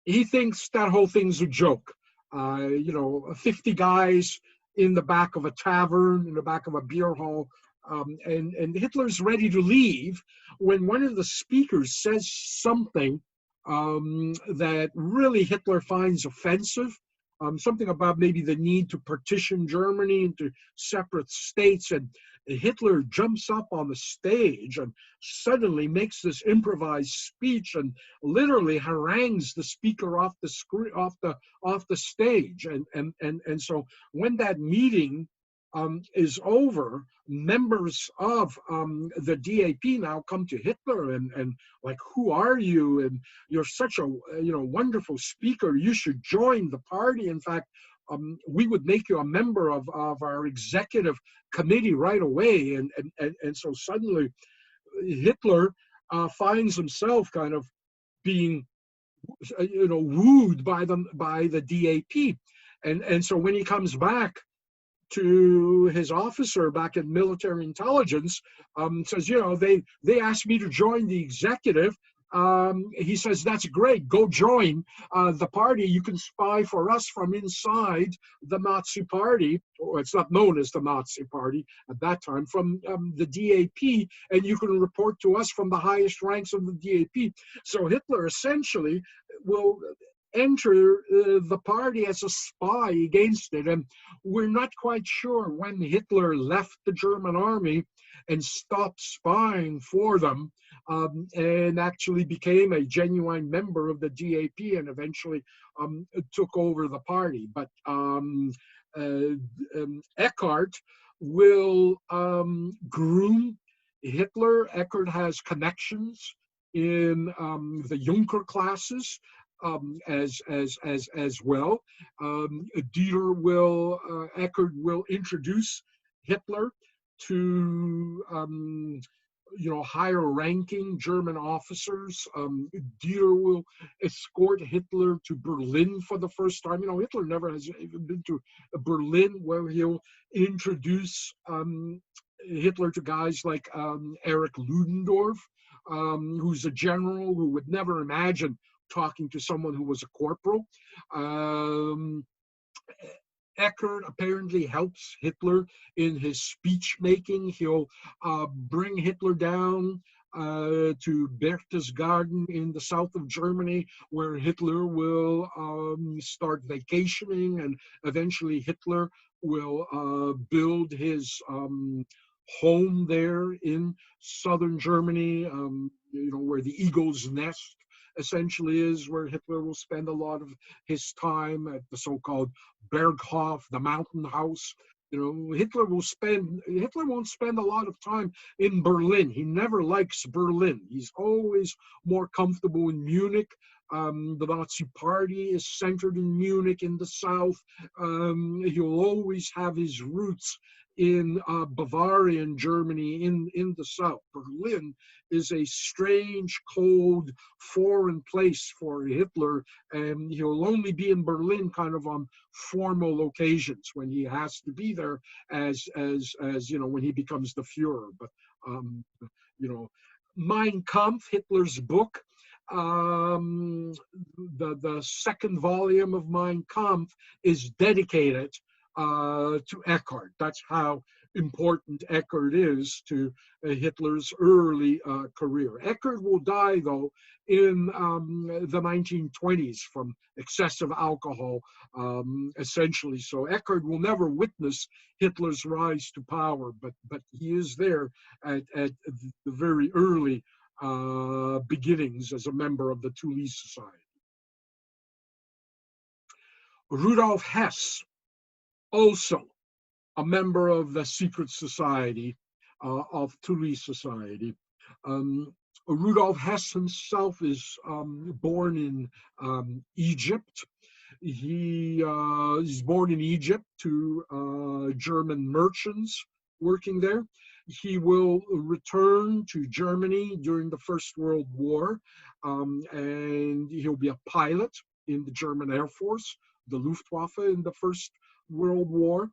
he thinks that whole thing's a joke. 50 guys in the back of a tavern, in the back of a beer hall, and Hitler's ready to leave when one of the speakers says something that really Hitler finds offensive. Something about maybe the need to partition Germany into separate states, and Hitler jumps up on the stage and suddenly makes this improvised speech and literally harangues the speaker off the stage. And so when that meeting is over, members of the DAP now come to Hitler and like, who are you? And you're such a wonderful speaker. You should join the party. In fact, we would make you a member of our executive committee right away. And so suddenly Hitler finds himself kind of being wooed by the DAP. And so when he comes back to his officer back in military intelligence, says, they asked me to join the executive. he says, that's great, go join the party. You can spy for us from inside the Nazi party, or it's not known as the Nazi party at that time, from the DAP, and you can report to us from the highest ranks of the DAP. So Hitler essentially will enter the party as a spy against it. And we're not quite sure when Hitler left the German army and stopped spying for them, and actually became a genuine member of the DAP and eventually took over the party. But Eckart will groom Hitler. Eckart has connections in the Junker classes as well. Eckart will introduce Hitler to higher ranking German officers. Dieter will escort Hitler to Berlin for the first time. Hitler never has even been to Berlin, where he'll introduce Hitler to guys like Erich Ludendorff, who's a general who would never imagine talking to someone who was a corporal. Eckart apparently helps Hitler in his speech making. He'll bring Hitler down to Berchtesgaden in the south of Germany, where Hitler will start vacationing, and eventually Hitler will build his home there in southern Germany, where the eagle's nest essentially is, where Hitler will spend a lot of his time at the so-called Berghof, the mountain house. Hitler won't spend a lot of time in Berlin. He never likes Berlin. He's always more comfortable in Munich. The Nazi party is centered in Munich in the south. He'll always have his roots in Bavarian Germany in the south. Berlin is a strange, cold, foreign place for Hitler, and he'll only be in Berlin kind of on formal occasions when he has to be there, as when he becomes the Führer. But Mein Kampf, Hitler's book, the second volume of Mein Kampf is dedicated to Eckart. That's how important Eckart is to Hitler's early career. Eckart will die, though, in the 1920s from excessive alcohol, essentially. So Eckart will never witness Hitler's rise to power, but he is there at the very early beginnings as a member of the Thule Society. Rudolf Hess, also a member of the secret society of Thule Society. Rudolf Hess himself is born in Egypt. He is born in Egypt to German merchants working there. He will return to Germany during the First World War, and he'll be a pilot in the German Air Force, the Luftwaffe, in the First World War.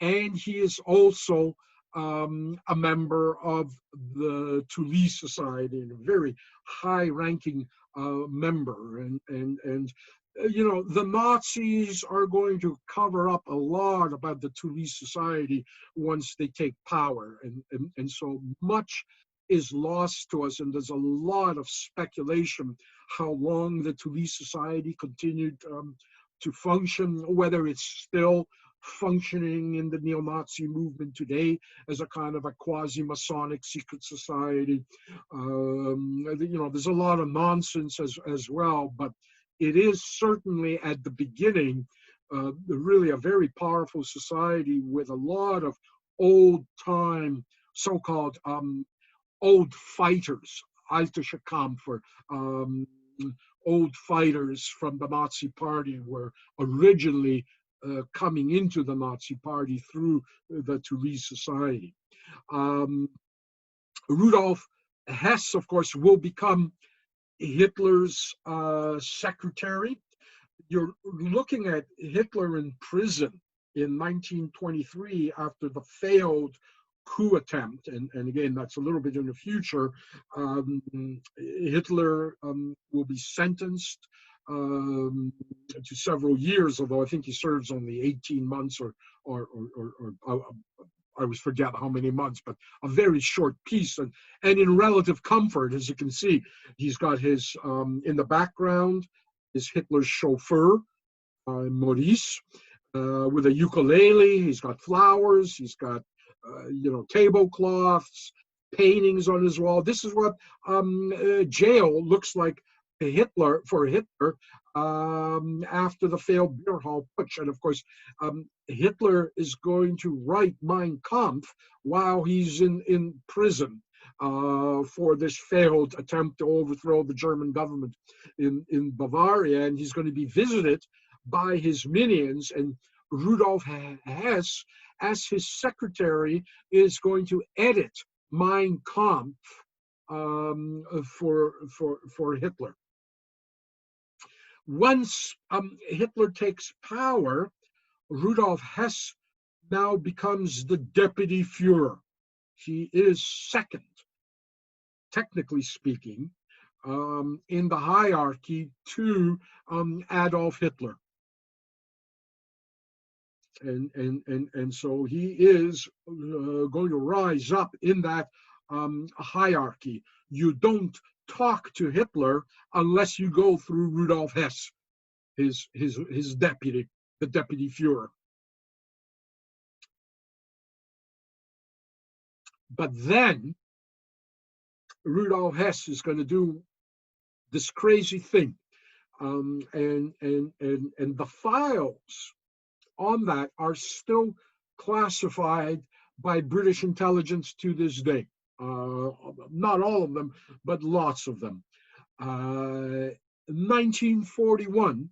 And he is also a member of the Thule Society, and a very high-ranking member. And the Nazis are going to cover up a lot about the Thule Society once they take power, and so much is lost to us, and there's a lot of speculation how long the Thule Society continued to function, whether it's still functioning in the neo-Nazi movement today as a kind of a quasi-Masonic secret society. There's a lot of nonsense as well, but it is certainly at the beginning really a very powerful society with a lot of old-time so-called old fighters, alte Kämpfer, old fighters from the Nazi Party were originally coming into the Nazi Party through the Thule Society. Rudolf Hess, of course, will become Hitler's secretary. You're looking at Hitler in prison in 1923 after the failed coup attempt, and again, that's a little bit in the future. Hitler will be sentenced to several years, although I think he serves only 18 months or I always forget how many months, but a very short piece, and in relative comfort, as you can see. He's got his, in the background, is Hitler's chauffeur, Maurice, with a ukulele. He's got flowers, he's got, tablecloths, paintings on his wall. This is what jail looks like for Hitler after the failed beer hall putsch. And of course, Hitler is going to write Mein Kampf while he's in prison for this failed attempt to overthrow the German government in Bavaria. And he's going to be visited by his minions, and Rudolf Hess, as his secretary, is going to edit Mein Kampf for Hitler. Once Hitler takes power, Rudolf Hess now becomes the deputy Führer. He is second, technically speaking, in the hierarchy to Adolf Hitler. And so he is going to rise up in that hierarchy. You don't talk to Hitler unless you go through Rudolf Hess, his deputy, the deputy Führer. But then Rudolf Hess is going to do this crazy thing, and the files on that are still classified by British intelligence to this day. Not all of them, but lots of them. 1941,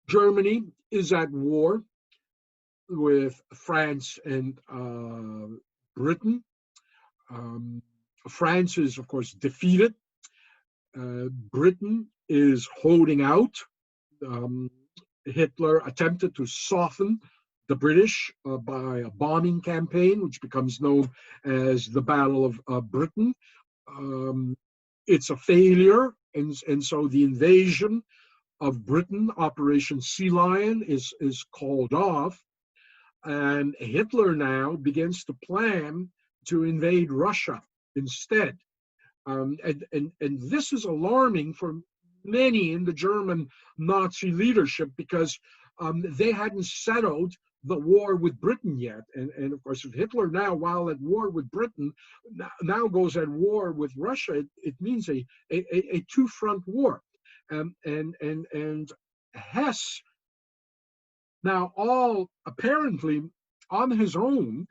Germany is at war with France and Britain. France is, of course, defeated. Britain is holding out. Hitler attempted to soften the British by a bombing campaign, which becomes known as the Battle of Britain. It's a failure, and so the invasion of Britain, Operation Sea Lion, is called off. And Hitler now begins to plan to invade Russia instead. And this is alarming for many in the German Nazi leadership, because they hadn't settled the war with Britain yet. And of course, if Hitler now, while at war with Britain, now goes at war with Russia, it means a two-front war. And Hess, now all apparently on his own,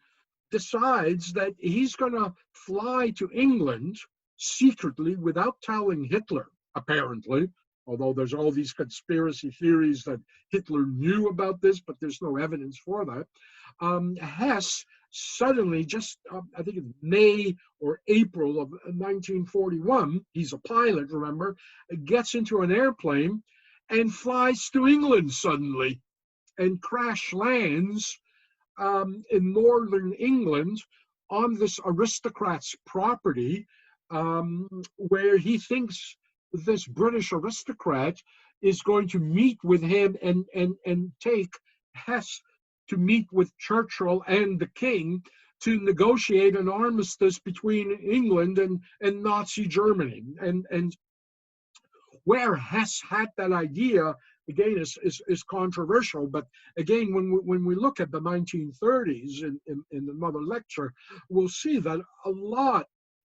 decides that he's going to fly to England secretly without telling Hitler, apparently, although there's all these conspiracy theories that Hitler knew about this, but there's no evidence for that. Hess suddenly, just I think in May or April of 1941, he's a pilot, remember, gets into an airplane and flies to England suddenly and crash lands in northern England on this aristocrat's property, where he thinks this British aristocrat is going to meet with him and take Hess to meet with Churchill and the King to negotiate an armistice between England and Nazi Germany. And where Hess had that idea, again, is controversial. But again, when we look at the 1930s in another lecture, we'll see that a lot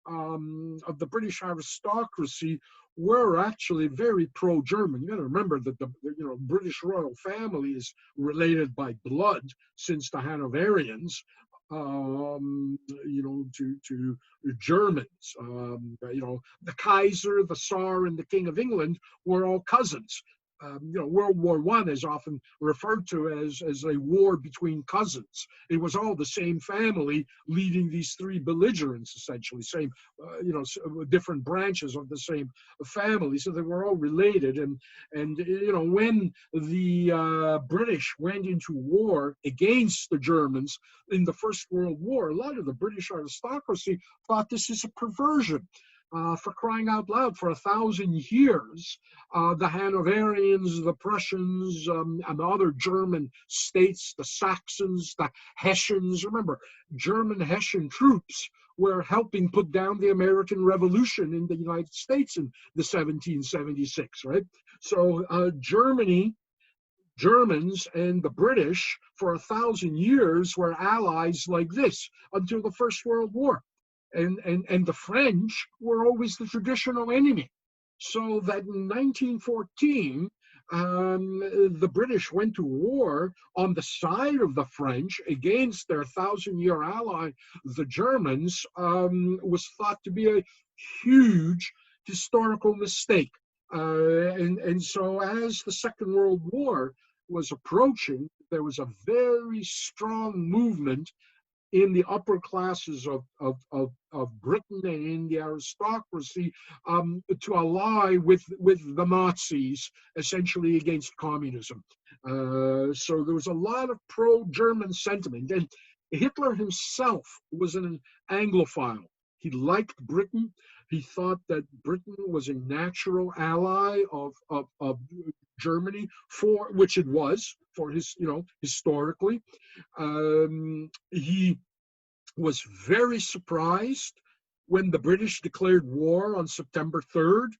of the British aristocracy were actually very pro-German. You got to remember that the British royal family is related by blood since the Hanoverians, to Germans. The Kaiser, the Tsar, and the King of England were all cousins. World War I is often referred to as a war between cousins. It was all the same family leading these three belligerents, essentially, same, different branches of the same family. So they were all related. And when the British went into war against the Germans in the First World War, a lot of the British aristocracy thought this is a perversion. For crying out loud, for 1,000 years, the Hanoverians, the Prussians, and other German states, the Saxons, the Hessians, remember, German Hessian troops were helping put down the American Revolution in the United States in the 1776, right? So Germans and the British for 1,000 years were allies like this until the First World War. And the French were always the traditional enemy. So that in 1914, the British went to war on the side of the French against their 1,000-year ally, the Germans, was thought to be a huge historical mistake. And so as the Second World War was approaching, there was a very strong movement in the upper classes of Britain and in the aristocracy to ally with the Nazis, essentially against communism. So there was a lot of pro-German sentiment. And Hitler himself was an Anglophile. He liked Britain. He thought that Britain was a natural ally of Germany, for which it was, for his, historically. He was very surprised when the British declared war on September 3rd,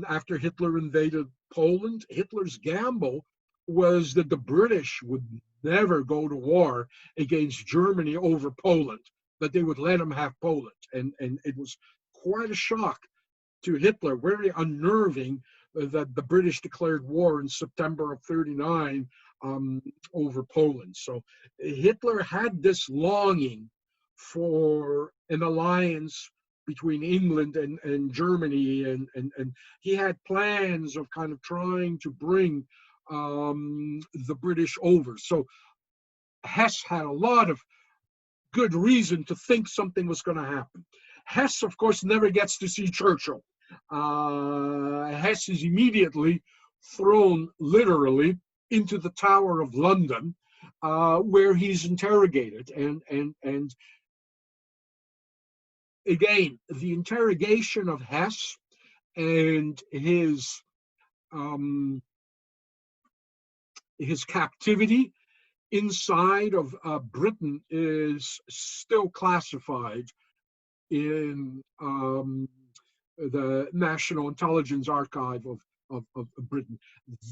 after Hitler invaded Poland. Hitler's gamble was that the British would never go to war against Germany over Poland, that they would let him have Poland. And it was quite a shock to Hitler, very unnerving, that the British declared war in September of 39 over Poland. So Hitler had this longing for an alliance between England and Germany, and he had plans of kind of trying to bring the British over. So Hess had a lot of good reason to think something was going to happen. Hess, of course, never gets to see Churchill. Hess is immediately thrown, literally, into the Tower of London, where he's interrogated. And again, the interrogation of Hess and his captivity inside of Britain is still classified in the National Intelligence Archive of Britain.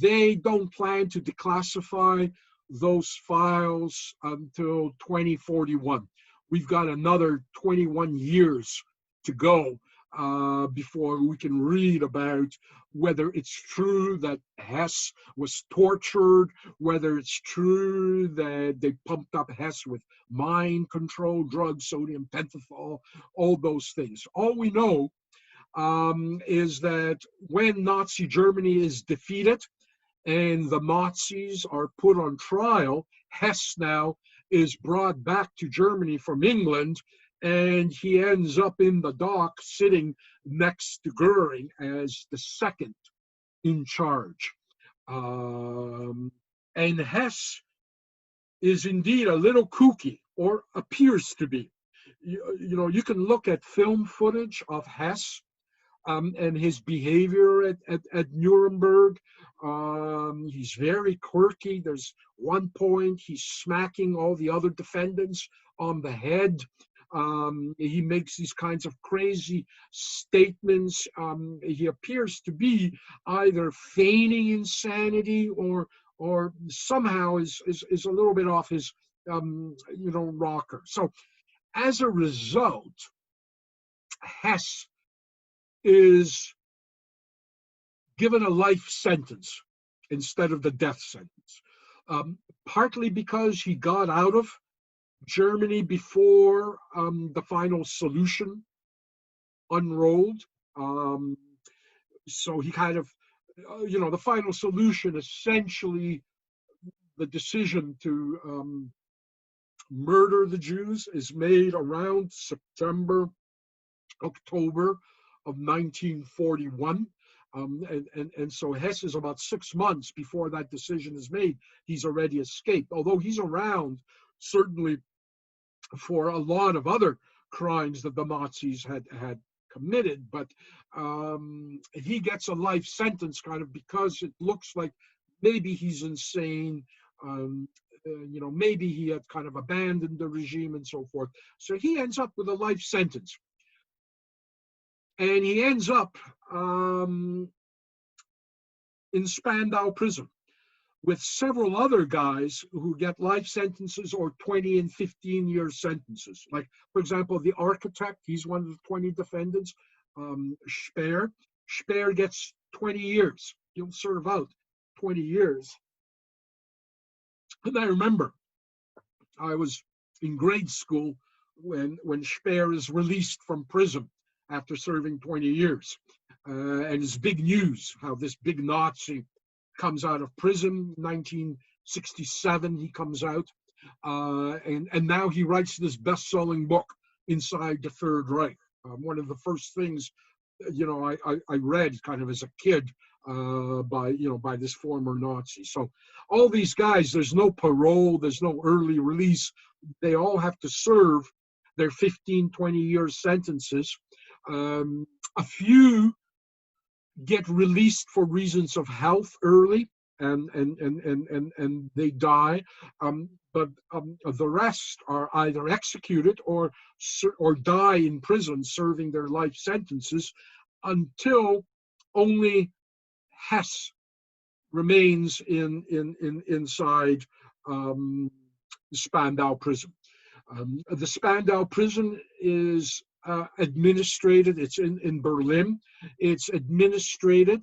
They don't plan to declassify those files until 2041. We've got another 21 years to go before we can read about whether it's true that Hess was tortured, whether it's true that they pumped up Hess with mind control drugs, sodium pentothal, all those things. All we know is that when Nazi Germany is defeated and the Nazis are put on trial, Hess now is brought back to Germany from England, and he ends up in the dock sitting next to Goering as the second in charge. And Hess is indeed a little kooky, or appears to be. You can look at film footage of Hess and his behavior at Nuremberg. He's very quirky. There's one point he's smacking all the other defendants on the head. He makes these kinds of crazy statements. He appears to be either feigning insanity or somehow is a little bit off his rocker. So as a result, Hess is given a life sentence instead of the death sentence, partly because he got out of Germany before the final solution unrolled. So he kind of the final solution, essentially the decision to murder the Jews, is made around September, October of 1941. And so Hess is about 6 months before that decision is made. He's already escaped, although he's around certainly for a lot of other crimes that the Nazis had committed. But he gets a life sentence kind of because it looks like maybe he's insane. Maybe he had kind of abandoned the regime and so forth. So he ends up with a life sentence. And he ends up in Spandau prison with several other guys who get life sentences or 20 and 15-year sentences. Like, for example, the architect, he's one of the 20 defendants, Speer. Speer gets 20 years. He'll serve out 20 years. And I remember I was in grade school when Speer is released from prison after serving 20 years. And it's big news how this big Nazi comes out of prison. 1967 he comes out, and now he writes this best-selling book, Inside the Third Reich. One of the first things I read kind of as a kid by this former Nazi. So all these guys, there's no parole, there's no early release. They all have to serve their 15, 20-year sentences. A few get released for reasons of health early, and they die. But the rest are either executed or die in prison serving their life sentences until only Hess remains inside Spandau prison. The Spandau prison is administrated, it's in Berlin. It's administrated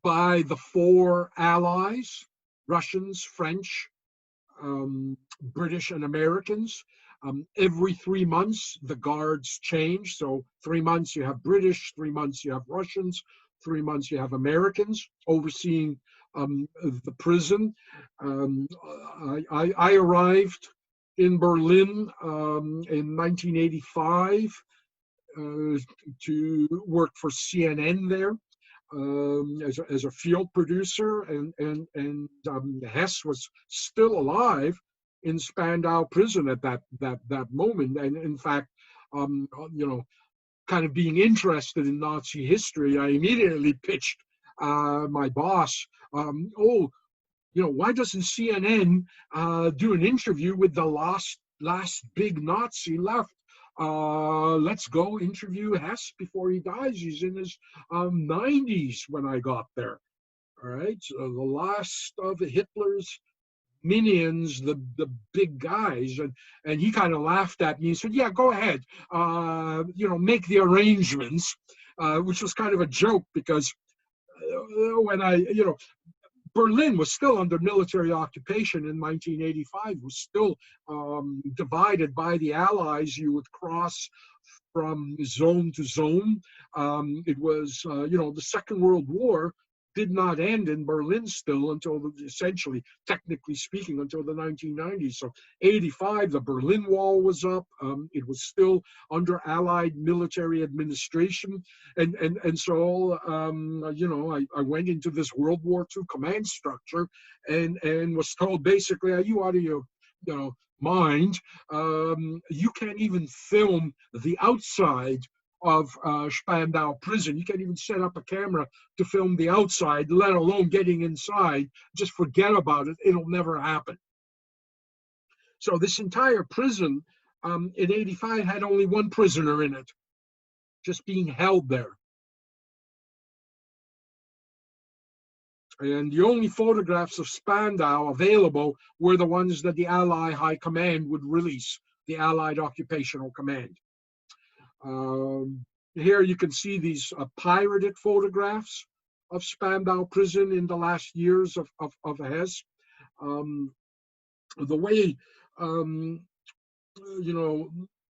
by the 4 allies, Russians, French, British, and Americans. Every 3 months, the guards change. So 3 months you have British, 3 months you have Russians, 3 months you have Americans overseeing the prison. I arrived in Berlin in 1985 to work for CNN there as a field producer, and Hess was still alive in Spandau prison at that moment. And in fact, kind of being interested in Nazi history, I immediately pitched my boss, why doesn't CNN do an interview with the last big Nazi left? Let's go interview Hess before he dies. He's in his 90s when I got there. All right, so the last of Hitler's minions, the big guys, and he kind of laughed at me and said, "Yeah, go ahead, make the arrangements," which was kind of a joke because when Berlin was still under military occupation in 1985, was still divided by the Allies. You would cross from zone to zone. It was, the Second World War did not end in Berlin still until essentially, technically speaking, until the 1990s. So 85, the Berlin Wall was up. It was still under Allied military administration. And so, I went into this World War II command structure and was told basically, are you out of your, mind? You can't even film the outside of Spandau prison. You can't even set up a camera to film the outside, let alone getting inside. Just forget about it. It'll never happen. So this entire prison in 85 had only one prisoner in it, just being held there. And the only photographs of Spandau available were the ones that the Allied High Command would release, the Allied Occupational Command. Here you can see these pirated photographs of Spandau prison in the last years of Hess. The way,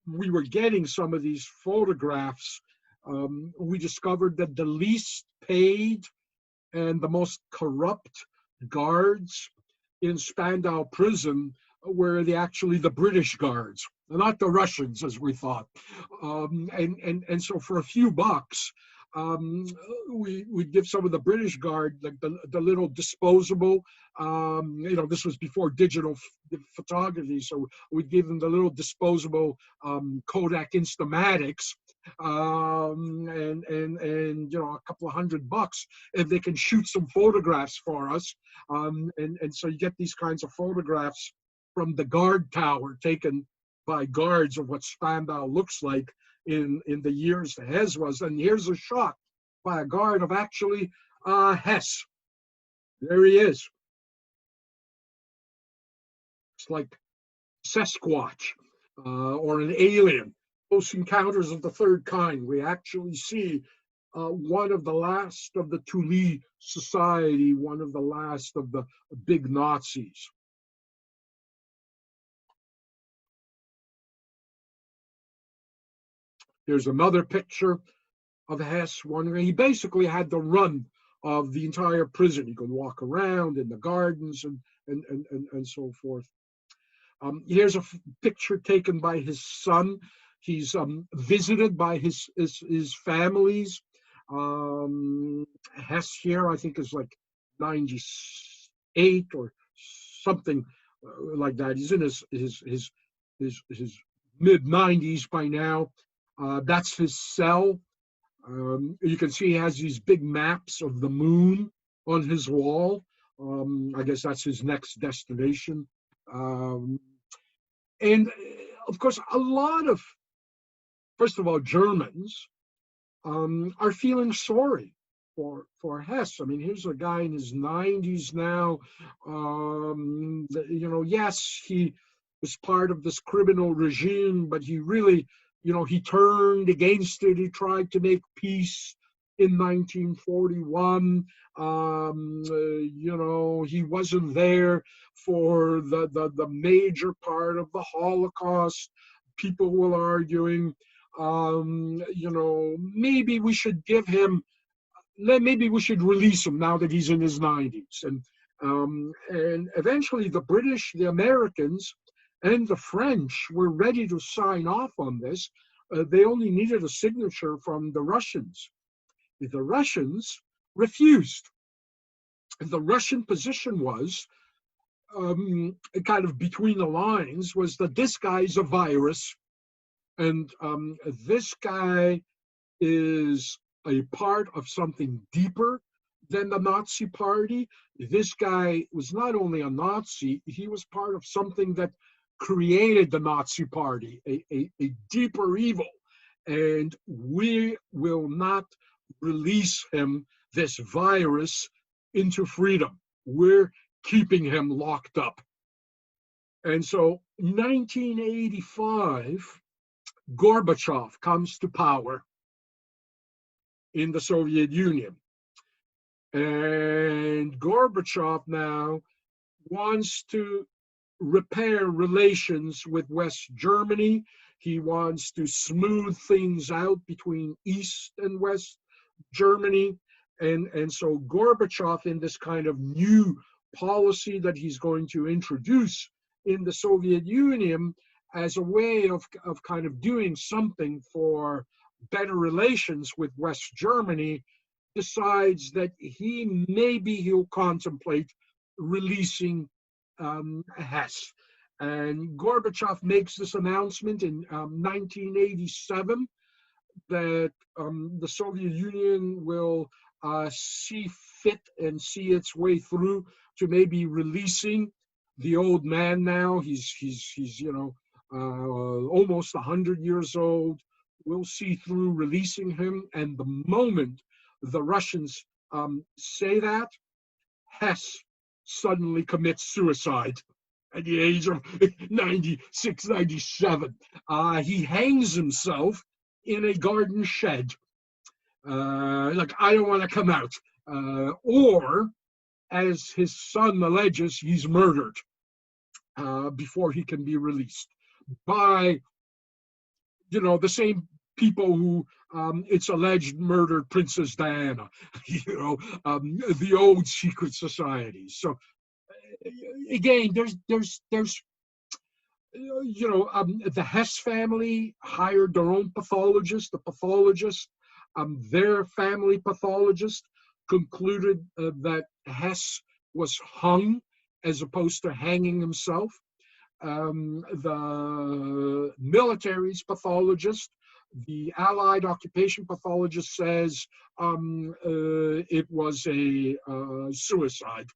we were getting some of these photographs We discovered that the least paid and the most corrupt guards in Spandau prison were actually the British guards, not the Russians, as we thought. And so for a few bucks, we'd give some of the British guard, like the little disposable, this was before digital photography, so we'd give them the little disposable Kodak Instamatics, and a couple of $100 if they can shoot some photographs for us. And so you get these kinds of photographs from the guard tower taken by guards of what Spandau looks like in the years the Hess was. And here's a shot by a guard of actually Hess. There he is. It's like Sasquatch or an alien. Close Encounters of the Third Kind. We actually see one of the last of the Thule Society, one of the last of the big Nazis. Here's another picture of Hess. He basically had the run of the entire prison. He could walk around in the gardens and so forth. Here's a picture taken by his son. He's visited by his families. Hess here, I think, is like 98 or something like that. He's in his mid-90s by now. That's his cell. You can see he has these big maps of the moon on his wall. I guess that's his next destination. And of course, a lot of, first of all, Germans are feeling sorry for Hess. I mean, here's a guy in his 90s now. Yes, he was part of this criminal regime, but he really, he turned against it. He tried to make peace in 1941. He wasn't there for the major part of the Holocaust. People were arguing, maybe we should maybe we should release him now that he's in his 90s. And eventually the British, the Americans, and the French were ready to sign off on this. They only needed a signature from the Russians. The Russians refused. The Russian position was, kind of between the lines, was that this guy's a virus, and this guy is a part of something deeper than the Nazi Party. This guy was not only a Nazi, he was part of something that created the Nazi Party, a deeper evil. And we will not release him, this virus, into freedom. We're keeping him locked up. And so 1985, Gorbachev comes to power in the Soviet Union. And Gorbachev now wants to repair relations with West Germany. He wants to smooth things out between East and West Germany. And so Gorbachev, in this kind of new policy that he's going to introduce in the Soviet Union as a way of kind of doing something for better relations with West Germany, decides that he'll contemplate releasing Hess. And Gorbachev makes this announcement in 1987 that the Soviet Union will see fit and see its way through to maybe releasing the old man now. He's almost 100 years old. We'll see through releasing him. And the moment the Russians say that, Hess suddenly commits suicide at the age of 96, 97. He hangs himself in a garden shed. Like, I don't want to come out. Or, as his son alleges, he's murdered before he can be released by, the same people who it's alleged murdered Princess Diana, the old secret societies. So again, there's the Hess family hired their own pathologist. The pathologist, their family pathologist, concluded that Hess was hung as opposed to hanging himself. The military's pathologist, the Allied occupation pathologist, says it was a suicide,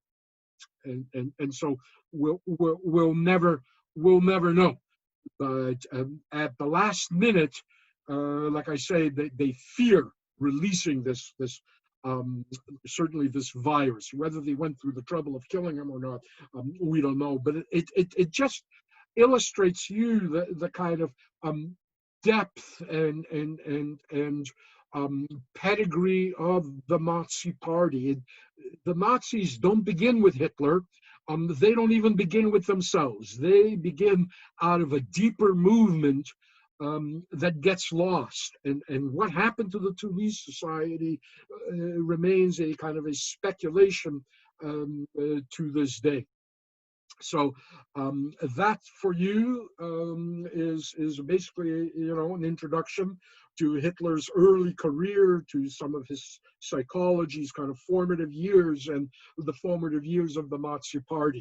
and so we'll never know. But at the last minute, like I say, they fear releasing this certainly this virus. Whether they went through the trouble of killing him or not, we don't know. But it just illustrates the kind of depth and pedigree of the Nazi Party. The Nazis don't begin with Hitler. They don't even begin with themselves. They begin out of a deeper movement that gets lost. And what happened to the Toulouse Society remains a kind of a speculation to this day. So that for you is basically, an introduction to Hitler's early career, to some of his psychology's kind of formative years and the formative years of the Nazi Party.